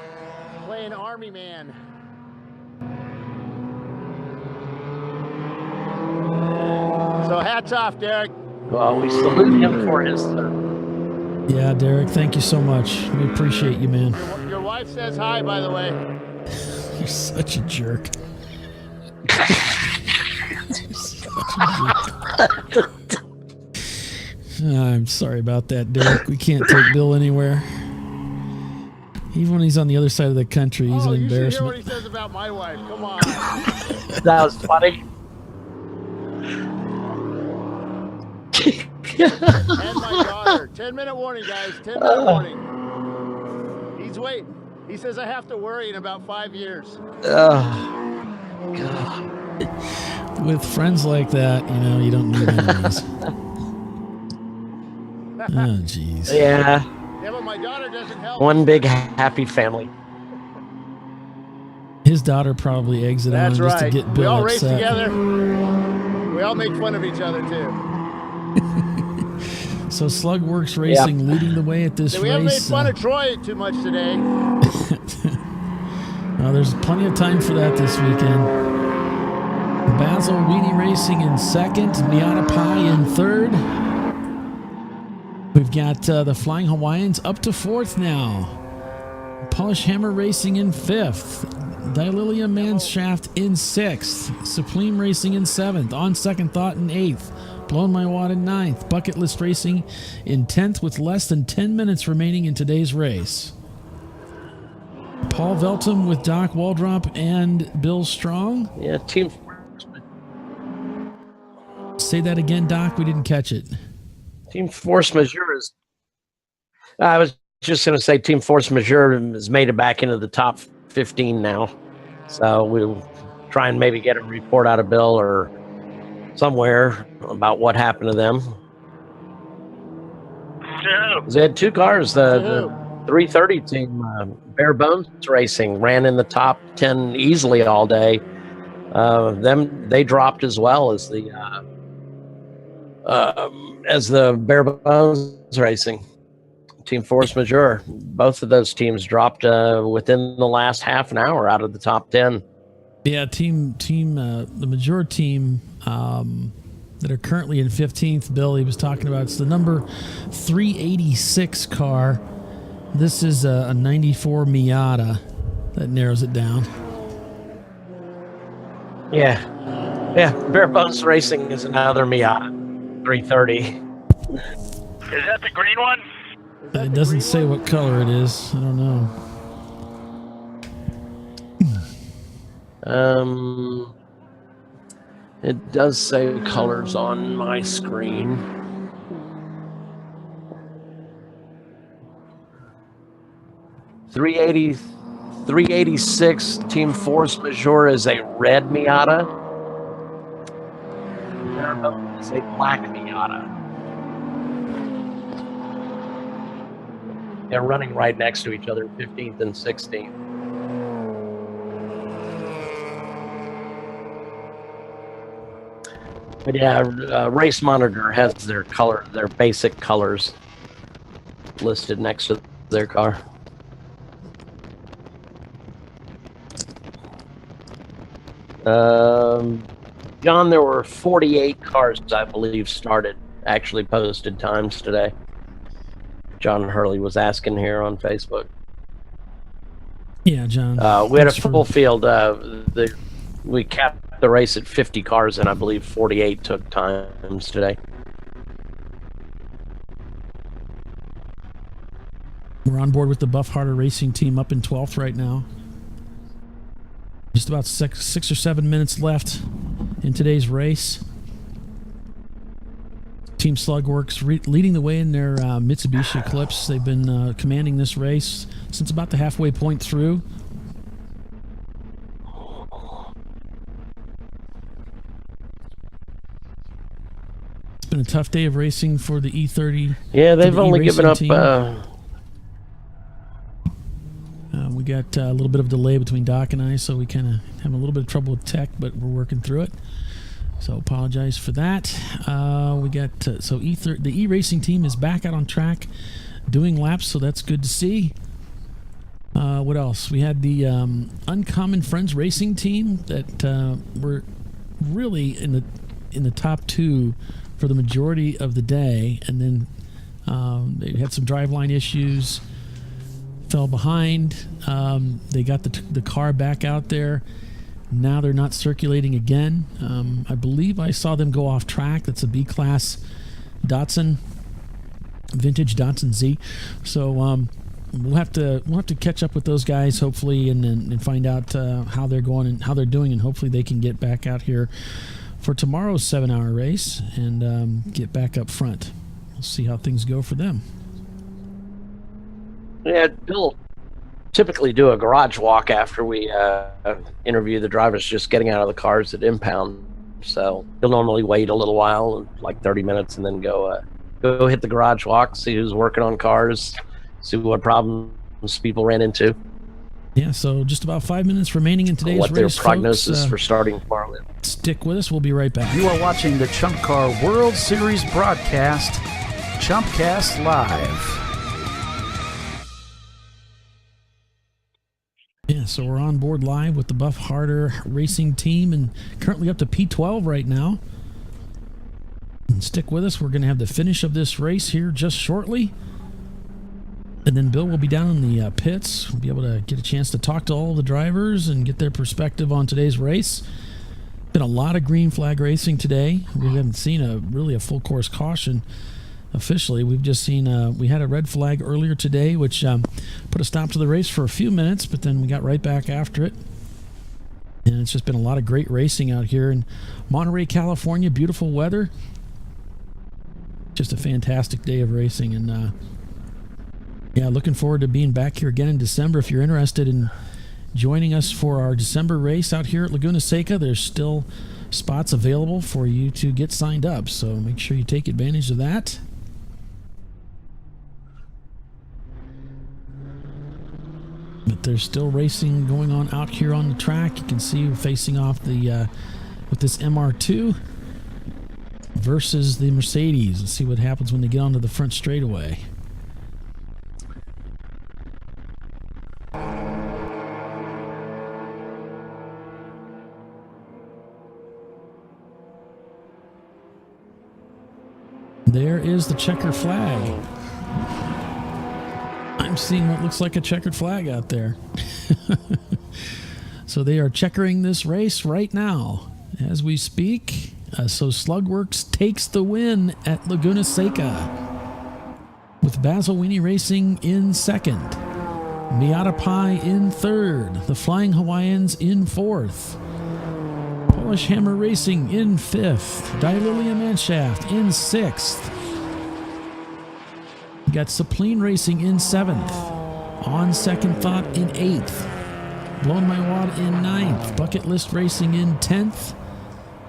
Speaker 6: playing Army Man. So hats off, Derek.
Speaker 4: Well, we salute him for his
Speaker 3: Yeah, Derek, thank you so much. We appreciate you, man.
Speaker 6: Your wife says hi, by the way.
Speaker 3: You're such a jerk. I'm sorry about that, Derek. We can't take Bill anywhere. Even when he's on the other side of the country, he's an embarrassment.
Speaker 6: You should hear what he says about my wife. Come on.
Speaker 4: That was funny.
Speaker 6: And my daughter. 10-minute warning, guys. 10-minute warning. He's waiting. He says I have to worry in about 5 years.
Speaker 4: God.
Speaker 3: With friends like that, you don't need enemies. Oh, jeez.
Speaker 4: Yeah.
Speaker 6: Yeah, but my daughter doesn't help.
Speaker 4: One big happy family.
Speaker 3: His daughter probably exited on
Speaker 6: That's
Speaker 3: just
Speaker 6: right.
Speaker 3: to get Bill
Speaker 6: We all
Speaker 3: upset.
Speaker 6: race together. We all make fun of each other, too.
Speaker 3: So Slugworks Racing leading the way at this
Speaker 6: We haven't made
Speaker 3: race.
Speaker 6: fun of Troy too much today.
Speaker 3: There's plenty of time for that this weekend. Basil Weenie Racing in second, Miata Pie in third. We've got the Flying Hawaiians up to fourth now. Polish Hammer Racing in fifth. Daililia Manshaft in sixth. Supreme Racing in seventh. On Second Thought in eighth. Blown My Wad in ninth. Bucket List Racing in 10th with less than 10 minutes remaining in today's race. Paul Veltum with Doc Waldrop and Bill Strong.
Speaker 4: Yeah, Team.
Speaker 3: Say that again, Doc. We didn't catch it.
Speaker 4: Team Force Majeure is. I was just going to say Team Force Majeure has made it back into the top 15 now. So we'll try and maybe get a report out of Bill or somewhere about what happened to them. They had two cars. The 330 team, Bare Bones Racing, ran in the top 10 easily all day. They dropped as well as the Bare Bones Racing. Team Force Majeure. Both of those teams dropped within the last half an hour out of the top 10.
Speaker 3: Yeah, the Majeure team that are currently in 15th, Bill, he was talking about, it's the number 386 car. This is a 94 Miata. That narrows it down.
Speaker 4: Yeah, Bare Bones Racing is another Miata 330.
Speaker 1: Is that the green one?
Speaker 3: It doesn't say what color it is. I don't know.
Speaker 4: It does say colors on my screen. .386 Team Force Majeure is a red Miata. There is a black Miata. They're running right next to each other, 15th and 16th. But yeah, Race Monitor has their basic colors listed next to their car. John, there were 48 cars, I believe, actually posted times today. John Hurley was asking here on Facebook.
Speaker 3: Yeah, John.
Speaker 4: We had a full field. We capped the race at 50 cars, and I believe 48 took times today.
Speaker 3: We're on board with the Buff Harder Racing team up in 12th right now. Just about six or 7 minutes left in today's race. Team Slugworks leading the way in their Mitsubishi Eclipse. They've been commanding this race since about the halfway point through. It's been a tough day of racing for the E30.
Speaker 4: Yeah, they've only given up.
Speaker 3: We got a little bit of delay between Doc and I, so we kind of have a little bit of trouble with tech, but we're working through it. So apologize for that. We got the E-Racing team is back out on track doing laps, so that's good to see. What else? We had the Uncommon Friends Racing team that were really in the top two for the majority of the day, and then They had some driveline issues, fell behind. They got the car back out there. Now they're not circulating again. I believe I saw them go off track. That's a B-Class Datsun, vintage Datsun Z. So we'll have to catch up with those guys hopefully, and find out how they're going and how they're doing, and hopefully they can get back out here for tomorrow's 7-hour race and get back up front. We'll see how things go for them.
Speaker 4: Yeah, Bill typically do a garage walk after we interview the drivers just getting out of the cars at impound. So he'll normally wait a little while, like 30 minutes, and then go hit the garage walk, see who's working on cars, see what problems people ran into.
Speaker 3: Yeah, so just about 5 minutes remaining in today's race,
Speaker 4: what their prognosis
Speaker 3: folks.
Speaker 4: for starting tomorrow is.
Speaker 3: Stick with us. We'll be right back.
Speaker 2: You are watching the ChumpCar World Series broadcast, ChumpCast Live.
Speaker 3: Yeah, so we're on board live with the Buff Harder Racing team, and currently up to P12 right now. And stick with us. We're going to have the finish of this race here just shortly. And then Bill will be down in the pits. We'll be able to get a chance to talk to all the drivers and get their perspective on today's race. Been a lot of green flag racing today. We haven't seen a full course caution officially. We've just seen we had a red flag earlier today, which put a stop to the race for a few minutes, but then we got right back after it. And it's just been a lot of great racing out here in Monterey, California. Beautiful weather. Just a fantastic day of racing. And yeah, looking forward to being back here again in December. If you're interested in joining us for our December race out here at Laguna Seca, there's still spots available for you to get signed up. So make sure you take advantage of that. But there's still racing going on out here on the track. You can see we're facing off the with this MR2 versus the Mercedes. Let's see what happens when they get onto the front straightaway. There is the checker flag. I'm seeing what looks like a checkered flag out there. So they are checkering this race right now as we speak. So Slugworks takes the win at Laguna Seca, with Basil Weenie Racing in second, Miata Pie in third, the Flying Hawaiians in fourth, Polish Hammer Racing in fifth, Dialilia Manshaft in sixth. We got Sapline Racing in seventh, On Second Thought in eighth, Blowing My Wad in ninth, Bucket List Racing in 10th,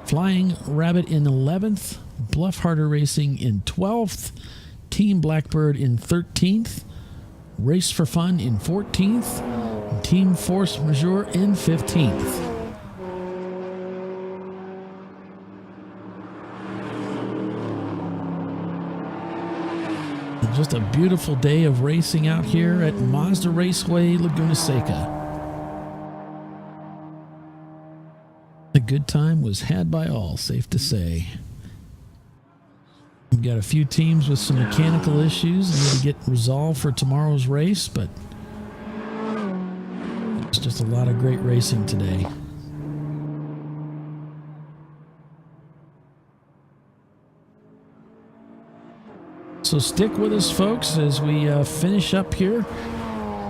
Speaker 3: Flying Rabbit in 11th, Bluff Harder Racing in 12th, Team Blackbird in 13th, Race for Fun in 14th, and Team Force Majeure in 15th. Just a beautiful day of racing out here at Mazda Raceway, Laguna Seca. A good time was had by all, safe to say. We've got a few teams with some mechanical issues that need to get resolved for tomorrow's race, but it's just a lot of great racing today. So stick with us, folks, as we finish up here.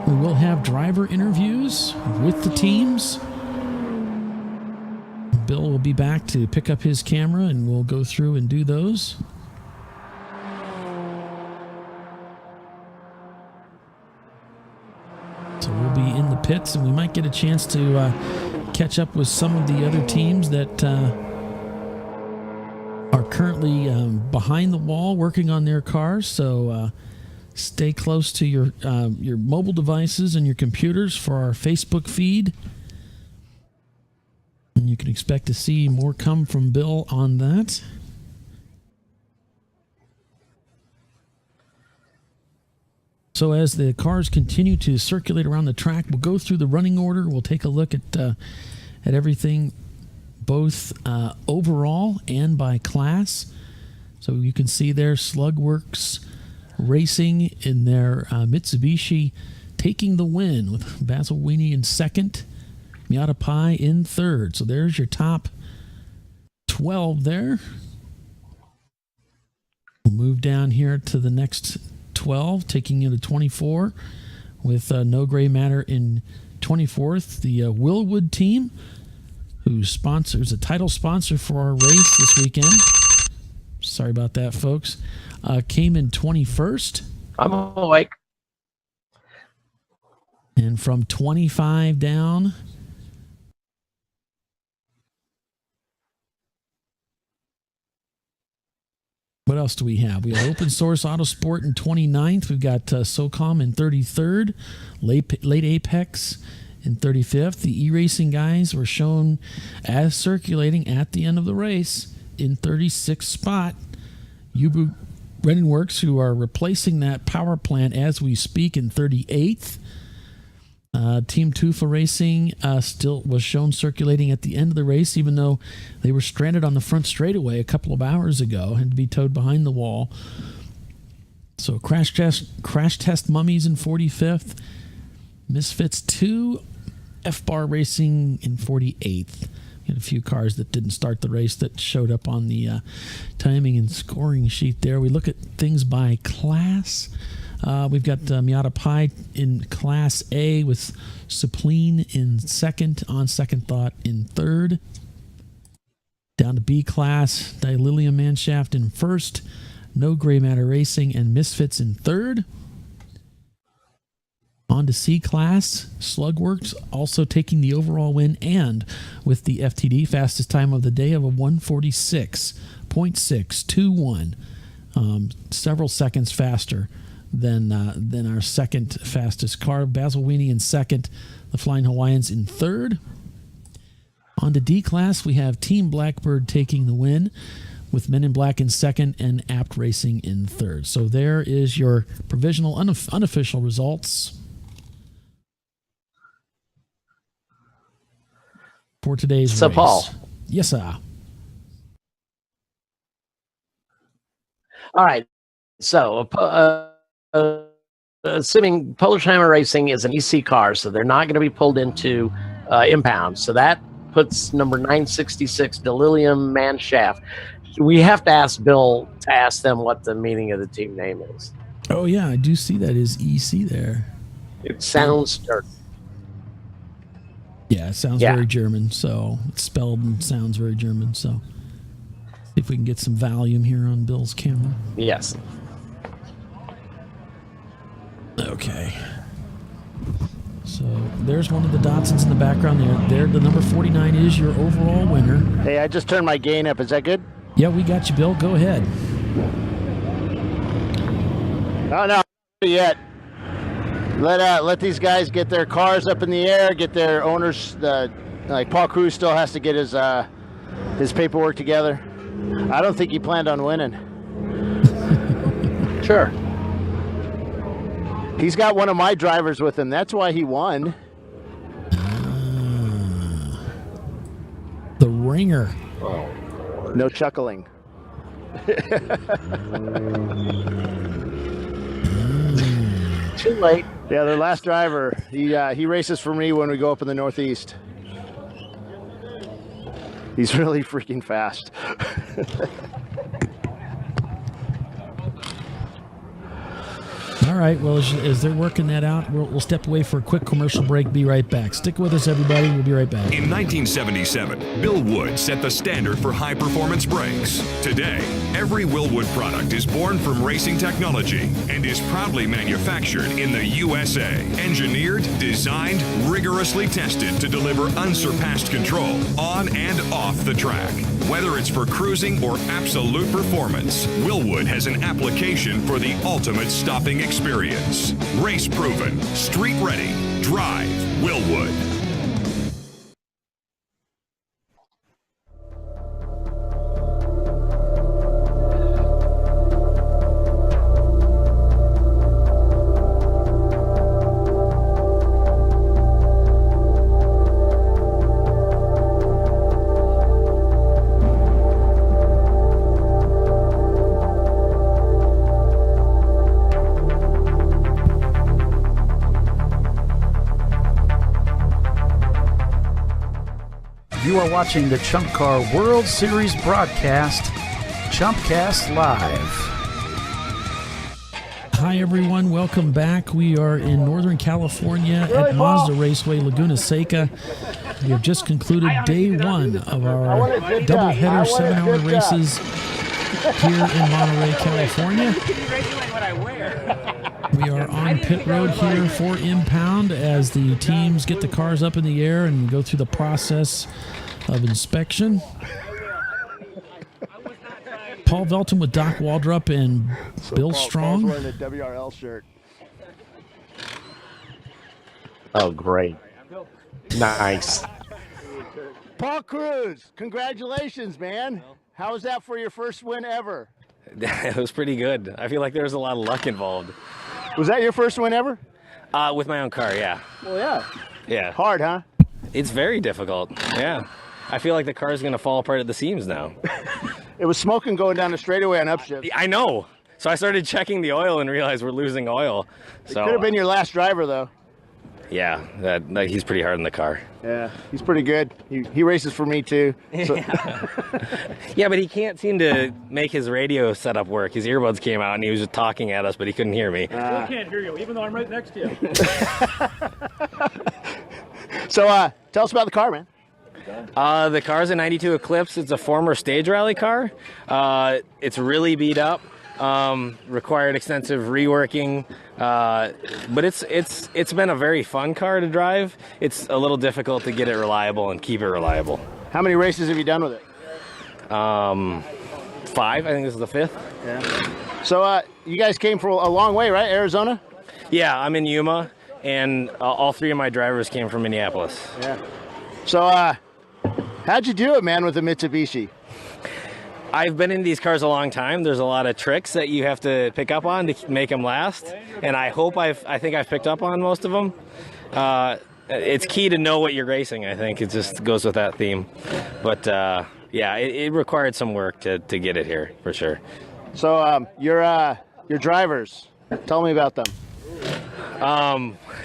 Speaker 3: We will have driver interviews with the teams. Bill will be back to pick up his camera, and we'll go through and do those. So we'll be in the pits, and we might get a chance to catch up with some of the other teams that are currently behind the wall working on their cars. So stay close to your mobile devices and your computers for our Facebook feed. And you can expect to see more come from Bill on that. So as the cars continue to circulate around the track, we'll go through the running order. We'll take a look at everything, both overall and by class. So you can see there, Slugworks Racing in their Mitsubishi, taking the win with Basil Weenie in second, Miata Pai in third. So there's your top 12 there. We'll move down here to the next 12, taking you to 24 with No Gray Matter in 24th. The Willwood team, who sponsors a title sponsor for our race this weekend. Sorry about that, folks. Came in 21st.
Speaker 4: I'm awake.
Speaker 3: And from 25 down, what else do we have? We have Open Source Autosport in 29th. We've got SOCOM in 33rd. Late Apex in 35th. The e-racing guys were shown as circulating at the end of the race in 36th spot. Ubu Brennan Works, who are replacing that power plant as we speak, in 38th. Team Tufa Racing still was shown circulating at the end of the race, even though they were stranded on the front straightaway a couple of hours ago, had to be towed behind the wall. So Crash Test Mummies in 45th. Misfits 2, F-Bar Racing in 48th. We had a few cars that didn't start the race that showed up on the timing and scoring sheet there. We look at things by class. We've got Miata Pai in Class A with Supline in second, On Second Thought in third. Down to B Class, Dililium Manshaft in first, No Gray Matter Racing and Misfits in third. On to C Class, Slugworks also taking the overall win, and with the FTD fastest time of the day of a 146.621, several seconds faster than our second fastest car. Basil Weenie in second, the Flying Hawaiians in third. On to D Class, we have Team Blackbird taking the win, with Men in Black in second and Apt Racing in third. So there is your provisional unofficial results for today's race.
Speaker 4: Paul.
Speaker 3: Yes, sir.
Speaker 4: All right. So, assuming Polisheimer Racing is an EC car, so they're not going to be pulled into impound. So that puts number 966, Delilium Manshaft. We have to ask Bill to ask them what the meaning of the team name is.
Speaker 3: Oh, yeah, I do see that is EC there.
Speaker 4: It sounds dirty.
Speaker 3: Yeah, it sounds very German, so it's spelled and sounds very German. So see if we can get some volume here on Bill's camera.
Speaker 4: Yes.
Speaker 3: Okay. So there's one of the Datsuns in the background there. The number 49 is your overall winner.
Speaker 6: Hey, I just turned my gain up. Is that good?
Speaker 3: Yeah, we got you, Bill. Go ahead.
Speaker 6: Oh, no, not yet. Let these guys get their cars up in the air, get their owners. Like Paul Cruz still has to get his paperwork together. I don't think he planned on winning.
Speaker 4: Sure.
Speaker 6: He's got one of my drivers with him. That's why he won.
Speaker 3: The ringer.
Speaker 6: No chuckling.
Speaker 4: Too late.
Speaker 6: Yeah, their last driver. He races for me when we go up in the Northeast. He's really freaking fast.
Speaker 3: All right, well, as they're working that out, we'll step away for a quick commercial break. Be right back. Stick with us, everybody. We'll be right back.
Speaker 10: In 1977, Bill Wood set the standard for high-performance brakes. Today, every Willwood product is born from racing technology and is proudly manufactured in the USA. Engineered, designed, rigorously tested to deliver unsurpassed control on and off the track. Whether it's for cruising or absolute performance, Willwood has an application for the ultimate stopping experience. Race proven, street ready. Drive Willwood.
Speaker 2: You are watching the ChumpCar World Series broadcast, ChumpCast Live.
Speaker 3: Hi, everyone. Welcome back. We are in Northern California at Mazda Raceway, Laguna Seca. We have just concluded day one of our doubleheader 7-hour races here in Monterey, California. We are on pit road here for impound as the teams get the cars up in the air and go through the process of inspection. Paul Velton with Doc Waldrop and Bill Strong.
Speaker 6: Paul's wearing a WRL shirt.
Speaker 4: Oh, great. Nice.
Speaker 6: Paul Cruz, congratulations, man. How was that for your first win ever?
Speaker 11: It was pretty good. I feel like there was a lot of luck involved.
Speaker 6: Was that your first win ever?
Speaker 11: With my own car, yeah.
Speaker 6: Well, yeah.
Speaker 11: Yeah.
Speaker 6: Hard, huh?
Speaker 11: It's very difficult, yeah. I feel like the car's going to fall apart at the seams now.
Speaker 6: It was smoking going down the straightaway on upshifts.
Speaker 11: I know. So I started checking the oil and realized we're losing oil. So
Speaker 6: Could have been your last driver, though.
Speaker 11: Yeah, he's pretty hard in the car.
Speaker 6: Yeah, he's pretty good. He races for me, too. So.
Speaker 11: Yeah, but he can't seem to make his radio setup work. His earbuds came out and he was just talking at us, but he couldn't hear me.
Speaker 12: I can't hear you, even though I'm right next to you.
Speaker 6: So, tell us about the car, man.
Speaker 11: The car's a 92 Eclipse. It's a former stage rally car. It's really beat up. Required extensive reworking, but it's been a very fun car to drive. It's a little difficult to get it reliable and keep it reliable.
Speaker 6: How many races have you done with it?
Speaker 11: 5. I think this is the 5th.
Speaker 6: Yeah. So you guys came from a long way, right? Arizona?
Speaker 11: Yeah, I'm in Yuma, and all 3 of my drivers came from Minneapolis.
Speaker 6: Yeah. So how'd you do it, man, with the Mitsubishi?
Speaker 11: I've been in these cars a long time. There's a lot of tricks that you have to pick up on to make them last, and I think I've picked up on most of them. It's key to know what you're racing. I think it just goes with that theme. But yeah, it required some work to get it here for sure.
Speaker 6: So your drivers, tell me about them.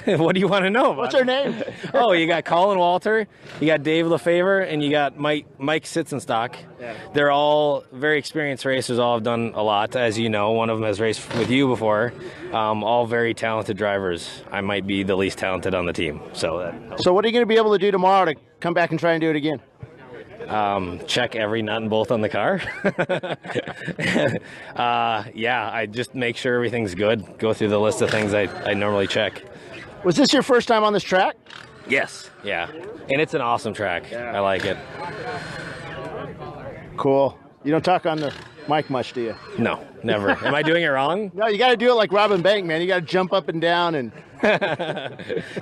Speaker 11: What do you want to know about?
Speaker 6: What's their name?
Speaker 11: Oh, you got Colin Walter, you got Dave LeFavor, and you got Mike Sitzenstock. Yeah. They're all very experienced racers. All have done a lot, as you know. One of them has raced with you before. All very talented drivers. I might be the least talented on the team. So
Speaker 6: what are you going to be able to do tomorrow to come back and try and do it again?
Speaker 11: Check every nut and bolt on the car. Yeah, I just make sure everything's good. Go through the list of things I normally check.
Speaker 6: Was this your first time on this track?
Speaker 11: Yes. Yeah. And it's an awesome track. Yeah. I like it.
Speaker 6: Cool. You don't talk on the mic much, do you?
Speaker 11: No, never. Am I doing it wrong?
Speaker 6: No, you got to do it like Robin Bank, man. You got to jump up and down and...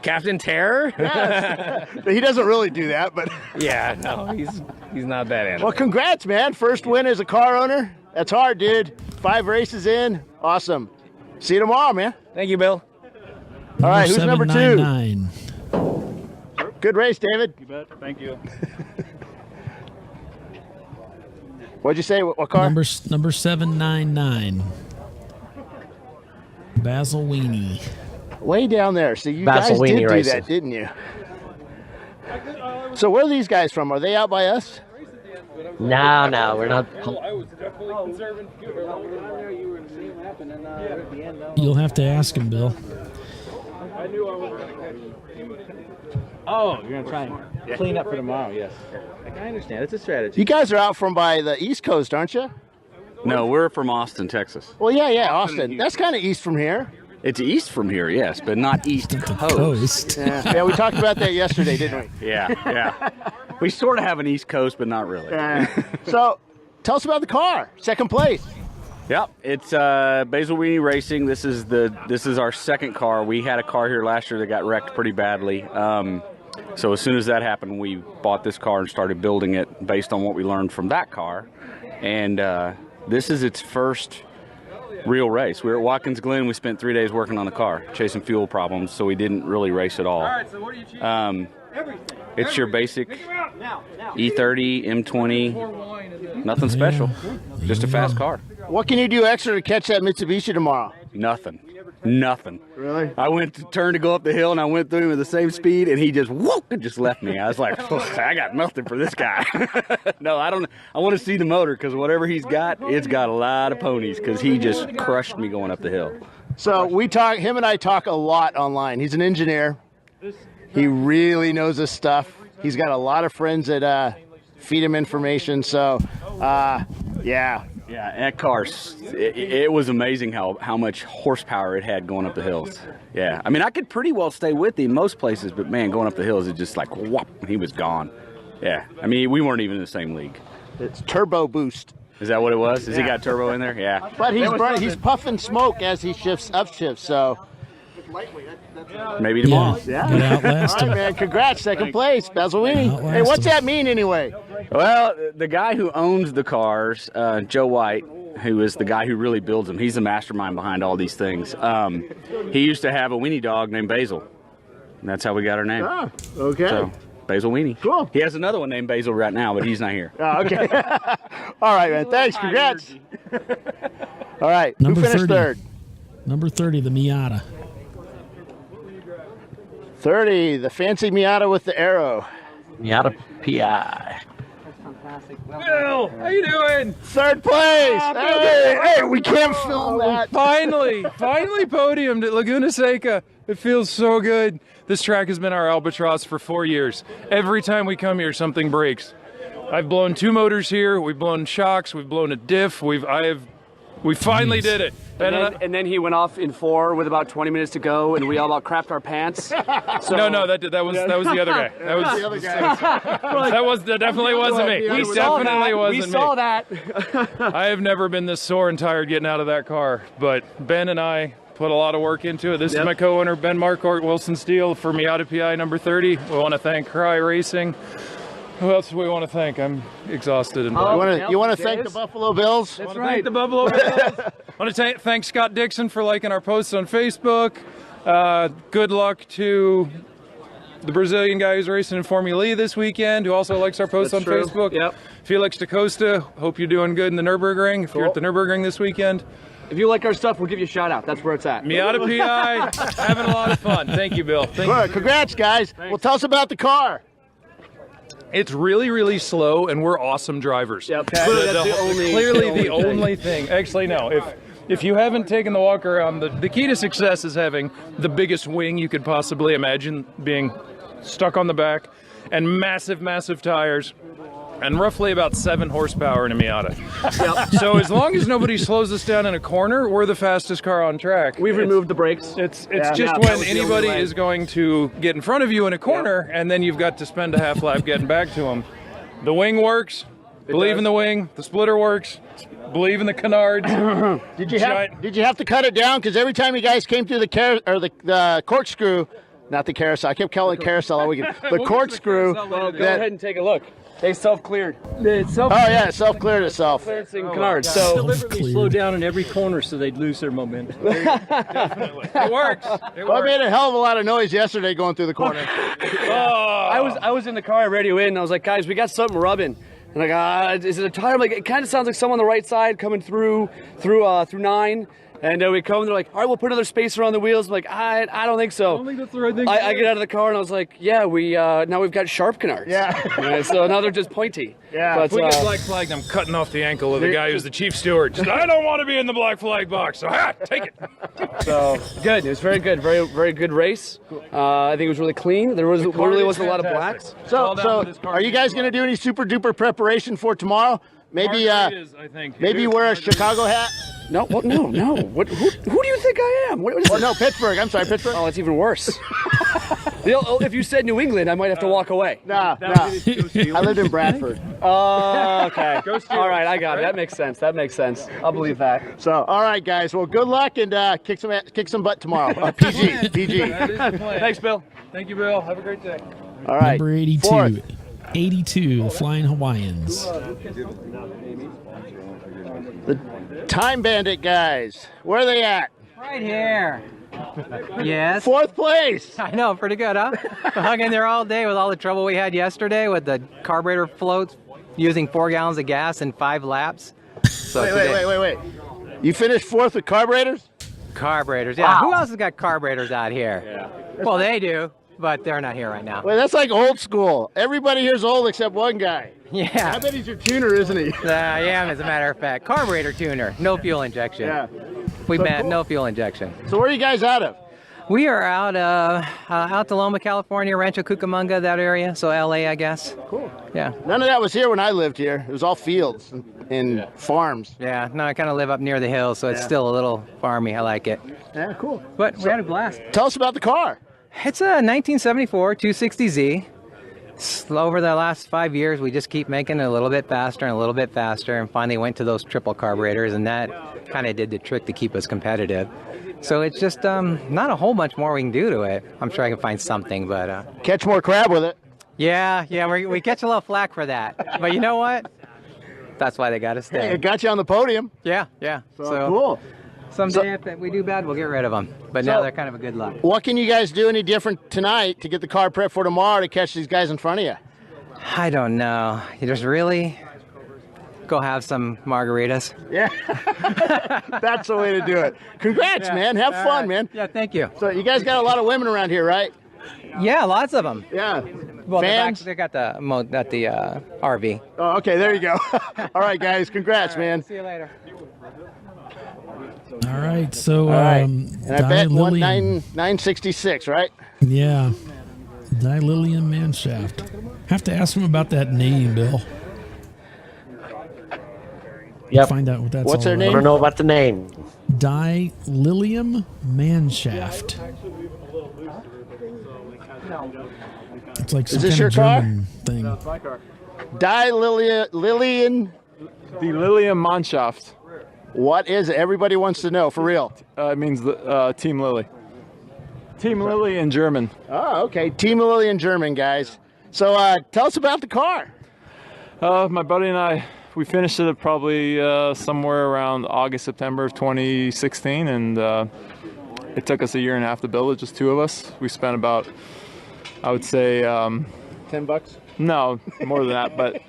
Speaker 11: Captain Terror?
Speaker 6: Yes. He doesn't really do that, but...
Speaker 11: Yeah, no, he's not that animal.
Speaker 6: Well, congrats, man. First win as a car owner. That's hard, dude. 5 races in. Awesome. See you tomorrow, man.
Speaker 11: Thank you, Bill.
Speaker 6: All right, who's number 2? Good race, David.
Speaker 12: You bet. Thank you.
Speaker 6: What'd you say? What car?
Speaker 3: Number 799. Basil Weenie.
Speaker 6: Way down there. So you
Speaker 4: Basil
Speaker 6: guys did
Speaker 4: Weenie
Speaker 6: do
Speaker 4: racing.
Speaker 6: that, didn't you? So where are these guys from? Are they out by us?
Speaker 4: No, we're not.
Speaker 3: You'll have to ask him, Bill.
Speaker 12: Oh, you're going to try and clean up for tomorrow, yes. I understand. It's a strategy.
Speaker 6: You guys are out from by the East Coast, aren't you?
Speaker 13: No, we're from Austin, Texas.
Speaker 6: Well, yeah, Austin. That's kind of east from here.
Speaker 13: It's east from here, yes, but not East Coast.
Speaker 6: Yeah, we talked about that yesterday, didn't we?
Speaker 13: Yeah. We sort of have an East Coast, but not really.
Speaker 6: So, tell us about the car. Second place.
Speaker 13: Yep, it's Basil Weenie Racing. This is our second car. We had a car here last year that got wrecked pretty badly. So as soon as that happened, we bought this car and started building it based on what we learned from that car. And this is its first real race. We were at Watkins Glen. We spent 3 days working on the car, chasing fuel problems, so we didn't really race at all. All right, so what are you choosing? It's your basic E30, M20, nothing special, just a fast car.
Speaker 6: What can you do extra to catch that Mitsubishi tomorrow?
Speaker 13: Nothing. Nothing.
Speaker 6: Really?
Speaker 13: I went to turn to go up the hill, and I went through him at the same speed, and he just whoop and just left me. I was like, I got nothing for this guy. No, I don't. I want to see the motor because whatever he's got, it's got a lot of ponies because he just crushed me going up the hill.
Speaker 6: So him and I talk a lot online. He's an engineer. He really knows his stuff. He's got a lot of friends that feed him information. So, yeah.
Speaker 13: Yeah, that car, it was amazing how much horsepower it had going up the hills. Yeah, I mean, I could pretty well stay with him most places, but man, going up the hills, it just like, whoop, he was gone. Yeah, I mean, we weren't even in the same league.
Speaker 6: It's turbo boost.
Speaker 13: Is that what it was? Has he got turbo in there? Yeah.
Speaker 6: But he's puffing smoke as he upshifts, so.
Speaker 13: Maybe tomorrow.
Speaker 6: Yeah. All right, man. Congrats. Second place. Basilini. Hey, what's that mean anyway?
Speaker 13: Well, the guy who owns the cars, Joe White, who is the guy who really builds them, he's the mastermind behind all these things. He used to have a weenie dog named Basil. And that's how we got our name.
Speaker 6: Ah, okay.
Speaker 13: So, Basil Weenie.
Speaker 6: Cool.
Speaker 13: He has another one named Basil right now, but he's not here.
Speaker 6: Oh, okay. All right, man. Thanks. Congrats. All right.
Speaker 3: Number
Speaker 6: Who finished
Speaker 3: 30.
Speaker 6: third?
Speaker 3: Number 30, the Miata.
Speaker 6: 30, the fancy Miata with the arrow.
Speaker 4: Miata PI.
Speaker 14: Bill, how you doing?
Speaker 6: Third place. Hey, we can't film that.
Speaker 14: Finally podiumed at Laguna Seca. It feels so good. This track has been our albatross for 4 years. Every time we come here, something breaks. I've blown 2 motors here. We've blown shocks. We've blown a diff. We finally did it.
Speaker 15: And then he went off in 4 with about 20 minutes to go, and we all about crapped our pants. So,
Speaker 14: no, that was the other guy. That was the other guy. that definitely wasn't me.
Speaker 15: We saw that.
Speaker 14: I have never been this sore and tired getting out of that car, but Ben and I put a lot of work into it. This is my co-owner, Ben Marquardt, Wilson Steel for Miata PI number 30. We want to thank Cry Racing. Who else do we want to thank? I'm exhausted. And
Speaker 6: you want to thank the Buffalo Bills?
Speaker 14: That's right. Thank the Buffalo Bills. I want to thank Scott Dixon for liking our posts on Facebook. Good luck to the Brazilian guy who's racing in Formula E this weekend, who also likes our posts on Facebook.
Speaker 15: Yep.
Speaker 14: Felix DaCosta, hope you're doing good in the Nürburgring. If you're at the Nürburgring this weekend.
Speaker 15: If you like our stuff, we'll give you a shout out. That's where it's at.
Speaker 14: Miata PI, having a lot of fun. Thank you, Bill. Thank you.
Speaker 6: Congrats, guys. Thanks. Well, tell us about the car.
Speaker 14: It's really, really slow, and we're awesome drivers.
Speaker 15: Yep. Clearly
Speaker 14: the only thing. Actually, no. If you haven't taken the walk around, the key to success is having the biggest wing you could possibly imagine, being stuck on the back, and massive, massive tires, and roughly about 7 horsepower in a Miata.
Speaker 15: Yep.
Speaker 14: So as long as nobody slows us down in a corner, we're the fastest car on track.
Speaker 15: We've removed the brakes.
Speaker 14: It's just when anybody is going to get in front of you in a corner, and then you've got to spend a half lap getting back to them. The wing works. Believe in the wing. The splitter works. Believe in the canard.
Speaker 6: Did you have to cut it down? Because every time you guys came through the corkscrew, not the carousel. I kept calling it carousel all weekend. The corkscrew.
Speaker 15: Well, go ahead and take a look. They self-cleared.
Speaker 6: It self-cleared itself.
Speaker 15: Canard. So
Speaker 16: deliberately slow down in every corner so they'd lose their momentum.
Speaker 14: Definitely. It works.
Speaker 6: I made a hell of a lot of noise yesterday going through the corner.
Speaker 15: I was in the car radio in, and I was like, guys, we got something rubbing. And like, is it a tire? I'm like, it kind of sounds like someone on the right side coming through 9. And we come, and they're like, all right, we'll put another spacer on the wheels. I'm like, I don't think so.
Speaker 16: I don't think that's the right thing.
Speaker 15: I get out of the car, and I was like, yeah, now we've got sharp canards.
Speaker 6: Yeah.
Speaker 15: So now they're just pointy.
Speaker 6: Yeah.
Speaker 14: If we get black flagged, I'm cutting off the ankle of the guy who's the chief steward. Just, I don't want to be in the black flag box, so take it.
Speaker 15: So good. It was very good. Very, very good race. I think it was really clean. There really wasn't a lot of blacks.
Speaker 6: So are you guys going to do any super duper preparation for tomorrow? Maybe maybe wear a Chicago hat.
Speaker 15: No. Who do you think I am?
Speaker 6: No, Pittsburgh. I'm sorry, Pittsburgh.
Speaker 15: Oh, it's even worse. If you said New England, I might have to walk away.
Speaker 6: Nah. I lived in Bradford.
Speaker 15: Oh, okay. All right, I got it. That makes sense. I'll believe that.
Speaker 6: So, all right, guys. Well, good luck and kick some butt tomorrow. PG.
Speaker 15: Thanks, Bill.
Speaker 14: Thank you, Bill. Have a great day.
Speaker 6: All right.
Speaker 3: Number 82.
Speaker 6: Fourth.
Speaker 3: 82, the Flying Hawaiians.
Speaker 6: The Time Bandit guys. Where are they at?
Speaker 17: Right here. Yes.
Speaker 6: 4th place.
Speaker 17: I know, pretty good, huh? We hung in there all day with all the trouble we had yesterday with the carburetor floats using 4 gallons of gas in 5 laps. So
Speaker 6: wait. You finished 4th with carburetors?
Speaker 17: Carburetors. Yeah.
Speaker 4: Wow.
Speaker 17: Who else has got carburetors out here? Yeah. Well, they do, but they're not here right now.
Speaker 6: Wait, that's like old school. Everybody here's old except one guy.
Speaker 17: Yeah.
Speaker 6: I bet he's your tuner, isn't he?
Speaker 17: I am, as a matter of fact. Carburetor tuner. No fuel injection.
Speaker 6: Yeah.
Speaker 17: We meant no fuel injection.
Speaker 6: So where are you guys out of?
Speaker 17: We are out to Loma, California, Rancho Cucamonga, that area. So LA, I guess.
Speaker 6: Cool.
Speaker 17: Yeah.
Speaker 6: None of that was here when I lived here. It was all fields and farms.
Speaker 17: Yeah. No, I kind of live up near the hills, so it's still a little farmy. I like it.
Speaker 6: Yeah, cool.
Speaker 17: But we had a blast.
Speaker 6: Tell us about the car.
Speaker 17: It's a 1974 260Z. Over the last 5 years, we just keep making it a little bit faster and a little bit faster, and finally went to those triple carburetors, and that kind of did the trick to keep us competitive. So it's just not a whole bunch more we can do to it. I'm sure I can find something, but
Speaker 6: catch more crab with it.
Speaker 17: Yeah, we catch a little flack for that, but you know what? That's why they got to stay.
Speaker 6: Hey, it got you on the podium.
Speaker 17: Yeah.
Speaker 6: So cool.
Speaker 17: Someday if we do bad, we'll get rid of them. But now they're kind of a good luck.
Speaker 6: What can you guys do any different tonight to get the car prepped for tomorrow to catch these guys in front of you?
Speaker 17: I don't know. You just really go have some margaritas.
Speaker 6: Yeah, that's the way to do it. Congrats, man. Have fun, man.
Speaker 17: Yeah, thank you.
Speaker 6: So you guys got a lot of women around here, right?
Speaker 17: Yeah, lots of them.
Speaker 6: Yeah.
Speaker 17: Well,
Speaker 6: fans?
Speaker 17: They got the RV.
Speaker 6: Oh, okay. There you go. All right, guys. Congrats, man.
Speaker 17: See you later.
Speaker 3: All right, so
Speaker 6: and I bet 966, right?
Speaker 3: Yeah, Dilillium Manshaft. Have to ask him about that name, Bill.
Speaker 4: Yep.
Speaker 3: Find out what that's.
Speaker 6: What's
Speaker 3: all
Speaker 6: their
Speaker 3: about.
Speaker 6: name?
Speaker 4: I don't know about the name.
Speaker 3: Dilillium Manshaft. It's like some
Speaker 6: Is this
Speaker 3: kind
Speaker 6: your
Speaker 3: of
Speaker 6: car?
Speaker 3: German thing.
Speaker 12: That's my car.
Speaker 6: Lillian.
Speaker 12: The Lilium Mannschaft.
Speaker 6: What is it? Everybody wants to know, for real.
Speaker 12: It means the Team Lily. Team Lily in German.
Speaker 6: Oh, okay. Team Lily in German, guys. So tell us about the car.
Speaker 12: My buddy and I, we finished it probably somewhere around August, September of 2016, and it took us a year and a half to build it, just two of us. We spent about, I would say,
Speaker 6: $10?
Speaker 12: No, more than that. But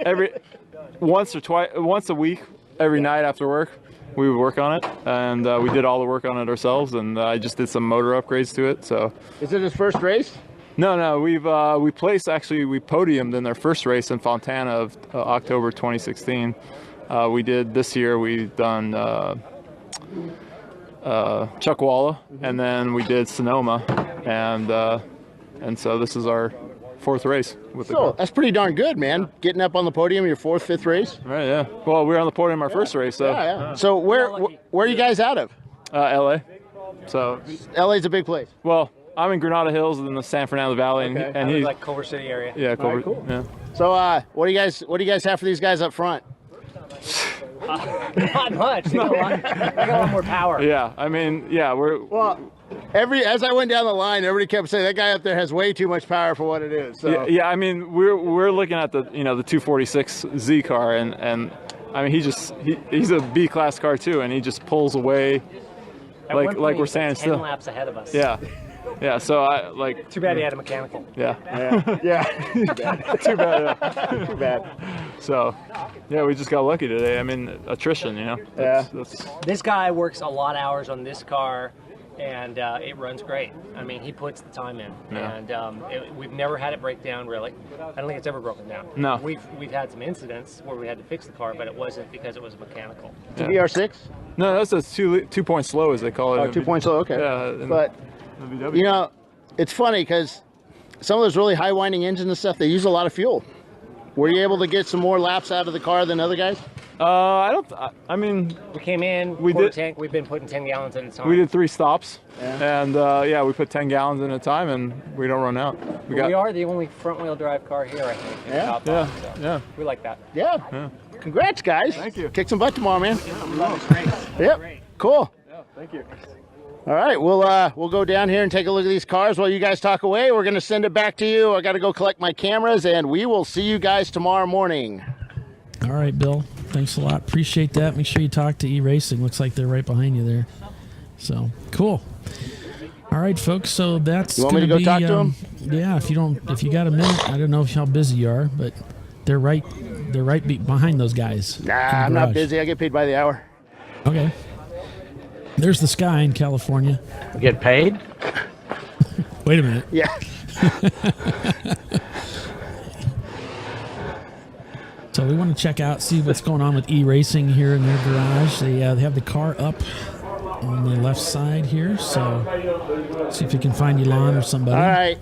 Speaker 12: once a week, every night after work, we would work on it, and we did all the work on it ourselves. And I just did some motor upgrades to it. So,
Speaker 6: is it his first race?
Speaker 12: No. We podiumed in their first race in Fontana of October 2016. We did this year. We've done Chuckwalla, and then we did Sonoma, and so this is our fourth race with the car.
Speaker 6: That's pretty darn good, man. Getting up on the podium, your fourth, fifth race.
Speaker 12: Right, yeah. Well, we were on the podium our first race, so.
Speaker 6: Yeah. So where are you guys out of?
Speaker 12: LA. So.
Speaker 6: LA's a big place.
Speaker 12: Well, I'm in Granada Hills in the San Fernando Valley, and he's
Speaker 17: like Culver City area.
Speaker 12: Yeah, Culver.
Speaker 6: Right, cool.
Speaker 12: Yeah.
Speaker 6: So what do you guys have for these guys up front?
Speaker 17: Not much. They got a lot more power.
Speaker 12: Yeah, I mean, yeah,
Speaker 6: as I went down the line, everybody kept saying that guy up there has way too much power for what it is. So.
Speaker 12: Yeah, I mean, we're looking at the 246Z car, and I mean he's a B class car too, and he just pulls away like we're standing still.
Speaker 17: 10 laps ahead of us.
Speaker 12: Yeah. So I like.
Speaker 17: Too bad he had a mechanical.
Speaker 12: Yeah.
Speaker 6: Too bad.
Speaker 12: Too bad.
Speaker 6: Too bad.
Speaker 12: So, yeah, we just got lucky today. I mean, attrition, That's...
Speaker 18: This guy works a lot of hours on this car, and it runs great. I mean, he puts the time in, and we've never had it break down, really. I don't think it's ever broken down.
Speaker 12: No.
Speaker 18: We've had some incidents where we had to fix the car, but it wasn't because it was mechanical.
Speaker 6: Yeah. VR6?
Speaker 12: No, that's a 2 point slow, as they call it.
Speaker 6: Oh, 2 point slow, okay.
Speaker 12: Yeah.
Speaker 6: But, it's funny because some of those really high winding engines and stuff, they use a lot of fuel. Were you able to get some more laps out of the car than other guys?
Speaker 12: I mean,
Speaker 18: we came in, tank. We've been putting 10 gallons in a time.
Speaker 12: We did 3 stops, and we put 10 gallons in a time, and we don't run out. We
Speaker 18: are the only front-wheel drive car here, I think. In the top five, so we like that.
Speaker 6: Yeah. Congrats, guys.
Speaker 12: Thank you.
Speaker 6: Kick some butt tomorrow, man. Yep.
Speaker 18: Great.
Speaker 6: Cool.
Speaker 12: Yeah, thank you.
Speaker 6: All right, we'll go down here and take a look at these cars while you guys talk away. We're going to send it back to you. I got to go collect my cameras, and we will see you guys tomorrow morning.
Speaker 3: All right, Bill. Thanks a lot. Appreciate that. Make sure you talk to E-Racing. Looks like they're right behind you there. So, cool. All right, folks. So that's
Speaker 6: you want me to go talk to them?
Speaker 3: Yeah, if you got a minute. I don't know how busy you are, but they're right behind those guys.
Speaker 6: Nah, I'm not busy. I get paid by the hour.
Speaker 3: Okay. There's the sky in California.
Speaker 4: Get paid?
Speaker 3: Wait a minute.
Speaker 6: Yeah.
Speaker 3: So we want to check out, see what's going on with E-Racing here in their garage. They have the car up on the left side here. So see if you can find Elon or somebody.
Speaker 6: All right.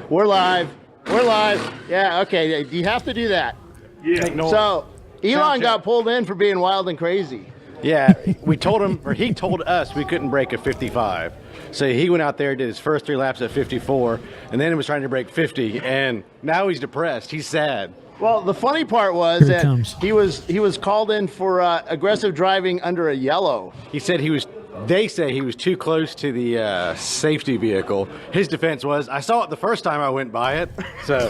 Speaker 6: We're live. We're live. Yeah, okay. You have to do that.
Speaker 19: Yeah.
Speaker 6: So Elon got pulled in for being wild and crazy.
Speaker 19: Yeah, we told him, or he told us we couldn't break a 55. So he went out there, did his first 3 laps at 54, and then he was trying to break 50, and now he's depressed. He's sad.
Speaker 6: Well, the funny part was that he was called in for aggressive driving under a yellow.
Speaker 19: He said they say he was too close to the safety vehicle. His defense was, I saw it the first time I went by it. So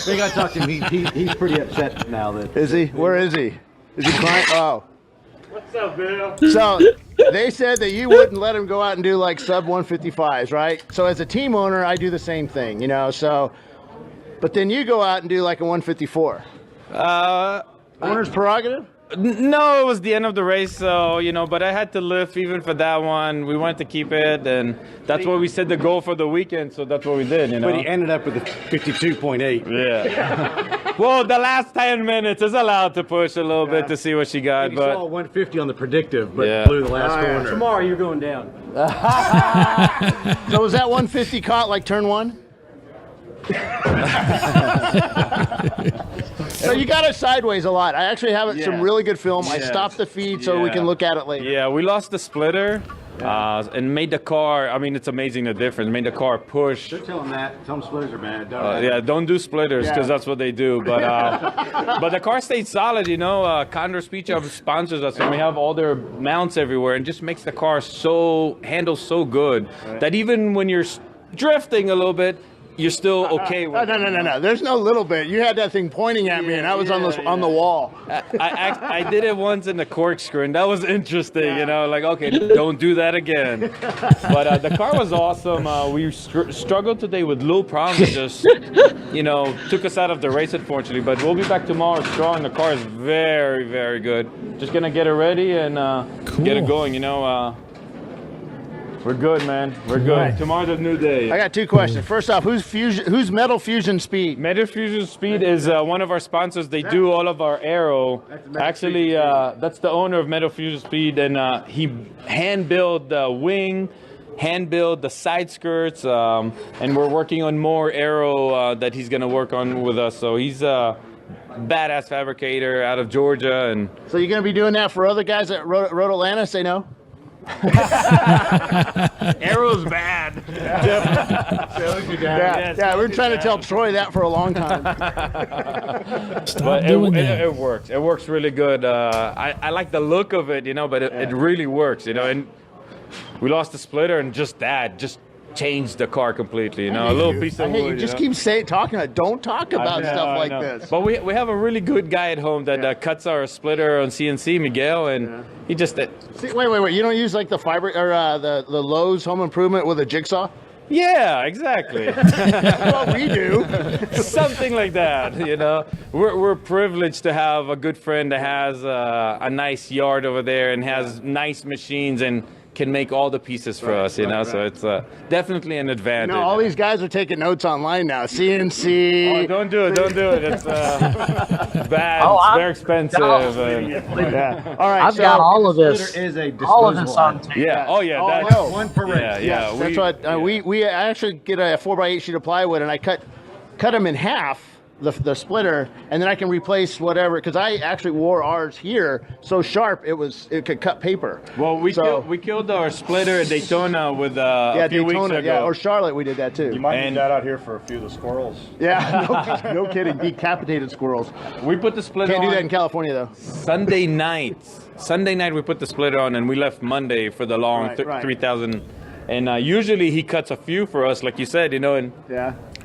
Speaker 19: they got to talk to him. He's pretty upset now.
Speaker 6: Is he? Where is he? Is he crying? Oh.
Speaker 19: What's up, Bill?
Speaker 6: So they said that you wouldn't let him go out and do like sub 155s, right? So as a team owner, I do the same thing, so, but then you go out and do like a 154. Owner's prerogative?
Speaker 20: No, it was the end of the race, so, but I had to lift even for that one. We wanted to keep it, and that's what we said the goal for the weekend, so that's what we did,
Speaker 19: But he ended up with a 52.8.
Speaker 20: Yeah. Well, the last 10 minutes is allowed to push a little bit to see what she got,
Speaker 19: And he
Speaker 20: but...
Speaker 19: saw 150 on the predictive, but blew the last corner.
Speaker 16: Tomorrow you're going down.
Speaker 6: So was that 150 caught like turn 1? So you got it sideways a lot. I actually have some really good film. I stopped the feed so we can look at it later.
Speaker 20: Yeah, we lost the splitter and made the car, it's amazing the difference, made the car push.
Speaker 19: Don't tell him that. Tell him splitters are bad.
Speaker 20: Yeah, don't do splitters because that's what they do. But but the car stayed solid, Condor Speed Shop sponsors us and we have all their mounts everywhere and just makes the car handle so good that even when you're drifting a little bit, you're still okay with it.
Speaker 6: No. There's no little bit. You had that thing pointing at me, and I was on the wall.
Speaker 20: I did it once in the corkscrew, and that was interesting. Like, okay, don't do that again. But the car was awesome. We struggled today with little problems. Just took us out of the race, unfortunately. But we'll be back tomorrow strong. The car is very, very good. Just gonna get it ready and get it going. We're good, man. We're good.
Speaker 6: Right.
Speaker 20: Tomorrow's a new day.
Speaker 6: I got 2 questions. First off, who's Metal Fusion Speed?
Speaker 20: Metal Fusion Speed is one of our sponsors. They do all of our aero. Actually, that's the owner of Metal Fusion Speed, and he hand-built the wing, hand-built the side skirts, and we're working on more aero that he's going to work on with us. So he's a badass fabricator out of Georgia. And
Speaker 6: so you're going to be doing that for other guys at Road Atlanta? Say no?
Speaker 20: Aero's bad.
Speaker 6: Yeah, we're trying to tell Troy that for a long time.
Speaker 20: But it works. It works really good. I like the look of it, but it really works, and we lost the splitter and just changed the car completely, a little piece of wood.
Speaker 6: You just keep talking about don't talk about stuff like this.
Speaker 20: But we have a really good guy at home that cuts our splitter on CNC, Miguel, and he just
Speaker 6: See, wait, you don't use like the fiber or the Lowe's home improvement with a jigsaw?
Speaker 20: Yeah, exactly.
Speaker 6: That's what we do.
Speaker 20: Something like that, We're privileged to have a good friend that has a nice yard over there and has nice machines and can make all the pieces for us, so it's definitely an advantage.
Speaker 6: All these guys are taking notes online now. CNC.
Speaker 20: Oh, don't do it. It's bad. It's very expensive.
Speaker 6: All right,
Speaker 4: I've got all of this. All of this on tape.
Speaker 20: Yeah. Oh, yeah.
Speaker 6: That's
Speaker 19: one per race.
Speaker 6: Yeah. That's what we actually get a 4x8 sheet of plywood, and I cut them in half. The splitter, and then I can replace whatever, because I actually wore ours here so sharp it could cut paper.
Speaker 20: Well, we killed our splitter at Daytona with a few weeks ago.
Speaker 6: Yeah, or Charlotte, we did that too.
Speaker 21: You might need that out here for a few of the squirrels.
Speaker 6: Yeah, no kidding, decapitated squirrels.
Speaker 20: We put the splitter on.
Speaker 6: Can't do that in California though.
Speaker 20: Sunday night we put the splitter on, and we left Monday for the long 3,000. And usually he cuts a few for us, like you said, and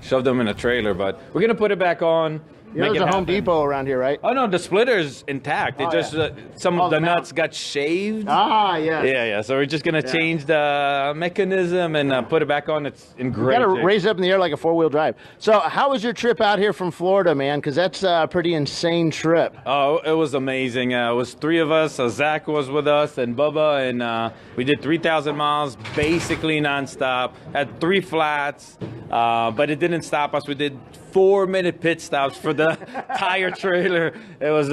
Speaker 20: shove them in a trailer. But we're gonna put it back on,
Speaker 6: There's a Home Depot around here, right?
Speaker 20: Oh no, the splitter's intact. It just some of the nuts got shaved. Yeah. So we're just gonna change the mechanism and put it back on. It's in great.
Speaker 6: You gotta raise it up in the air like a 4-wheel drive. So how was your trip out here from Florida, man? Because that's a pretty insane trip.
Speaker 20: Oh, it was amazing. It was 3 of us. Zach was with us and Bubba, and we did 3,000 miles basically nonstop. Had 3 flats, but it didn't stop us. We did 4-minute pit stops for the tire trailer. It was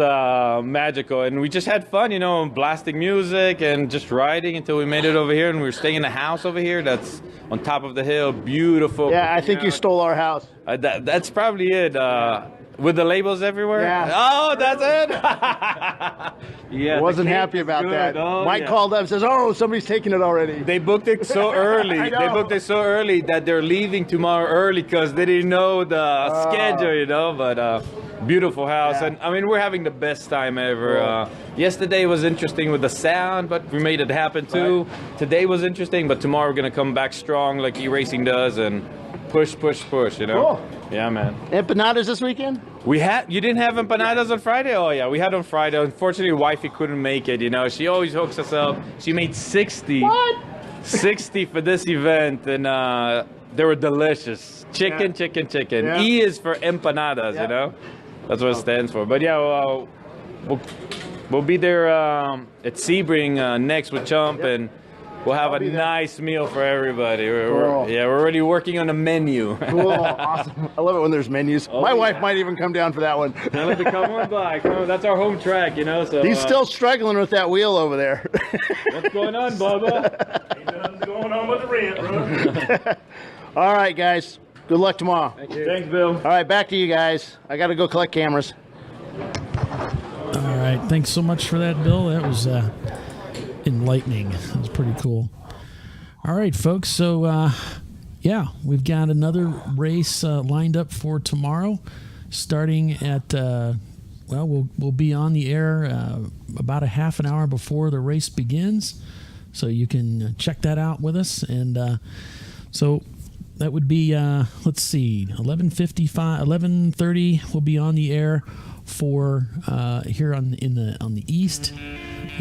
Speaker 20: magical, and we just had fun, blasting music and just riding until we made it over here. And we were staying in a house over here that's on top of the hill. Beautiful.
Speaker 6: Yeah, I think you stole our house.
Speaker 20: That's probably it. With the labels everywhere?
Speaker 6: Yeah.
Speaker 20: Oh, that's it?
Speaker 6: Yeah. Wasn't happy about that.
Speaker 20: Oh,
Speaker 6: Mike called up and says, somebody's taking it already.
Speaker 20: They booked it so early. They booked it so early that they're leaving tomorrow early because they didn't know the schedule, But beautiful house. Yeah. And, I mean, we're having the best time ever. Yesterday was interesting with the sound, but we made it happen too. Right. Today was interesting, but tomorrow we're going to come back strong like E-Racing does and push,
Speaker 6: Cool.
Speaker 20: Yeah, man.
Speaker 6: Empanadas this weekend?
Speaker 20: You didn't have empanadas on Friday? Oh, yeah, we had on Friday. Unfortunately, wifey couldn't make it, She always hooks us up. She made 60.
Speaker 6: What?
Speaker 20: 60 for this event, and they were delicious. Chicken.
Speaker 6: Yeah.
Speaker 20: E is for empanadas, That's what it stands for. But, yeah, we'll be there at Sebring next with Chump, and we'll have a nice meal for everybody. We're already working on a menu.
Speaker 6: Cool, awesome. I love it when there's menus. My wife might even come down for that one.
Speaker 20: Tell her to come on by. That's our home track, So
Speaker 6: he's still struggling with that wheel over there.
Speaker 20: What's going on, Bubba?
Speaker 21: What's going on with the rent, bro?
Speaker 6: All right, guys. Good luck tomorrow.
Speaker 20: Thank you. Thanks, Bill.
Speaker 6: All right, back to you guys. I got to go collect cameras.
Speaker 3: All right. Thanks so much for that, Bill. That was enlightening. It was pretty cool. All right, folks. So, we've got another race lined up for tomorrow, starting at we'll be on the air about a half an hour before the race begins, so you can check that out with us. And so that would be 11:30. We'll be on the air for here on the east.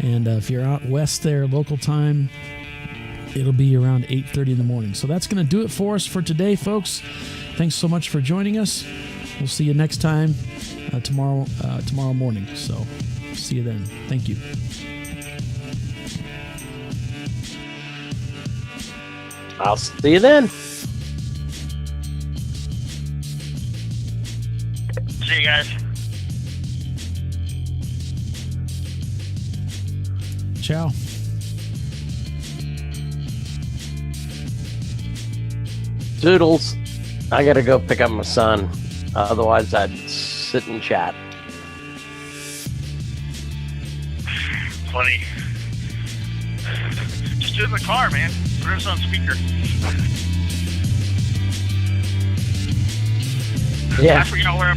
Speaker 3: And if you're out west there, local time, it'll be around 8:30 in the morning. So that's going to do it for us for today, folks. Thanks so much for joining us. We'll see you next time tomorrow morning. So see you then. Thank you.
Speaker 4: I'll see you then.
Speaker 1: See you guys.
Speaker 3: Ciao.
Speaker 4: Doodles. I gotta go pick up my son. Otherwise, I'd sit and chat.
Speaker 1: Funny. Just do it in the car, man. Put us on speaker.
Speaker 4: Yeah.
Speaker 1: Where